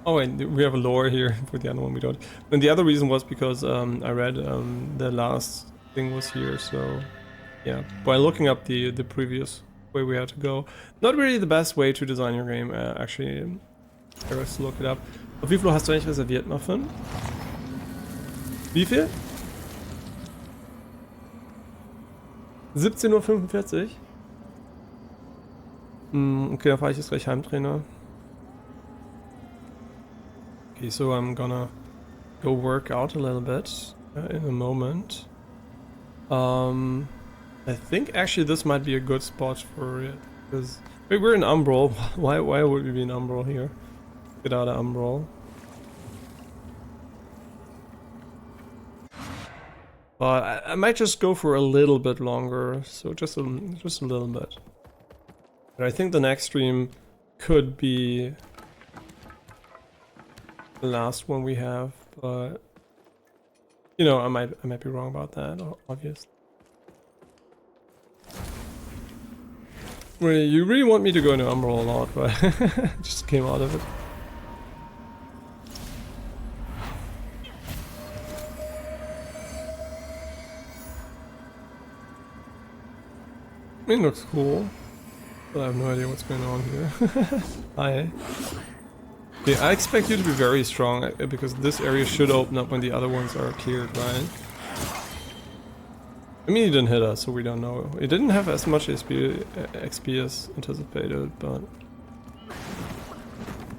[SPEAKER 1] Oh wait, we have a lore here, for the other one we don't. And the other reason was because I read the last thing was here, so yeah. While looking up the previous way we had to go. Not really the best way to design your game, actually. I was to look it up. Auf wie viel hast du eigentlich reserviert, Muffin? Wie viel? 17:45 Uhr? Okay, dann fahre ich jetzt gleich Heimtrainer. Okay, so I'm gonna go work out a little bit in a moment. I think actually this might be a good spot for it, because wait, we're in Umbral. Why would we be in Umbral here? Get out of Umbral. But I might just go for a little bit longer, so just a little bit. But I think the next stream could be the last one we have, but You know, I might be wrong about that, obviously. Really, you really want me to go into Umbral a lot, but just came out of it. I mean, it looks cool, but I have no idea what's going on here. Hi. Yeah, I expect you to be very strong, because this area should open up when the other ones are cleared, right? I mean, he didn't hit us, so we don't know. It didn't have as much XP as anticipated, but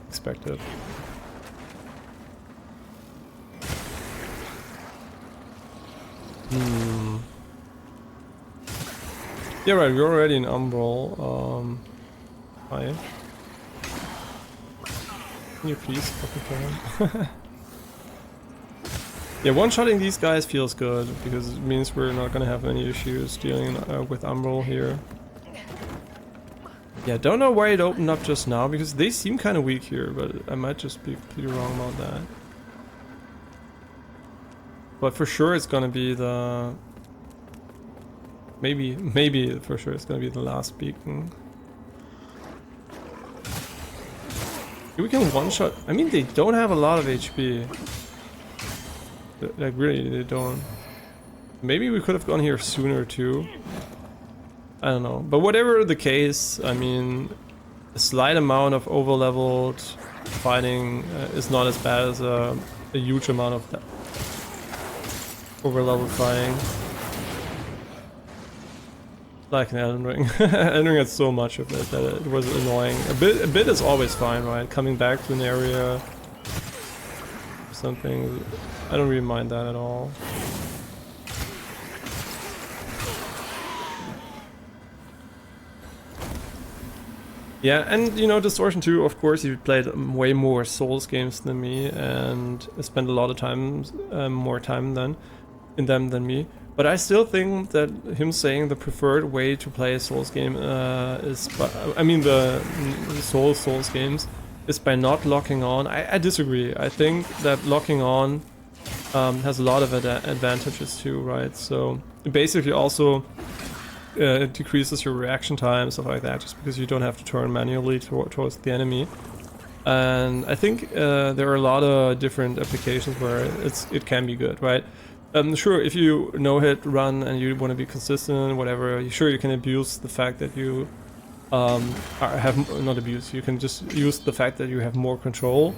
[SPEAKER 1] expected. Yeah, right, we're already in Umbral. Hi. Can you please fucking kill him? Yeah, one-shotting these guys feels good, because it means we're not gonna have any issues dealing with Umbral here. Yeah, don't know why it opened up just now, because they seem kind of weak here, but I might just be completely wrong about that. But for sure it's gonna be the... Maybe for sure it's gonna be the last beacon. We can one-shot... I mean, they don't have a lot of HP. Like, really, they don't. Maybe we could have gone here sooner, too. I don't know. But whatever the case, I mean, a slight amount of over-leveled fighting is not as bad as a huge amount of over-leveled fighting. Like an Elden Ring. Elden Ring had so much of it that it was annoying. A bit is always fine, right? Coming back to an area... something... I don't really mind that at all. Yeah, and you know, Distortion 2, of course, he played way more Souls games than me and spent a lot of time, more time in them than me. But I still think that him saying the preferred way to play a Souls game is, I mean, the Souls games is by not locking on. I disagree. I think that locking on has a lot of advantages too, right? So it basically also it decreases your reaction time, stuff like that, just because you don't have to turn manually towards the enemy. And I think there are a lot of different applications where it can be good, right? Sure, if you no-hit run and you want to be consistent, whatever, sure, you can abuse the fact that you not abuse, you can just use the fact that you have more control.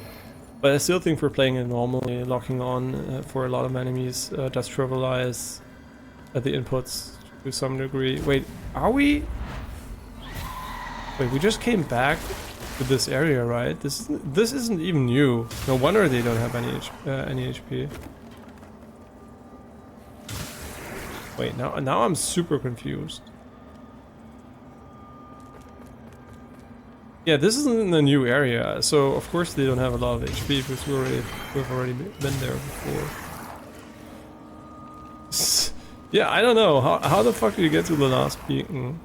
[SPEAKER 1] But I still think for playing it normally, locking on for a lot of enemies does trivialize the inputs to some degree. Wait, are we? Wait, we just came back to this area, right? This isn't even new. No wonder they don't have any HP. Wait, now I'm super confused. Yeah, this isn't a new area, so of course they don't have a lot of HP because we've already been there before. Yeah, I don't know. How the fuck do you get to the last beacon?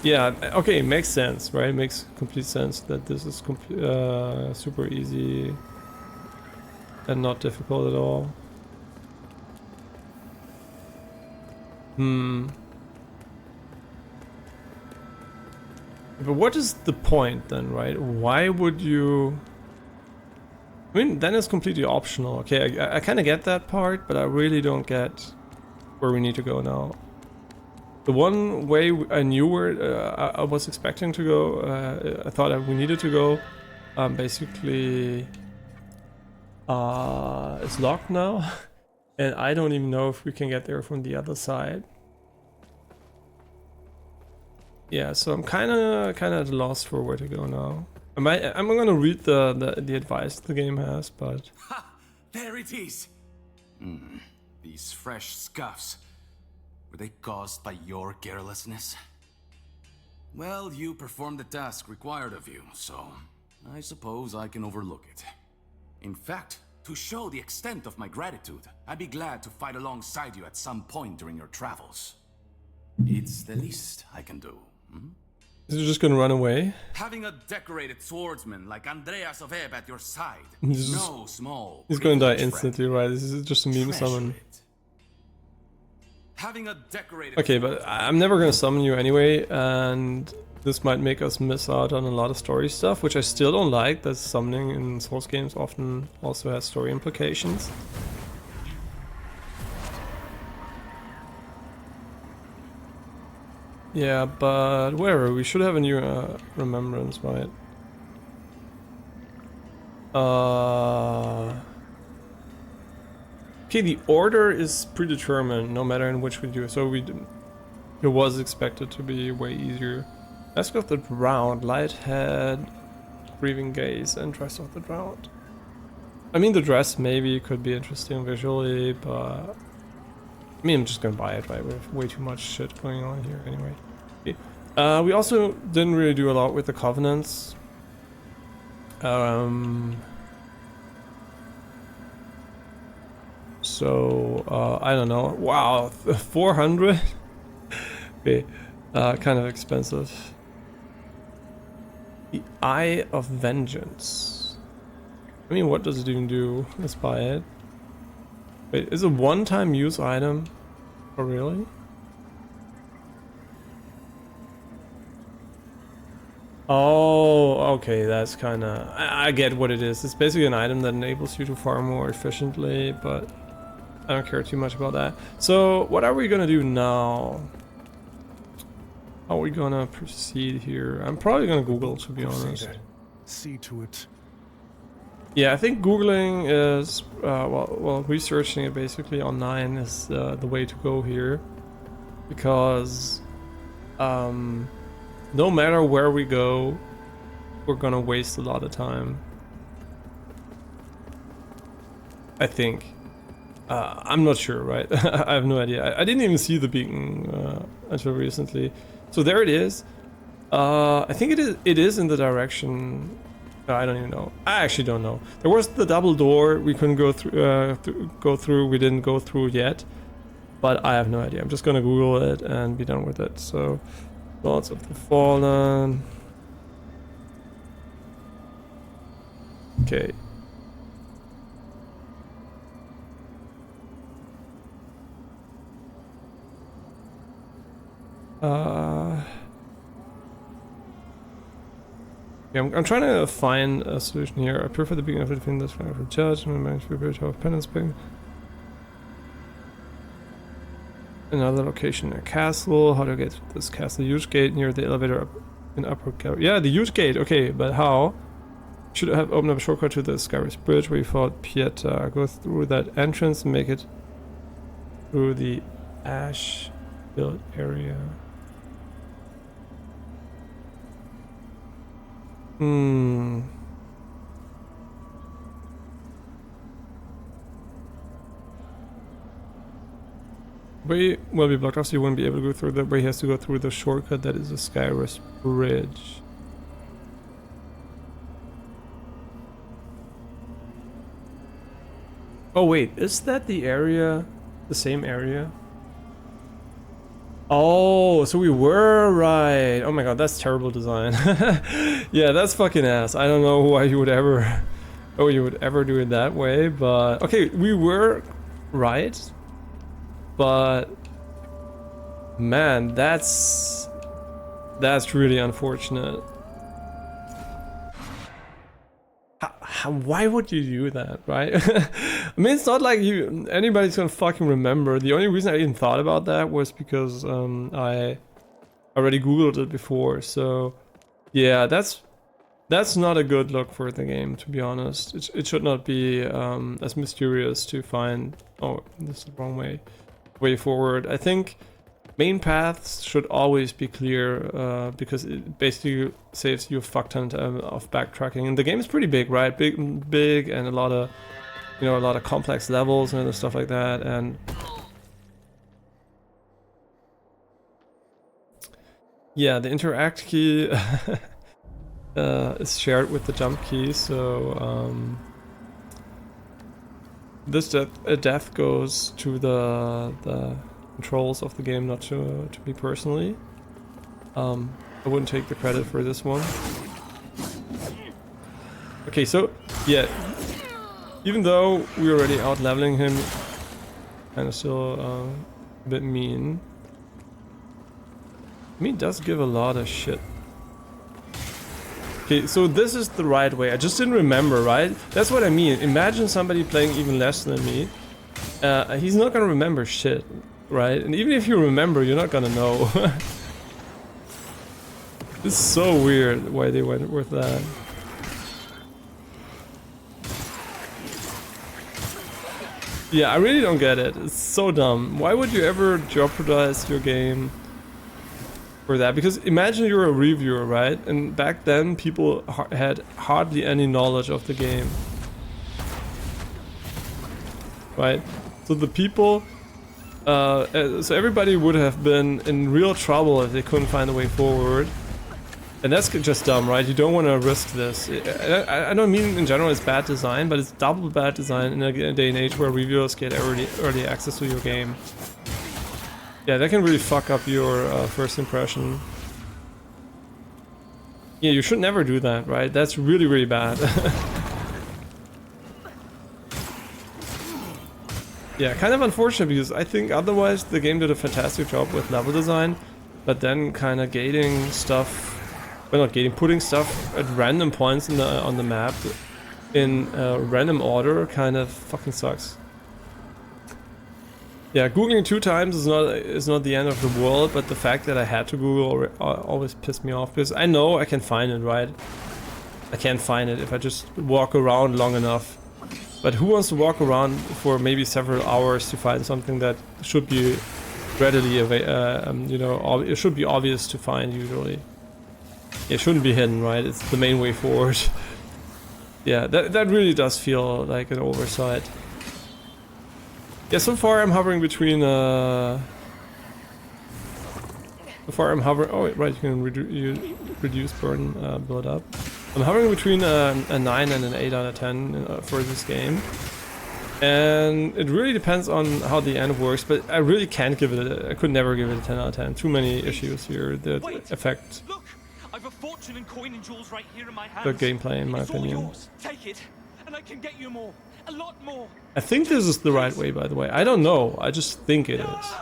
[SPEAKER 1] Yeah, okay, makes sense, right? It makes complete sense that this is super easy and not difficult at all. But what is the point then, right? Why would you... I mean, then it's completely optional. Okay, I kind of get that part, but I really don't get where we need to go now. The one way I knew where I was expecting to go, I thought we needed to go, basically it's locked now. And I don't even know if we can get there from the other side. Yeah, so I'm kind of at a loss for where to go now. I'm gonna read the advice the game has, but
[SPEAKER 8] Ha! There it is. These fresh scuffs. Were they caused by your carelessness? Well, you performed the task required of you, so I suppose I can overlook it. In fact, to show the extent of my gratitude, I'd be glad to fight alongside you at some point during your travels. It's the least I can do.
[SPEAKER 1] Is he just gonna run away?
[SPEAKER 8] Having a decorated swordsman like Andreas of Ebb at your side,
[SPEAKER 1] He's
[SPEAKER 8] no small.
[SPEAKER 1] He's gonna die
[SPEAKER 8] privilege,
[SPEAKER 1] instantly,
[SPEAKER 8] friend.
[SPEAKER 1] right? This is just a meme
[SPEAKER 8] Treasure
[SPEAKER 1] summon.
[SPEAKER 8] it. Having a decorated
[SPEAKER 1] Okay, but I'm never gonna summon you anyway, and this might make us miss out on a lot of story stuff, which I still don't like, that summoning in Souls games often also has story implications. Yeah, but whatever, we should have a new remembrance, right? Okay, the order is predetermined, no matter in which we do. So it was expected to be way easier. Mask of the Drowned, Lighthead, Breathing Gaze, and Dress of the Drowned. I mean, the dress maybe could be interesting visually, but I mean, I'm just gonna buy it, right? We have way too much shit going on here anyway. Okay. We also didn't really do a lot with the covenants. So, I don't know. Wow, 400? Okay, kind of expensive. The Eye of Vengeance. I mean, what does it even do? Let's buy it. Wait, is it a one-time use item? Oh, really? Oh, okay, that's kind of... I get what it is. It's basically an item that enables you to farm more efficiently, but I don't care too much about that. So, what are we gonna do now? How are we gonna proceed here? I'm probably gonna Google, to be honest.
[SPEAKER 5] See to it.
[SPEAKER 1] Yeah, I think Googling is, well, researching it basically online is the way to go here. Because, no matter where we go, we're gonna waste a lot of time. I think. I'm not sure, right? I have no idea. I didn't even see the beacon until recently. So there it is. I think it is in the direction... I don't even know. I actually don't know. There was the double door we couldn't go through. We didn't go through yet. But I have no idea. I'm just gonna Google it and be done with it. So, Lords of the Fallen. Okay. Yeah, I'm trying to find a solution here. I prefer the beginning of the defend this for judge and manage to be of penance ping. Another location, a castle. How do I get to this castle? Huge gate near the elevator up in upper gallery. Yeah, the huge gate. Okay, but how? Should have opened up a shortcut to the Skyrest Bridge where you fought Pieta. Go through that entrance and make it through the ash built area. Way will be blocked off, so you won't be able to go through that way. He has to go through the shortcut that is the Skyrest Bridge. Oh wait, is that the area? The same area? Oh, so we were right. Oh my god, that's terrible design. Yeah, that's fucking ass. I don't know why you would ever... Oh, you would ever do it that way, but... Okay, we were right. But... Man, that's really unfortunate. Why would you do that, right? I mean, it's not like anybody's gonna fucking remember. The only reason I even thought about that was because I already Googled it before. So yeah, that's not a good look for the game, to be honest. It should not be as mysterious to find. Oh, this is the wrong way forward. I think main paths should always be clear because it basically saves you a fuck ton of backtracking. And the game is pretty big, right? Big, and a lot of, you know, a lot of complex levels and stuff like that. And yeah, the interact key is shared with the jump key, so this death goes to the controls of the game, not to me personally. I wouldn't take the credit for this one. Okay, so yeah, even though we're already out leveling him, kind of still a bit mean. I mean, it does give a lot of shit. Okay, so this is the right way. I just didn't remember, right? That's what I mean. Imagine somebody playing even less than me. He's not gonna remember shit, right? And even if you remember, you're not gonna know. It's so weird why they went with that. Yeah, I really don't get it. It's so dumb. Why would you ever jeopardize your game for that? Because imagine you're a reviewer, right? And back then people had hardly any knowledge of the game. Right? So the people, so everybody would have been in real trouble if they couldn't find a way forward. And that's just dumb, right? You don't want to risk this. I don't mean in general it's bad design, but it's double bad design in a day and age where reviewers get early access to your game. Yeah, that can really fuck up your first impression. Yeah, you should never do that, right? That's really, really bad. Yeah, kind of unfortunate because I think otherwise the game did a fantastic job with level design, but then kind of gating stuff. Well, not gating, putting stuff at random points on the map in random order kind of fucking sucks. Yeah, googling 2 times is not the end of the world, but the fact that I had to Google always pissed me off because I know I can find it, right? I can't find it if I just walk around long enough. But who wants to walk around for maybe several hours to find something that should be readily you know, it should be obvious to find usually. It shouldn't be hidden, right? It's the main way forward. Yeah, that really does feel like an oversight. Yeah, so far I'm hovering between oh right, you can reduce burn build up. I'm hovering between a 9 and an 8 out of 10 for this game. And it really depends on how the end works, but I really can't give it I could never give it a 10 out of 10. Too many issues here that affect
[SPEAKER 9] I've a fortune in coin and jewels right here in my hands.
[SPEAKER 1] the gameplay, in my
[SPEAKER 9] It's all
[SPEAKER 1] opinion.
[SPEAKER 9] yours. Take it, and I can get you more, a lot more.
[SPEAKER 1] I think this is the right way, by the way. I don't know. I just think it is.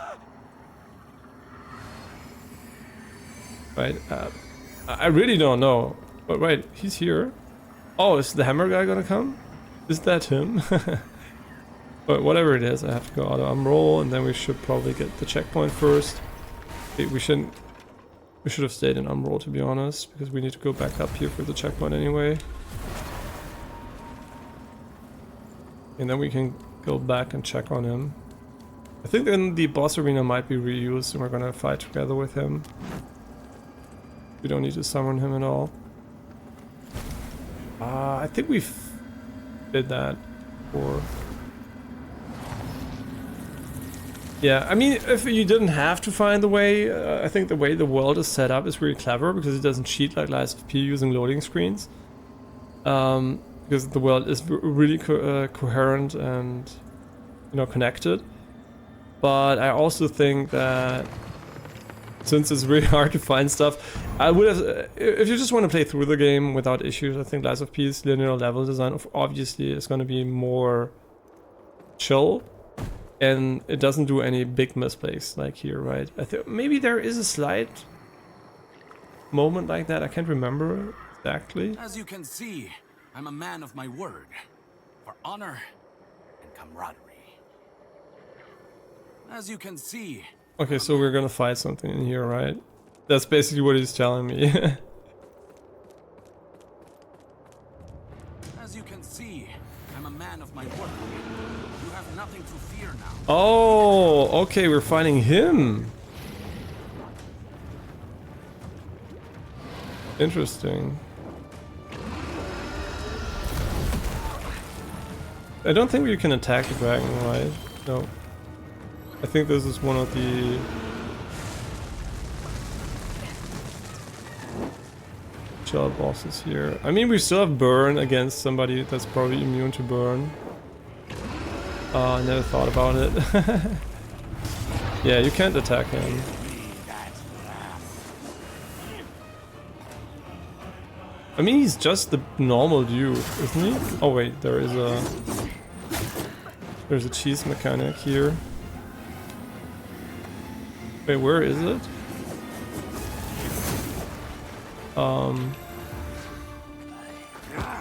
[SPEAKER 1] Right? I really don't know. But right, he's here. Oh, is the hammer guy gonna come? Is that him? But whatever it is, I have to go auto roll, and then we should probably get the checkpoint first. We should have stayed in roll, to be honest, because we need to go back up here for the checkpoint anyway. And then we can go back and check on him. I think then the boss arena might be reused and we're gonna fight together with him. We don't need to summon him at all. I think we did that before. Yeah, I mean, if you didn't have to find the way, I think the way the world is set up is really clever because it doesn't cheat like Lies of P using loading screens. Because the world is really coherent and, you know, connected. But I also think that since it's really hard to find stuff, I would have, if you just want to play through the game without issues, I think Lies of P's linear level design obviously is going to be more chill. And it doesn't do any big mistakes like here, right? I think maybe there is a slight moment like that. I can't remember exactly.
[SPEAKER 8] As you can see, I'm a man of my word. For honor and camaraderie. As you can see.
[SPEAKER 1] Okay, so we're gonna fight something in here, right? That's basically what he's telling me.
[SPEAKER 8] As you can see, I'm a man of my word. You have nothing to fear now.
[SPEAKER 1] Oh, okay, we're fighting him. Interesting. I don't think we can attack the dragon, right? No. I think this is one of the chill bosses here. I mean, we still have burn against somebody that's probably immune to burn. I never thought about it. Yeah, you can't attack him. I mean, he's just the normal dude, isn't he? Oh wait, there's a cheese mechanic here. Wait, where is it? I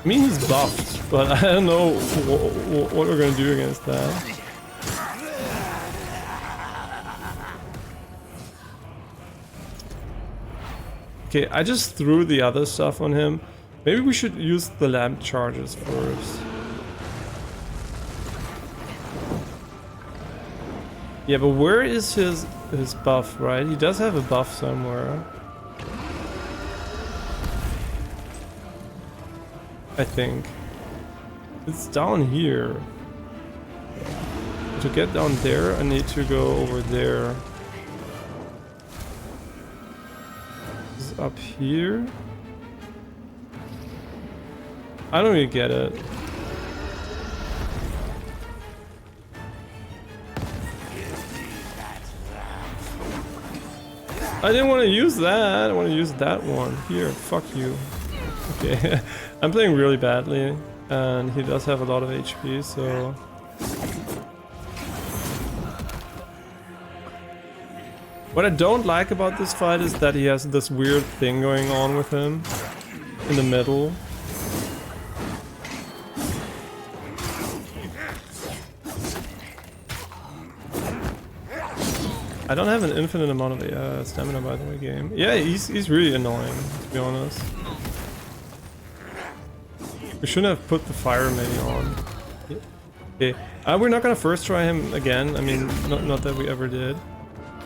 [SPEAKER 1] mean, he's buffed, but I don't know what we're gonna do against that. Okay, I just threw the other stuff on him. Maybe we should use the lamp charges first. Yeah, but where is his buff, right? He does have a buff somewhere. I think. It's down here. To get down there, I need to go over there. Is it up here? I don't really get it. I didn't want to use that. I want to use that one. Here, fuck you. Okay, I'm playing really badly, and he does have a lot of HP, so... What I don't like about this fight is that he has this weird thing going on with him in the middle. I don't have an infinite amount of stamina, by the way, game. Yeah, he's really annoying, to be honest. We shouldn't have put the fire mini on. Okay, we're not gonna first try him again. I mean, not that we ever did.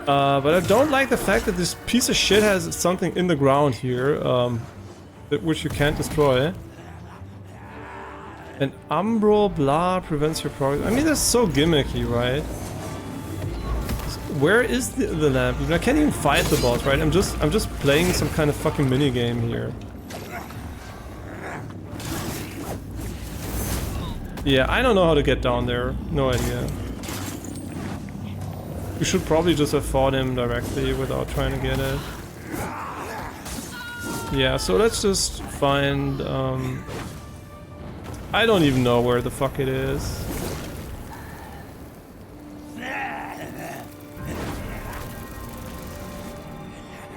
[SPEAKER 1] But I don't like the fact that this piece of shit has something in the ground here, which you can't destroy. And umbral blah prevents your progress. I mean, that's so gimmicky, right? Where is the lamp? I can't even fight the boss, right? I'm just playing some kind of fucking mini game here. Yeah, I don't know how to get down there. No idea. We should probably just have fought him directly without trying to get it. Yeah, so let's just find I don't even know where the fuck it is.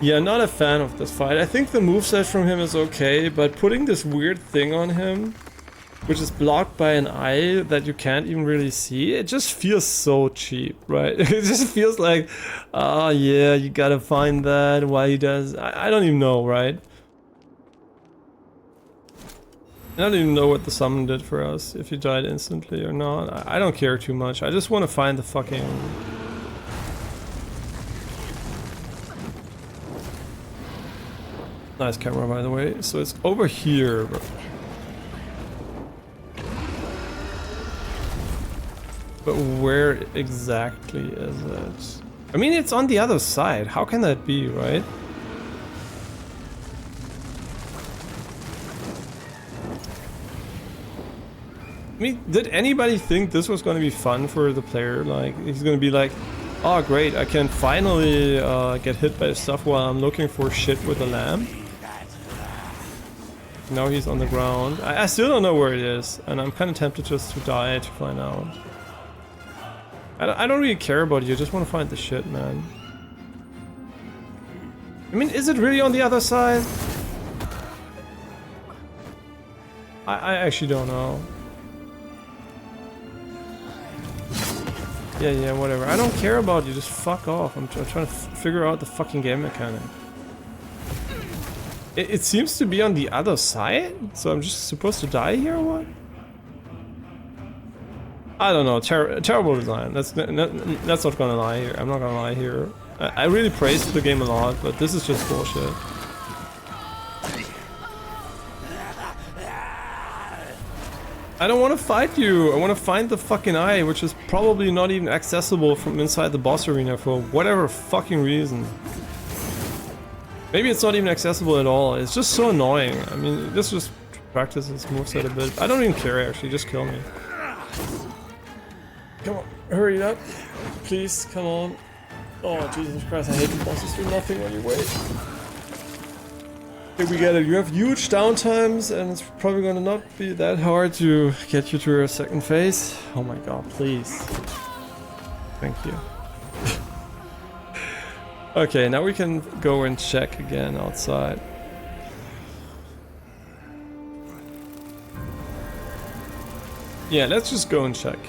[SPEAKER 1] Yeah, not a fan of this fight. I think the moveset from him is okay, but putting this weird thing on him, which is blocked by an eye that you can't even really see, it just feels so cheap, right? It just feels like, oh yeah, you gotta find that, why he does... I don't even know, right? I don't even know what the summon did for us, if he died instantly or not. I don't care too much, I just want to find the fucking... Nice camera, by the way. So it's over here. But where exactly is it? I mean, it's on the other side. How can that be, right? I mean, did anybody think this was going to be fun for the player? Like, he's going to be like, oh great, I can finally get hit by stuff while I'm looking for shit with a lamp. Now he's on the ground. I still don't know where it is, and I'm kind of tempted just to die to find out. I don't really care about you, I just want to find the shit, man. I mean, is it really on the other side? I actually don't know. Yeah, whatever. I don't care about you, just fuck off. I'm trying to figure out the fucking game mechanic. It seems to be on the other side? So I'm just supposed to die here or what? I don't know, terrible design. That's not gonna lie here. I'm not gonna lie here. I really praised the game a lot, but this is just bullshit. I don't want to fight you. I want to find the fucking eye, which is probably not even accessible from inside the boss arena for whatever fucking reason. Maybe it's not even accessible at all. It's just so annoying. I mean, let's just practice this moveset a bit. I don't even care actually, just kill me. Come on, hurry up. Please, come on. Oh, Jesus Christ, I hate the bosses do nothing when you wait. Here we get it. You have huge downtimes, and it's probably gonna not be that hard to get you to your second phase. Oh my god, please. Thank you. Okay, now we can go and check again outside. Yeah, let's just go and check.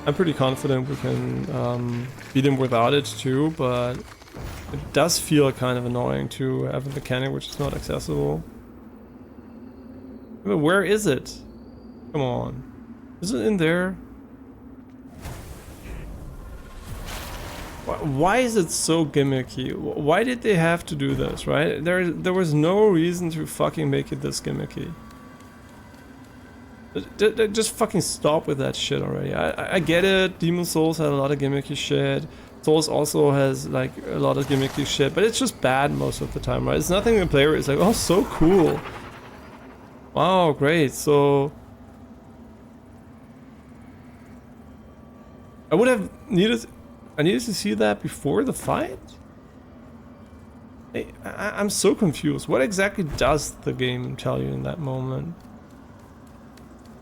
[SPEAKER 1] I'm pretty confident we can beat him without it too, but it does feel kind of annoying to have a mechanic which is not accessible. But where is it? Come on. Is it in there? Why is it so gimmicky? Why did they have to do this, right? There was no reason to fucking make it this gimmicky. Just fucking stop with that shit already. I get it, Demon Souls had a lot of gimmicky shit. Souls also has like a lot of gimmicky shit, but it's just bad most of the time, right? It's nothing in the player is like, oh, so cool. Wow, great. So I would have needed... I needed to see that before the fight? I'm so confused. What exactly does the game tell you in that moment?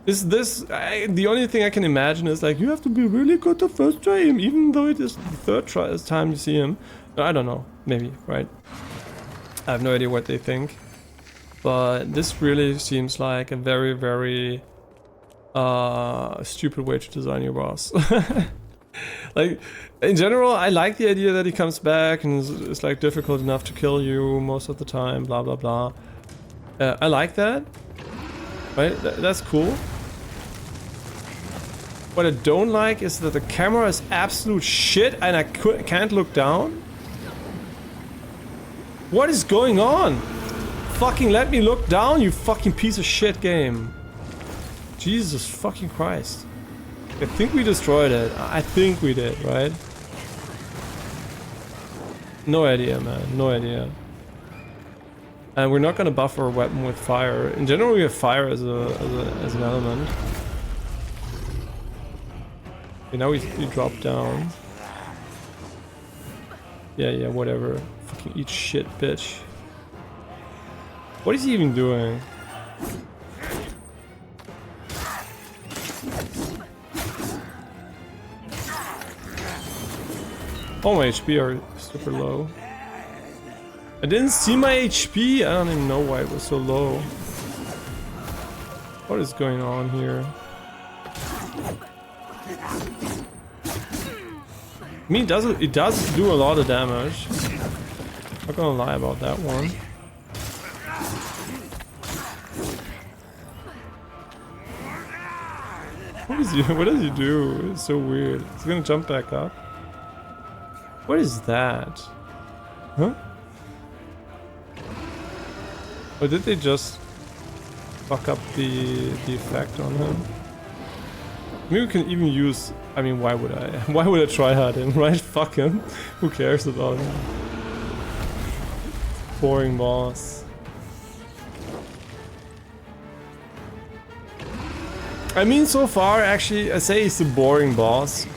[SPEAKER 1] Is this... the only thing I can imagine is like, you have to be really good to first try him, even though it is the third time you see him. I don't know. Maybe, right? I have no idea what they think. But this really seems like a very, very... stupid way to design your boss. Like, in general, I like the idea that he comes back and is like difficult enough to kill you most of the time, blah blah blah. I like that, right? That's cool. What I don't like is that the camera is absolute shit and I can't look down. What is going on? Fucking let me look down, you fucking piece of shit game. Jesus fucking Christ. I think we destroyed it. I think we did, right? No idea, man. No idea. And we're not gonna buff our weapon with fire. In general, we have fire as an element. Okay, now we drop down. Yeah, whatever. Fucking eat shit, bitch. What is he even doing? Oh, my HP are super low. I didn't see my HP. I don't even know why it was so low. What is going on here? I mean, it does do a lot of damage. Not gonna lie about that one. What does he do? It's so weird. It's gonna jump back up. What is that? Huh? Or did they just fuck up the effect on him? Maybe we can even use... I mean, why would I? Why would I try hard him, right? Fuck him. Who cares about him? Boring boss. I mean, so far, actually, I say he's a boring boss.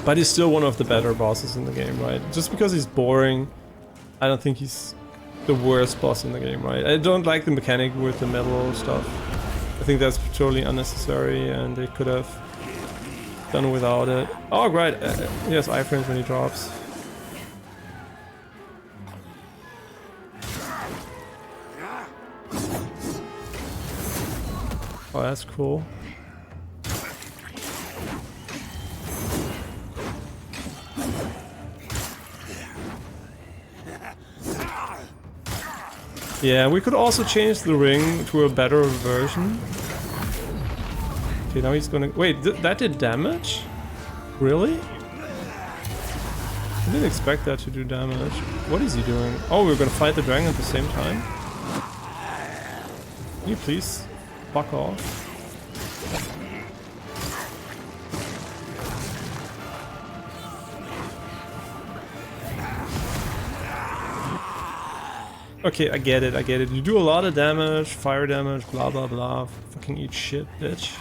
[SPEAKER 1] But he's still one of the better bosses in the game, right? Just because he's boring, I don't think he's the worst boss in the game, right? I don't like the mechanic with the metal stuff. I think that's totally unnecessary and they could have done without it. Oh, right. He has iframes when he drops. Oh, that's cool. Yeah, we could also change the ring to a better version. Okay, now he's gonna... Wait, that did damage? Really? I didn't expect that to do damage. What is he doing? Oh, we're gonna fight the dragon at the same time? Can you please fuck off? Okay, I get it. You do a lot of damage, fire damage, blah blah blah. Fucking eat shit, bitch.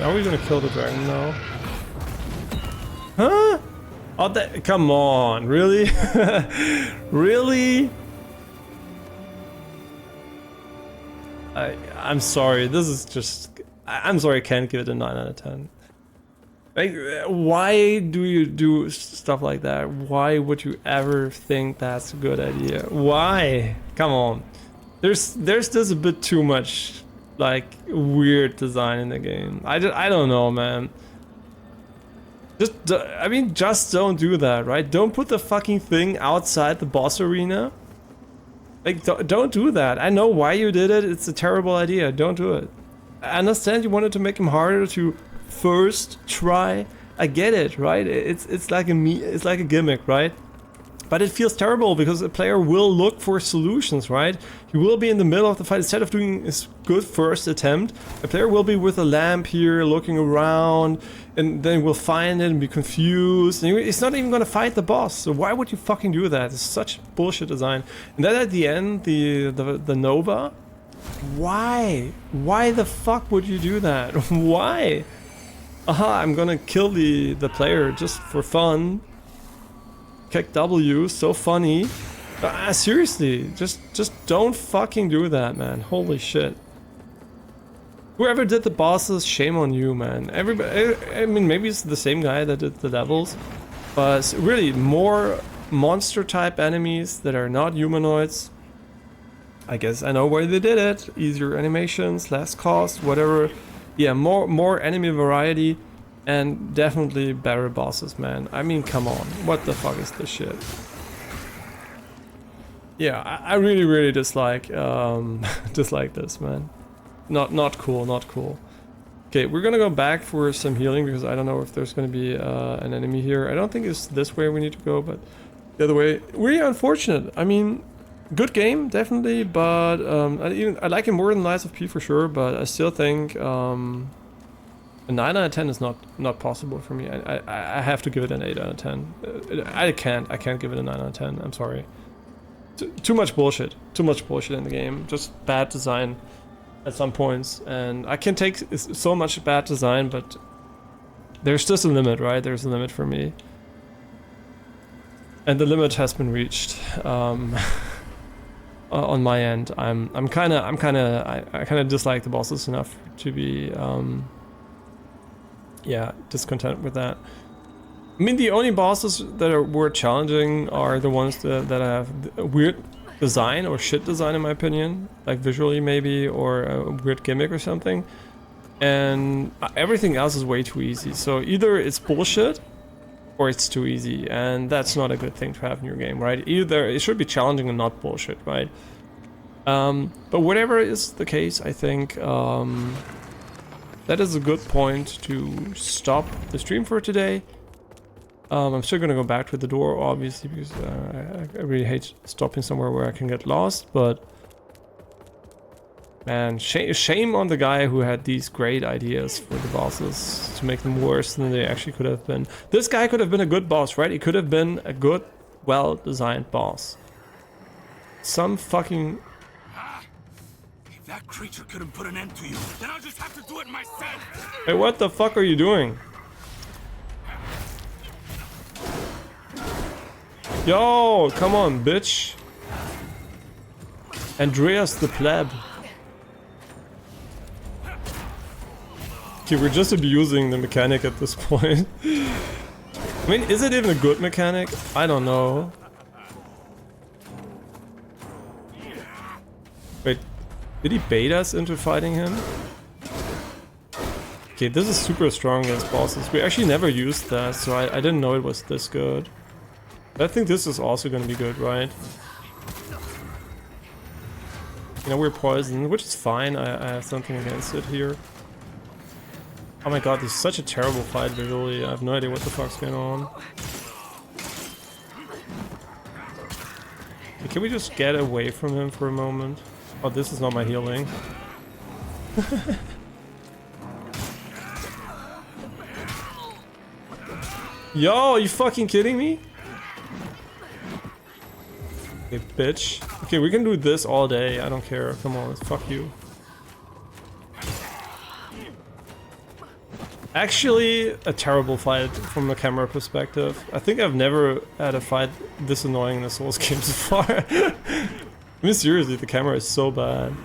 [SPEAKER 1] Are we gonna kill the dragon now? Huh? Oh, that, come on, really? Really? I'm sorry, this is just... I'm sorry, I can't give it a 9 out of 10. Like, why do you do stuff like that? Why would you ever think that's a good idea? Why? Come on. There's just a bit too much, like, weird design in the game. I don't know, man. I mean, just don't do that, right? Don't put the fucking thing outside the boss arena. Like, don't do that. I know why you did it. It's a terrible idea. Don't do it. I understand you wanted to make him harder to first try. I get it, right? It's like a gimmick, right? But it feels terrible because the player will look for solutions, right? He will be in the middle of the fight. Instead of doing his good first attempt, the player will be with a lamp here, looking around, and then will find it and be confused. And it's not even gonna fight the boss. So why would you fucking do that? It's such bullshit design. And then at the end, the Nova. Why? Why the fuck would you do that? Why? Aha, I'm gonna kill the player just for fun. Kick W, so funny. Seriously, just don't fucking do that, man. Holy shit. Whoever did the bosses, shame on you, man. Everybody, I mean, maybe it's the same guy that did the levels, but really more monster type enemies that are not humanoids. I guess I know why they did it. Easier animations, less cost, whatever. Yeah, more enemy variety. And definitely better bosses, man. I mean, come on. What the fuck is this shit? Yeah, I really dislike dislike this, man. Not cool, not cool. Okay, we're gonna go back for some healing because I don't know if there's gonna be an enemy here. I don't think it's this way we need to go, but the other way. Really unfortunate. I mean, good game, definitely, but I like it more than Lies of P for sure, but I still think a 9 out of 10 is not possible for me. I have to give it an 8 out of 10. I can't give it a 9 out of 10. I'm sorry. Too much bullshit. Too much bullshit in the game. Just bad design at some points. And I can take so much bad design, but there's just a limit, right? There's a limit for me. And the limit has been reached. On my end, I kind of dislike the bosses enough to be yeah, discontent with that. I mean, the only bosses that were challenging are the ones that have weird design or shit design, in my opinion, like visually maybe, or a weird gimmick or something. And everything else is way too easy. So either it's bullshit or it's too easy, and that's not a good thing to have in your game, right? Either it should be challenging and not bullshit, right? But whatever is the case, I think that is a good point to stop the stream for today. I'm still gonna go back to the door, obviously, because I really hate stopping somewhere where I can get lost, but man, shame on the guy who had these great ideas for the bosses to make them worse than they actually could have been. This guy could have been a good boss, right? He could have been a good, well-designed boss. Some fucking...
[SPEAKER 8] If that creature couldn't put an end to you, then I'll just have to do it myself!
[SPEAKER 1] Hey, what the fuck are you doing? Yo, come on, bitch. Andreas the pleb. Okay, we're just abusing the mechanic at this point. I mean, is it even a good mechanic? I don't know. Wait, did he bait us into fighting him? Okay, this is super strong against bosses. We actually never used that, so I didn't know it was this good. I think this is also gonna be good, right? You know, we're poisoned, which is fine. I have something against it here. Oh my god, this is such a terrible fight visually. I have no idea what the fuck's going on. Okay, can we just get away from him for a moment? Oh, this is not my healing. Yo, are you fucking kidding me? Okay, bitch. Okay, we can do this all day. I don't care. Come on, fuck you. Actually, a terrible fight from a camera perspective. I think I've never had a fight this annoying in a Souls game so far. I mean, seriously, the camera is so bad.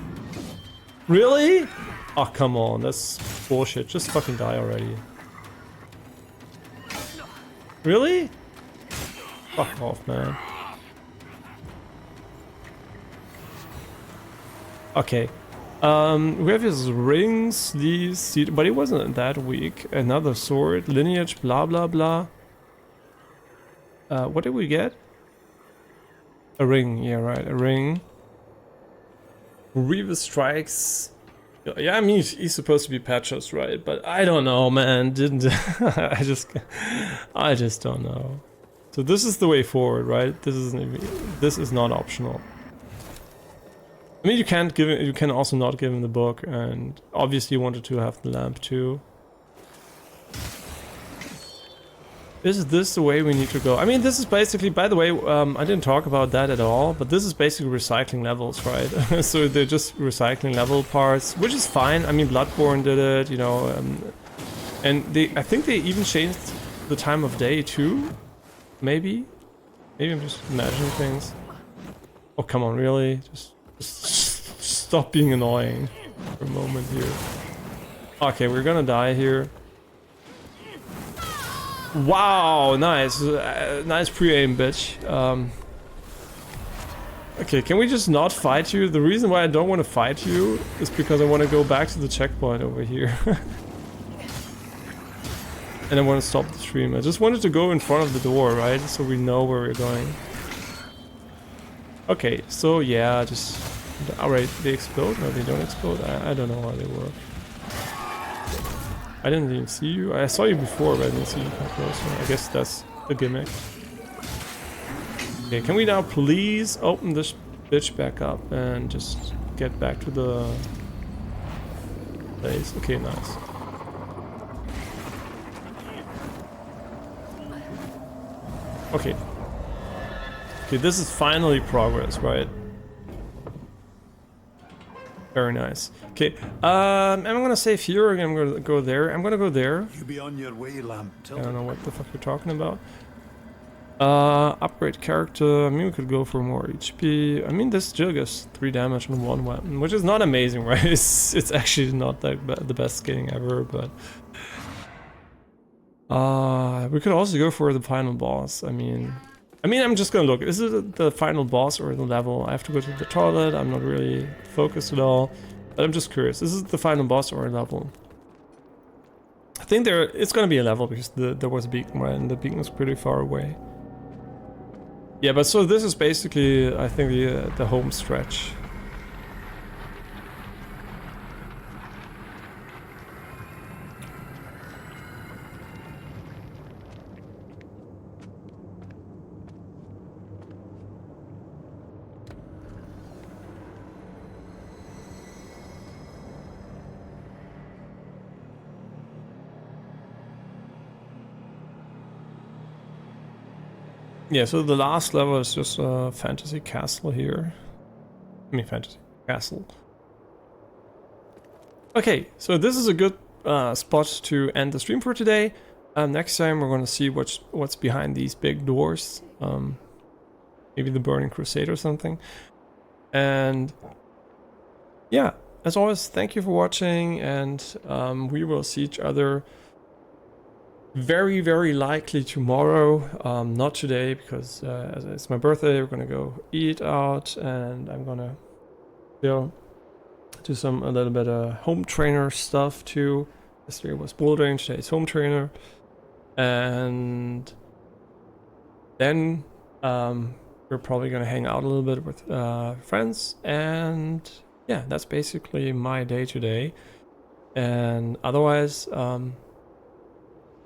[SPEAKER 1] Really? Oh, come on, that's bullshit. Just fucking die already. Really? Fuck off, man. Okay. We have his rings, these, but he wasn't that weak. Another sword, lineage, blah blah blah. What did we get? A ring, yeah, right, a ring. Reaver strikes. Yeah, I mean, he's supposed to be Patches, right? But I don't know, man. Didn't I just don't know. So this is the way forward, right? This is not optional. I mean, you can't give it. You can also not give him the book, and obviously you wanted to have the lamp too. Is this the way we need to go? I mean, this is basically, by the way, I didn't talk about that at all, but this is basically recycling levels, right? So they're just recycling level parts, which is fine. I mean, Bloodborne did it, you know, and I think they even changed the time of day too. Maybe I'm just imagining things. Oh, come on, really? Just stop being annoying for a moment here. Okay, we're gonna die here. Wow, nice. Nice pre-aim, bitch. Okay, can we just not fight you? The reason why I don't want to fight you is because I want to go back to the checkpoint over here. And I want to stop the stream. I just wanted to go in front of the door, right? So we know where we're going. Okay, so yeah, just... Alright, they explode? No, they don't explode. I don't know how they work. I didn't even see you. I saw you before, but I didn't see you come closer. I guess that's the gimmick. Okay, can we now please open this bitch back up and just get back to the place? Okay, nice. Okay. Okay, this is finally progress, right? Very nice. Okay, I'm gonna save here, and I'm gonna go there. I'm gonna go there.
[SPEAKER 7] You be on your way, lamp.
[SPEAKER 1] I don't know what the fuck you're talking about. Upgrade character. I mean, we could go for more HP. I mean, this still gets 3 damage on one weapon, which is not amazing, right? It's actually not that the best scaling ever, but... we could also go for the final boss. I mean, I'm just gonna look. Is it the final boss or the level? I have to go to the toilet. I'm not really focused at all. But I'm just curious. Is it the final boss or a level? I think it's gonna be a level because there was a beacon, right? And the beacon is pretty far away. Yeah, but so this is basically, I think, the home stretch. Yeah, so the last level is just a fantasy castle here. I mean, fantasy castle. Okay, so this is a good spot to end the stream for today. Next time we're going to see what's behind these big doors. Maybe the Burning Crusade or something. And yeah, as always, thank you for watching, and we will see each other very, very likely tomorrow. Not today, because as it's my birthday, we're gonna go eat out, and I'm gonna do a little bit of home trainer stuff too. Yesterday was bouldering, today's home trainer, and then we're probably gonna hang out a little bit with friends, and yeah, that's basically my day today. And otherwise,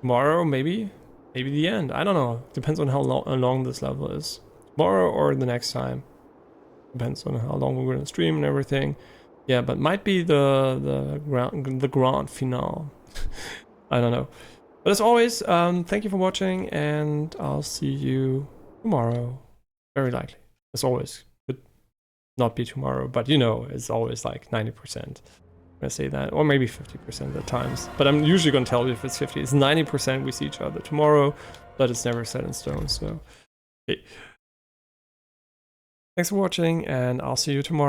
[SPEAKER 1] tomorrow, maybe the end. I don't know. Depends on how long this level is. Tomorrow or the next time. Depends on how long we're gonna stream and everything. Yeah, but might be the grand finale. I don't know. But as always, thank you for watching, and I'll see you tomorrow. Very likely. As always. Could not be tomorrow, but you know, it's always like 90%. I say that, or maybe 50% at times. But I'm usually going to tell you if it's 50. It's 90% we see each other tomorrow, but it's never set in stone. So, okay. Thanks for watching, and I'll see you tomorrow.